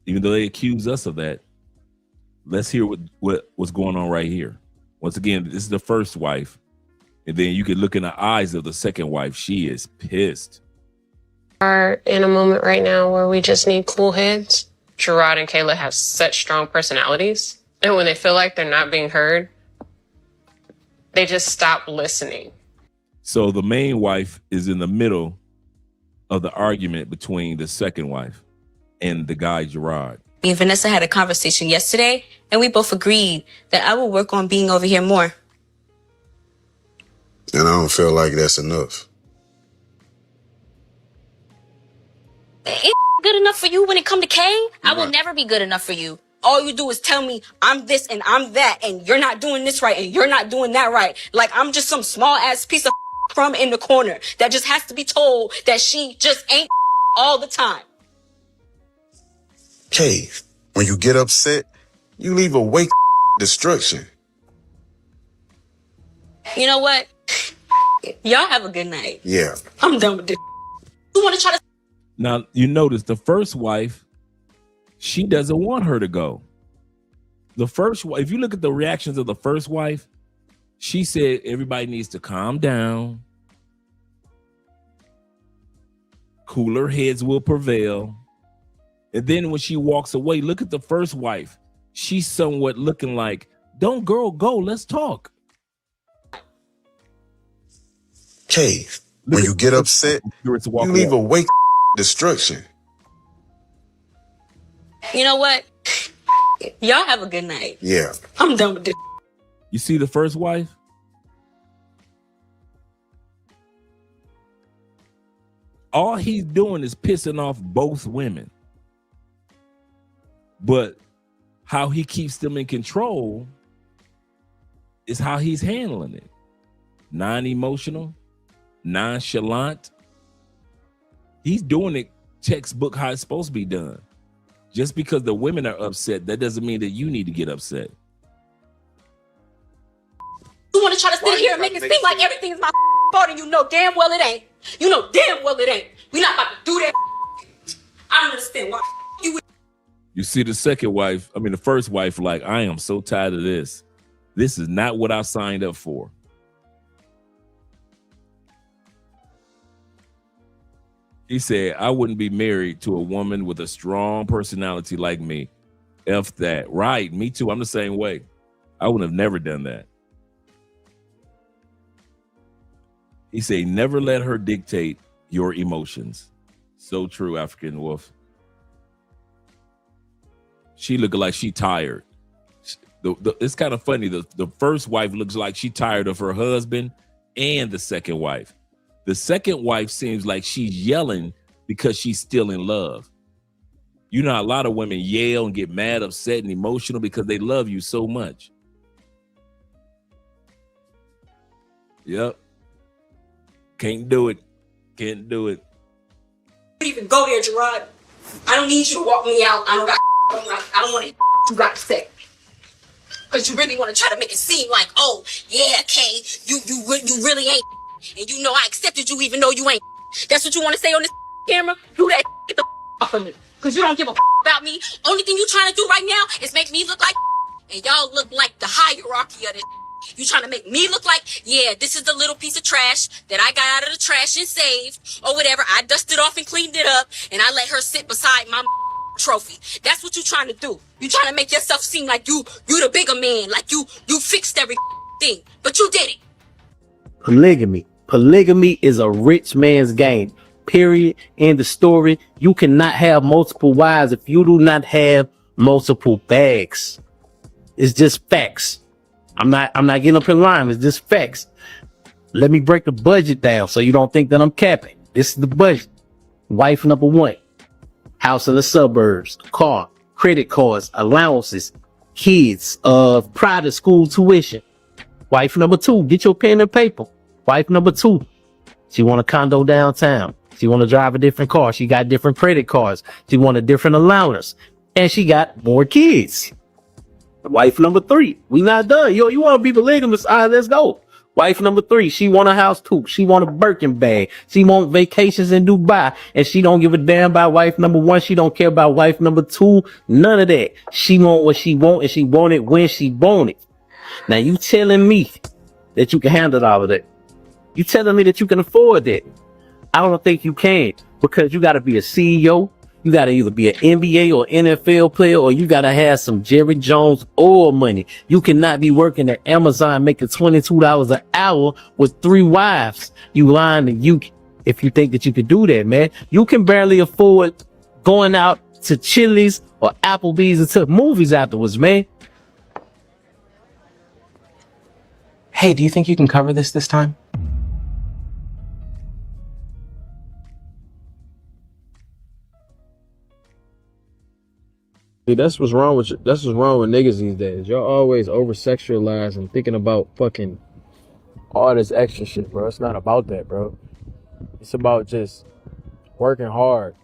Even though they accuse us of that. Let's hear what's going on right here. Once again, this is the first wife. And then you can look in the eyes of the second wife. She is pissed. Are in a moment right now where we just need cool heads. Gerard and Kayla have such strong personalities. And when they feel like they're not being heard, they just stop listening. So the main wife is in the middle of the argument between the second wife and the guy, Gerard. Me and Vanessa had a conversation yesterday, and we both agreed that I will work on being over here more. And I don't feel like that's enough. Ain't good enough for you when it come to Kay? I will never be good enough for you. All you do is tell me I'm this and I'm that, and you're not doing this right, and you're not doing that right. Like I'm just some small ass piece of crumb in the corner that just has to be told that she just ain't all the time. Kay, when you get upset, you leave a wake destruction. You know what? Y'all have a good night. Yeah. I'm done with this. You want to try to... Now, you notice the first wife, she doesn't want her to go. The first wife, if you look at the reactions of the first wife, she said everybody needs to calm down. Cooler heads will prevail. And then when she walks away, look at the first wife. She's somewhat looking like, don't girl, go, let's talk. Kay, When you get upset, you leave a wake destruction. You know what? Y'all have a good night. Yeah. I'm done with this. You see the first wife? All he's doing is pissing off both women. But how he keeps them in control is how he's handling it. Non-emotional, nonchalant. He's doing it textbook how it's supposed to be done. Just because the women are upset, that doesn't mean that you need to get upset. You want to try to sit here and make it seem like everything is my fault, and you know damn well it ain't. You know damn well it ain't. We not about to do that. I don't understand why you. You see the the first wife, like, I am so tired of this. This is not what I signed up for. He said, I wouldn't be married to a woman with a strong personality like me. F that. Right, me too. I'm the same way. I would have never done that. He said, never let her dictate your emotions. So true, African Wolf. She looking like she tired. It's kind of funny. The first wife looks like she tired of her husband and the second wife. The second wife seems like she's yelling because she's still in love. You know, a lot of women yell and get mad, upset, and emotional because they love you so much. Yep. Can't do it. Can't do it. Don't even go there, Gerard. I don't need you to walk me out. I don't want to you got to say. Because you really want to try to make it seem like, oh, yeah, Kay, you really ain't. And you know I accepted you even though you ain't. That's what you want to say on this camera? Do that, get the off of me. Because you don't give a about me. Only thing you trying to do right now is make me look like and y'all look like the hierarchy of this. You trying to make me look like, yeah, this is the little piece of trash that I got out of the trash and saved or whatever. I dusted off and cleaned it up and I let her sit beside my trophy. That's what you trying to do. You trying to make yourself seem like you the bigger man, like you fixed everything, but you did it. Polygamy is a rich man's game. Period. End of story. You cannot have multiple wives if you do not have multiple bags. It's just facts. I'm not getting up in line. It's just facts. Let me break the budget down so you don't think that I'm capping. This is the budget. Wife number 1. House in the suburbs, car, credit cards, allowances, kids, private school tuition. Wife number 2, get your pen and paper. Wife number 2, she want a condo downtown. She want to drive a different car. She got different credit cards. She want a different allowance. And she got more kids. Wife number 3, we not done. Yo, you want to be polygamous? All right, let's go. Wife number 3, she want a house too. She want a Birkin bag. She want vacations in Dubai. And she don't give a damn about wife number 1. She don't care about wife number 2. None of that. She want what she want and she want it when she want it. Now you telling me that you can handle all of that? You telling me that you can afford that? I don't think you can, because you got to be a CEO. You got to either be an NBA or NFL player, or you got to have some Jerry Jones oil money. You cannot be working at Amazon making $22 an hour with 3 wives. You lying to you if you think that you could do that, man. You can barely afford going out to Chili's or Applebee's and to movies afterwards, man. Hey, do you think you can cover this time? See, that's what's wrong with niggas these days. Y'all always over sexualize and thinking about fucking all this extra shit, bro. It's not about that, bro. It's about just working hard.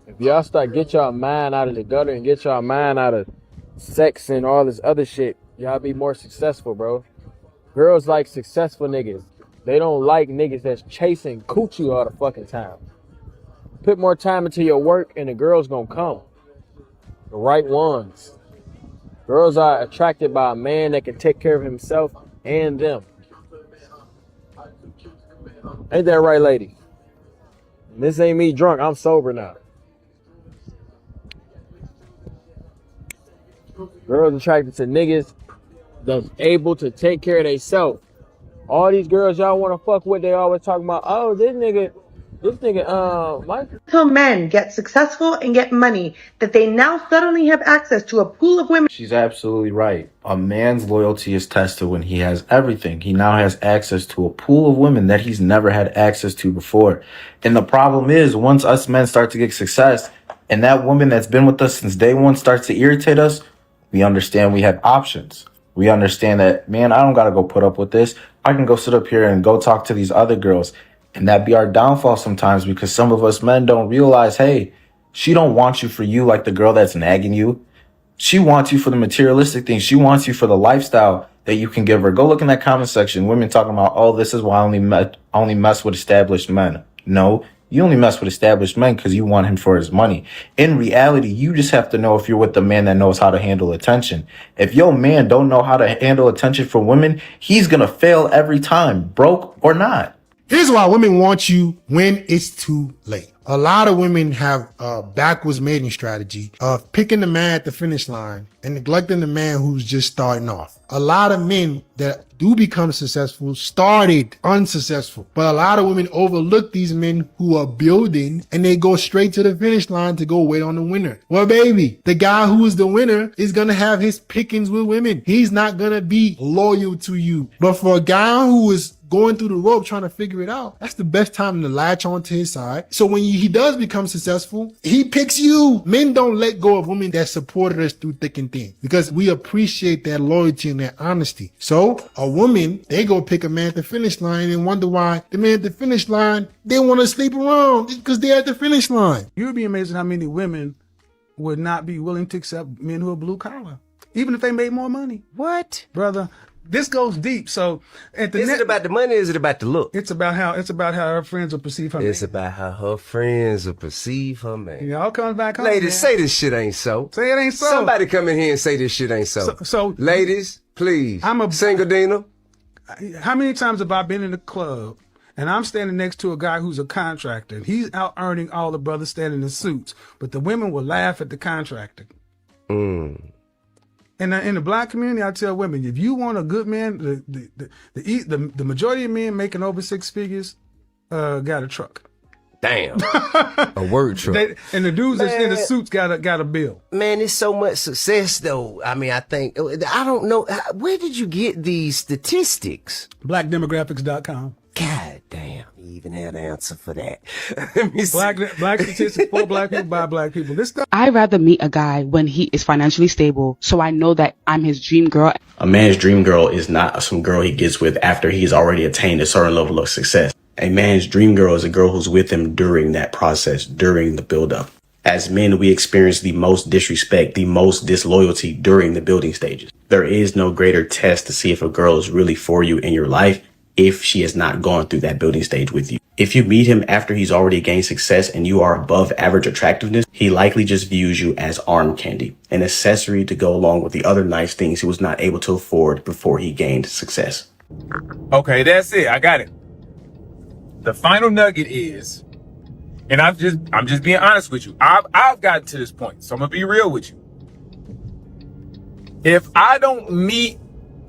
If y'all start get y'all mind out of the gutter and get y'all mind out of sex and all this other shit, y'all be more successful, bro. Girls like successful niggas. They don't like niggas that's chasing coochie all the fucking time. Put more time into your work and the girls gonna come. The right ones. Girls are attracted by a man that can take care of himself and them. Ain't that right, lady? And this ain't me drunk. I'm sober now. Girls attracted to niggas that's able to take care of themselves. All these girls y'all want to fuck with, they always talking about, oh, this nigga, Mike. Until men get successful and get money, that they now suddenly have access to a pool of women. She's absolutely right. A man's loyalty is tested when he has everything. He now has access to a pool of women that he's never had access to before. And the problem is, once us men start to get success, and that woman that's been with us since day one starts to irritate us, we understand we have options. We understand that, man, I don't got to go put up with this. I can go sit up here and go talk to these other girls. And that be our downfall sometimes, because some of us men don't realize, hey, she don't want you for you like the girl that's nagging you. She wants you for the materialistic things. She wants you for the lifestyle that you can give her. Go look in that comment section. Women talking about, oh, this is why I only mess with established men. No, you only mess with established men because you want him for his money. In reality, you just have to know if you're with the man that knows how to handle attention. If your man don't know how to handle attention from women, he's going to fail every time, broke or not. Here's why women want you when it's too late. A lot of women have a backwards mating strategy of picking the man at the finish line and neglecting the man who's just starting off. A lot of men that do become successful started unsuccessful, but a lot of women overlook these men who are building and they go straight to the finish line to go wait on the winner. Well, baby, the guy who is the winner is going to have his pickings with women. He's not going to be loyal to you. But for a guy who is going through the rope trying to figure it out, that's the best time to latch onto his side. So when he does become successful, he picks you. Men don't let go of women that supported us through thick and thin because we appreciate that loyalty and that honesty. So a woman, they go pick a man at the finish line and wonder why the man at the finish line, they want to sleep around because they're at the finish line. You'd be amazed at how many women would not be willing to accept men who are blue collar, even if they made more money. What? Brother, this goes deep. So at the Is it about the money or is it about the look? It's about how her friends will perceive her. It's about how her friends will perceive her man. It all comes back home. Ladies, say this shit ain't so. Say it ain't so. Somebody come in here and say this shit ain't so. So ladies, please. I'm a single Dina. How many times have I been in the club and I'm standing next to a guy who's a contractor and he's out earning all the brothers standing in suits, but the women will laugh at the contractor. And in the black community, I tell women, if you want a good man, the majority of men making over six figures got a truck. Damn. A word truck. And the dudes that's in the suits got a bill. Man, it's so much success though. I mean, I don't know. Where did you get these statistics? Blackdemographics.com. God damn, you even had an answer for that. Black statistics for black people by black people. This stuff. I'd rather meet a guy when he is financially stable, so I know that I'm his dream girl. A man's dream girl is not some girl he gets with after he's already attained a certain level of success. A man's dream girl is a girl who's with him during that process, during the buildup. As men, we experience the most disrespect, the most disloyalty during the building stages. There is no greater test to see if a girl is really for you in your life if she has not gone through that building stage with you. If you meet him after he's already gained success and you are above average attractiveness, he likely just views you as arm candy, an accessory to go along with the other nice things he was not able to afford before he gained success. Okay, that's it. I got it. The final nugget is, and I'm just being honest with you. I've gotten to this point, so I'm gonna be real with you. If I don't meet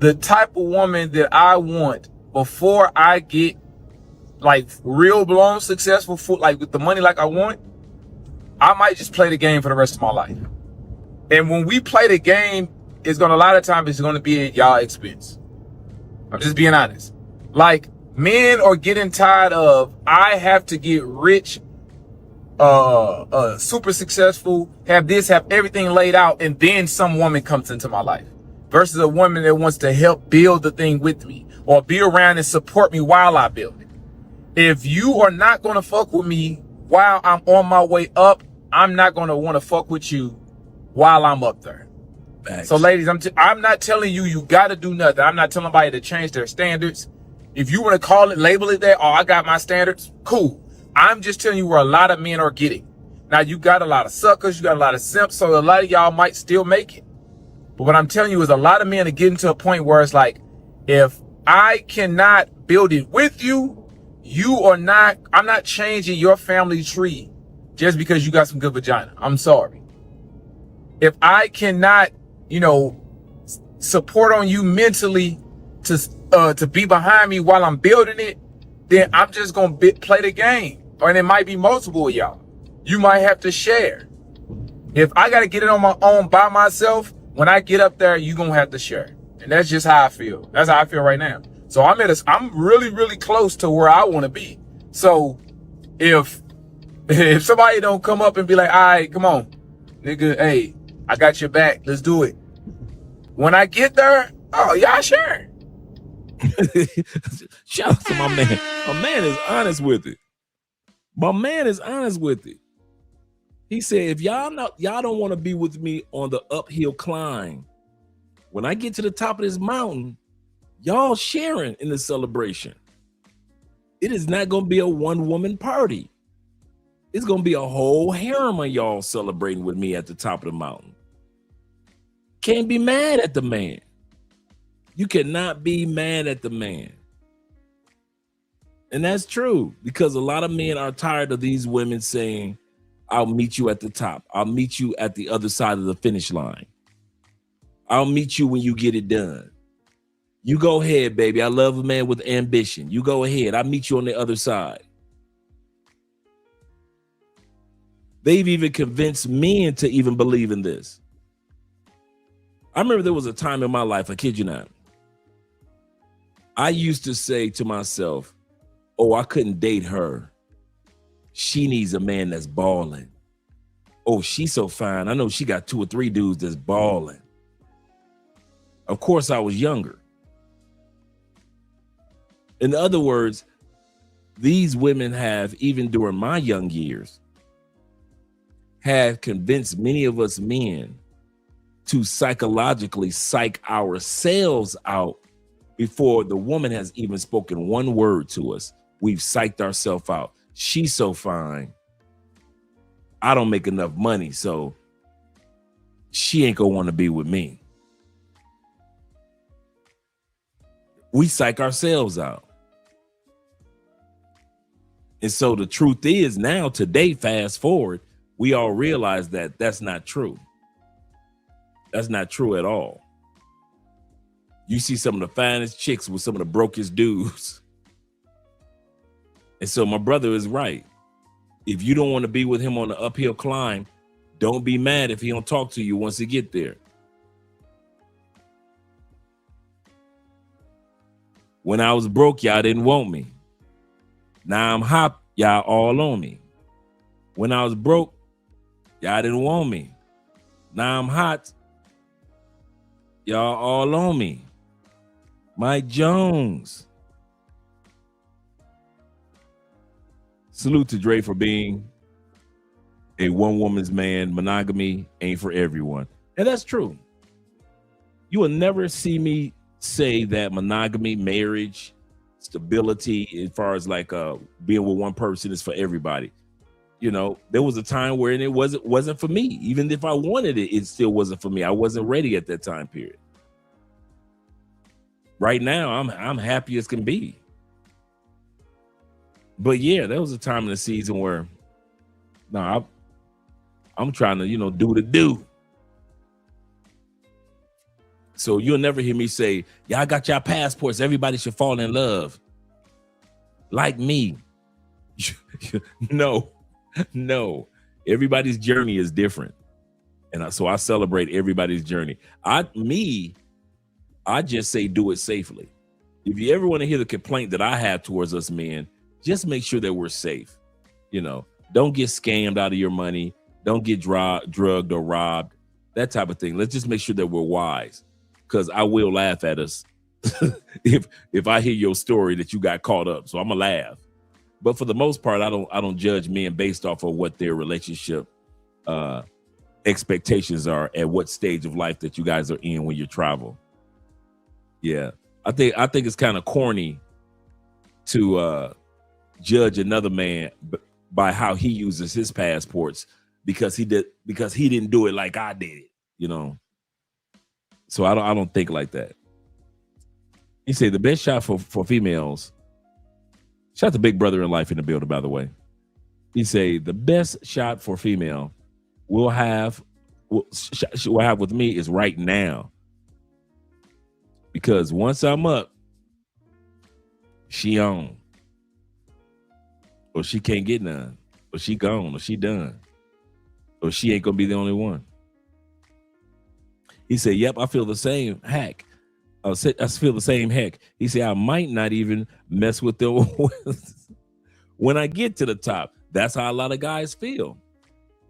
the type of woman that I want before I get like real blown successful like with the money like I want, I might just play the game for the rest of my life. And when we play the game, a lot of times it's gonna be at y'all expense. I'm just being honest. Like, men are getting tired of, I have to get rich, super successful, have this, have everything laid out, and then some woman comes into my life. Versus a woman that wants to help build the thing with me or be around and support me while I build it. If you are not going to fuck with me while I'm on my way up, I'm not going to want to fuck with you while I'm up there. Thanks. So ladies, I'm not telling you got to do nothing. I'm not telling anybody to change their standards. If you want to label it that, oh, I got my standards, cool. I'm just telling you where a lot of men are getting. Now, you got a lot of suckers, you got a lot of simps, so a lot of y'all might still make it. But what I'm telling you is a lot of men are getting to a point where it's like, if I cannot build it with you, I'm not changing your family tree just because you got some good vagina. I'm sorry. If I cannot, support on you mentally to be behind me while I'm building it, then I'm just gonna play the game. Or it might be multiple of y'all. You might have to share. If I gotta get it on my own by myself, when I get up there, you gonna have to share. And that's just how I feel. That's how I feel right now. So I'm really, really close to where I want to be. So if somebody don't come up and be like, all right, come on, nigga, hey, I got your back, let's do it. When I get there, oh, y'all sure. Shout out to my man. My man is honest with it. My man is honest with it. He said, if y'all don't want to be with me on the uphill climb, when I get to the top of this mountain, y'all sharing in the celebration. It is not going to be a one-woman party. It's going to be a whole harem of y'all celebrating with me at the top of the mountain. Can't be mad at the man. You cannot be mad at the man. And that's true, because a lot of men are tired of these women saying, I'll meet you at the top. I'll meet you at the other side of the finish line. I'll meet you when you get it done. You go ahead, baby. I love a man with ambition. You go ahead. I'll meet you on the other side. They've even convinced men to even believe in this. I remember there was a time in my life, I kid you not, I used to say to myself, oh, I couldn't date her. She needs a man that's balling. Oh, she's so fine. I know she got 2 or 3 dudes that's balling. Of course, I was younger. In other words, these women have, even during my young years, have convinced many of us men to psychologically psych ourselves out before the woman has even spoken one word to us. We've psyched ourselves out. She's so fine. I don't make enough money, so she ain't gonna want to be with me. We psych ourselves out. And so the truth is now, today, fast forward, we all realize that that's not true. That's not true at all. You see some of the finest chicks with some of the brokest dudes. And so my brother is right. If you don't want to be with him on the uphill climb, don't be mad if he don't talk to you once he get there. When I was broke, y'all didn't want me. Now I'm hot, y'all all on me. When I was broke, y'all didn't want me. Now I'm hot, y'all all on me. Mike Jones. Salute to Dre for being a one-woman's man. Monogamy ain't for everyone. And that's true. You will never see me say that monogamy, marriage, stability, as far as like being with one person is for everybody. You know, there was a time where it wasn't for me. Even if I wanted it, it still wasn't for me. I wasn't ready at that time period. Right now, I'm happy as can be. But yeah, there was a time in the season where, I'm trying to, do the do. So you'll never hear me say, y'all got y'all passports. Everybody should fall in love. Like me. No. Everybody's journey is different. And so I celebrate everybody's journey. I just say do it safely. If you ever want to hear the complaint that I have towards us men, just make sure that we're safe. Don't get scammed out of your money. Don't get drugged or robbed, that type of thing. Let's just make sure that we're wise, because I will laugh at us if I hear your story that you got caught up. So I'm gonna laugh. But for the most part, I don't judge men based off of what their relationship expectations are at what stage of life that you guys are in when you travel. Yeah, I think it's kind of corny to judge another man by how he uses his passports because he didn't do it like I did it, So I don't think like that. He said the best shot for females. Shout out to Big Brother in Life in the building, by the way. He say the best shot for female we'll have with me is right now. Because once I'm up, she on, or she can't get none, or she gone, or she done, or she ain't gonna be the only one. He said, yep, I feel the same heck. I feel the same heck. He said, I might not even mess with them when I get to the top. That's how a lot of guys feel.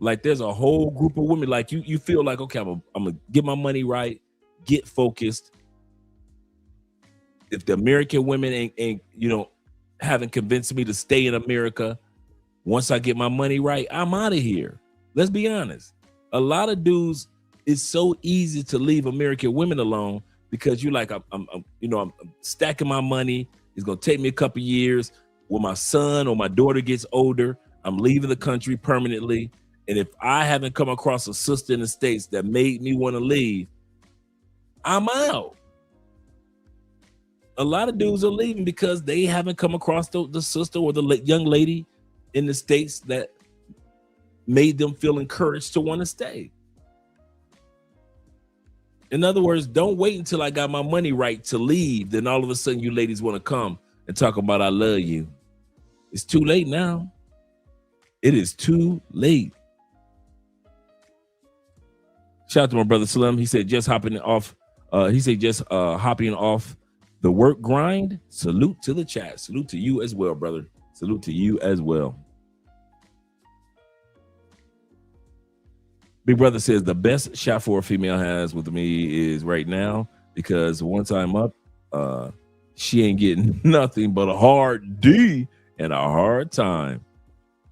Like there's a whole group of women, like you feel like, okay, I'm gonna get my money right, get focused. If the American women ain't haven't convinced me to stay in America, once I get my money right, I'm out of here. Let's be honest. A lot of dudes, it's so easy to leave American women alone because you're like, I'm stacking my money. It's gonna take me a couple years. When my son or my daughter gets older, I'm leaving the country permanently. And if I haven't come across a sister in the States that made me want to leave, I'm out. A lot of dudes are leaving because they haven't come across the sister or the young lady in the States that made them feel encouraged to want to stay. In other words, don't wait until I got my money right to leave. Then all of a sudden you ladies want to come and talk about I love you. It's too late now. It is too late. Shout out to my brother Slim. He said just hopping off the work grind. Salute to the chat. Salute to you as well, brother. Salute to you as well. Big brother says the best shot for a female has with me is right now, because once I'm up, she ain't getting nothing but a hard D and a hard time.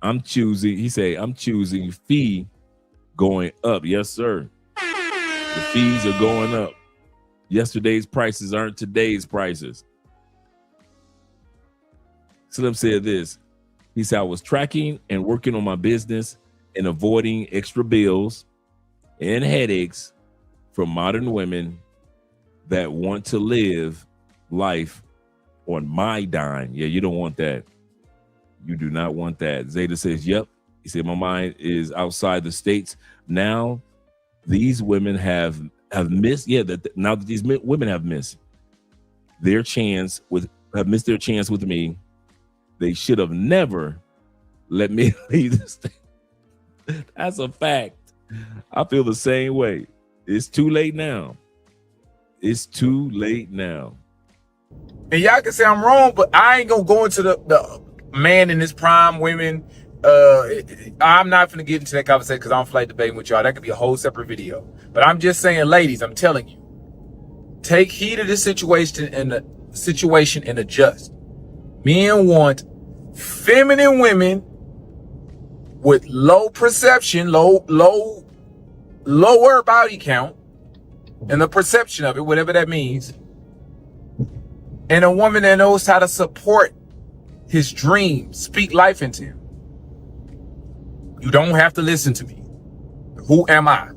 I'm choosing fee going up. Yes, sir. The fees are going up. Yesterday's prices aren't today's prices. Slim said this. He said, I was tracking and working on my business and avoiding extra bills and headaches from modern women that want to live life on my dime. Yeah, you don't want that. You do not want that. Zeta says, yep. He said, my mind is outside the States. Now these women have missed. Yeah, now that these women have missed their chance with me. They should have never let me leave the state. That's a fact. I feel the same way. It's too late now. It's too late now. And y'all can say I'm wrong, but I ain't gonna go into the man in his prime, women. I'm not gonna get into that conversation because I don't feel like debating with y'all. That could be a whole separate video. But I'm just saying, ladies, I'm telling you, take heed of the situation and adjust. Men want feminine women with low perception, lower body count, and the perception of it, whatever that means. And a woman that knows how to support his dreams, speak life into him. You don't have to listen to me. Who am I?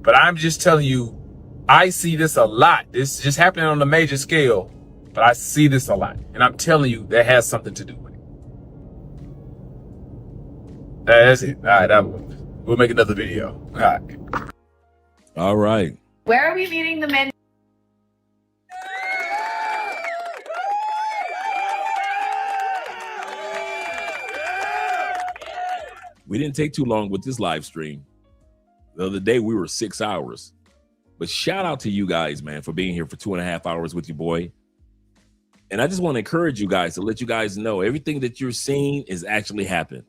But I'm just telling you, I see this a lot. This is just happening on a major scale, but I see this a lot. And I'm telling you, that has something to do with it. That's it. All right, we'll make another video. All right. All right. Where are we meeting the men? We didn't take too long with this live stream. The other day we were 6 hours. But shout out to you guys, man, for being here for 2.5 hours with your boy. And I just want to encourage you guys to let you guys know everything that you're seeing is actually happening.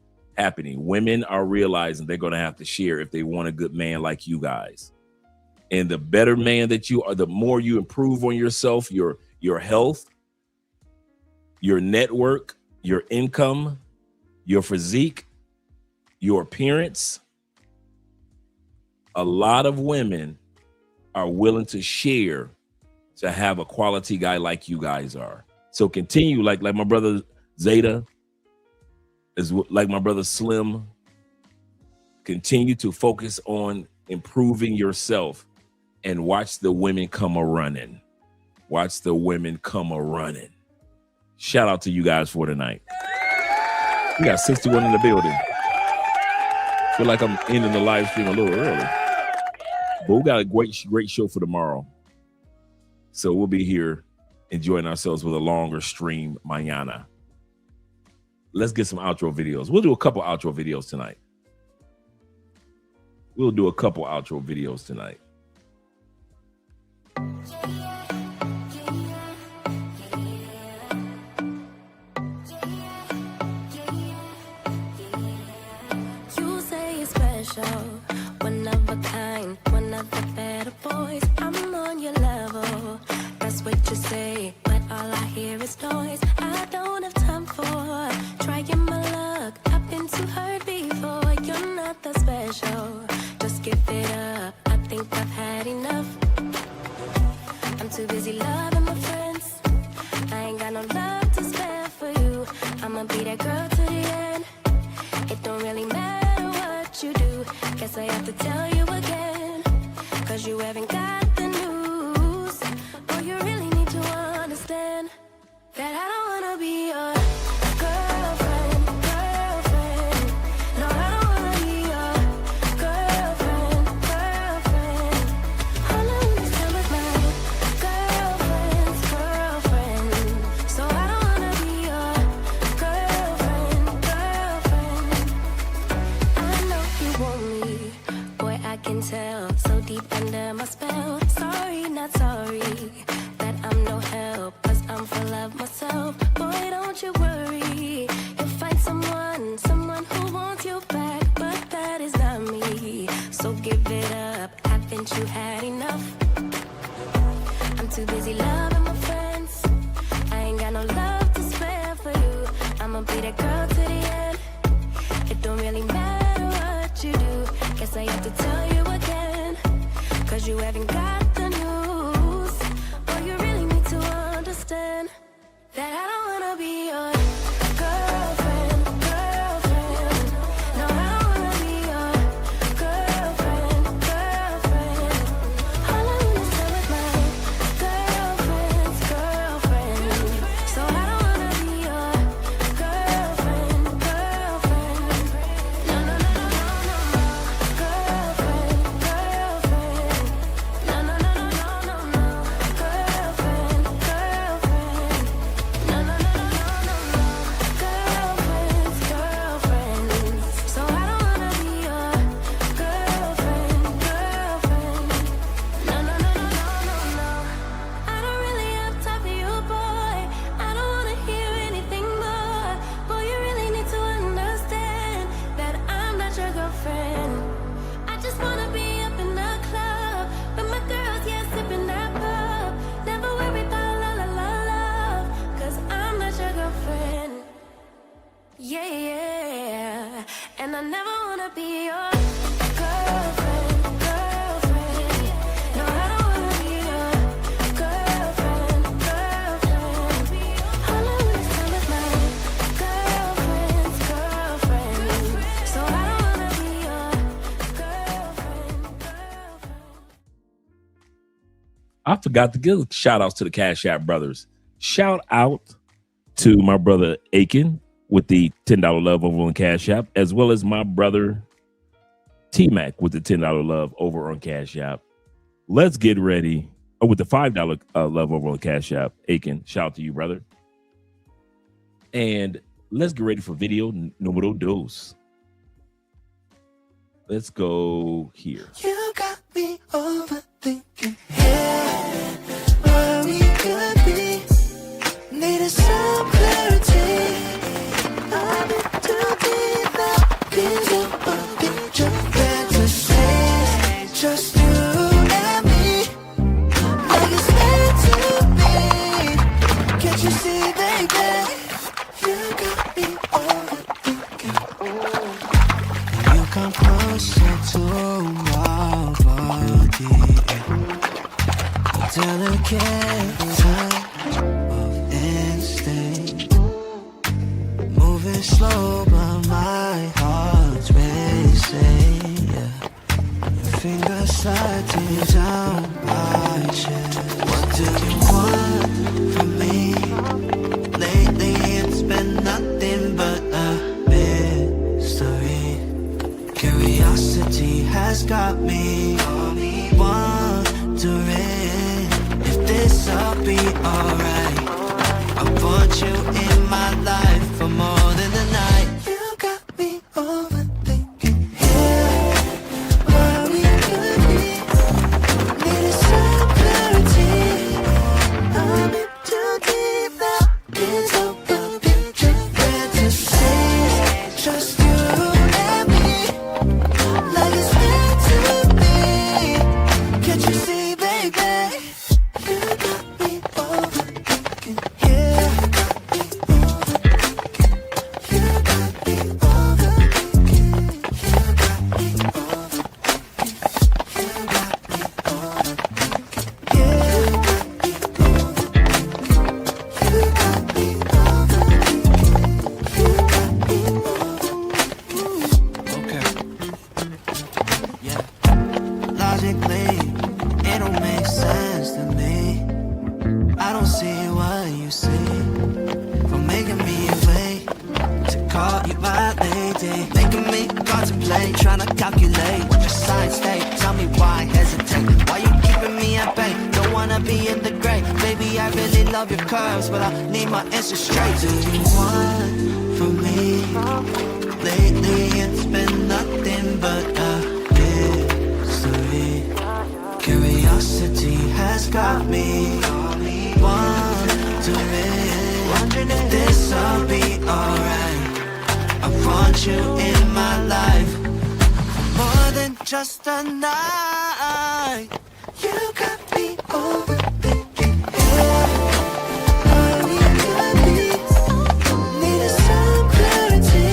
Women are realizing they're going to have to share if they want a good man like you guys. And the better man that you are, the more you improve on yourself, your health, your network, your income, your physique, your appearance. A lot of women are willing to share to have a quality guy like you guys are. So continue, like my brother Zeta, is like my brother Slim. Continue to focus on improving yourself and watch the women come a running. Watch the women come a running. Shout out to you guys for tonight. We got 61 in the building. Feel like I'm ending the live stream a little early, but we got a great show for tomorrow. So we'll be here enjoying ourselves with a longer stream mañana. Let's get some outro videos. We'll do a couple outro videos tonight. You say it's special, one of a kind, one of the better boys. I'm on your level, that's what you say, but all I hear is noise. I don't have time for trying my luck. I've been too hurt before. You're not that special, just give it up. I think I've had enough. I'm too busy loving my friends. I ain't got no love to spare for you. I'ma be that girl to the end. It don't really matter what you do. Guess I have to tell you again, 'cause you haven't got the news. Oh, you really need to understand that I don't wanna be your girlfriend, girlfriend. No, I don't wanna be your girlfriend, girlfriend. All I wanna spend with my girlfriend's girlfriend. So I don't wanna be your girlfriend, girlfriend. I know you want me, boy, I can tell. So deep under my spell. Sorry, not sorry that I'm no help, 'cause I'm full of myself. Boy, don't you worry, you'll find someone who wants you back, but that is not me. So give it up, haven't you had enough? I'm too busy loving my friends. I ain't got no love to spare for you. I'ma be that girl to the end. It don't really matter what you do. Guess I have to tell you again, 'cause you haven't got the news. Oh, you really need to understand that I don't wanna be your girlfriend, girlfriend. No, I don't wanna be your girlfriend, girlfriend. All I wanna spend with my girlfriend's girlfriend. So I don't wanna be your girlfriend, girlfriend. No, no, no, no, no, no, no. Girlfriend, girlfriend. No, no, no, no, no, no, no. Girlfriend, girlfriend. No, no, no, no, no, no, no. Girlfriend's girlfriend. So I don't wanna be your girlfriend, girlfriend. No, no, no, no, no, no, no. I don't really have time for you, boy. I don't wanna hear anything more. Boy, you really need to understand that I'm not your girlfriend. I just wanna be up in the club with my girls, yeah, sipping that pub. Never worry about la la la love, 'cause I'm not your girlfriend. Yeah, yeah. And I never wanna be your girlfriend, girlfriend. No, I don't wanna be your girlfriend, girlfriend. All I wanna spend with my girlfriend's girlfriend. So I don't wanna be your girlfriend, girlfriend. I forgot to give shout outs to the Cash App brothers. Shout out to my brother Aiken with the $10 love over on Cash App, as well as my brother T-Mac with the $10 love over on Cash App. Let's get ready. Oh, with the $5 love over on Cash App. Aiken, shout out to you, brother. And let's get ready for video numero dos. Let's go here. You got me overthinking, yeah, where we could be. Needed some clarity. I've been too deep now. Been over picture fantasies. Just you and me. Like it's meant to be. Can't you see, baby? You got me overthinking. You come closer to my body. I don't see what you see. For making me wait to call you my lady. Making me contemplate, trying to calculate what your signs state. Tell me why hesitate. Why you keeping me at bay? Don't wanna be in the gray. Baby, I really love your curves, but I need my answers straight. Do you want from me? Lately it's been nothing but a mystery. Curiosity has got me wondering if this'll be alright. I want you in my life, more than just a night. You got me over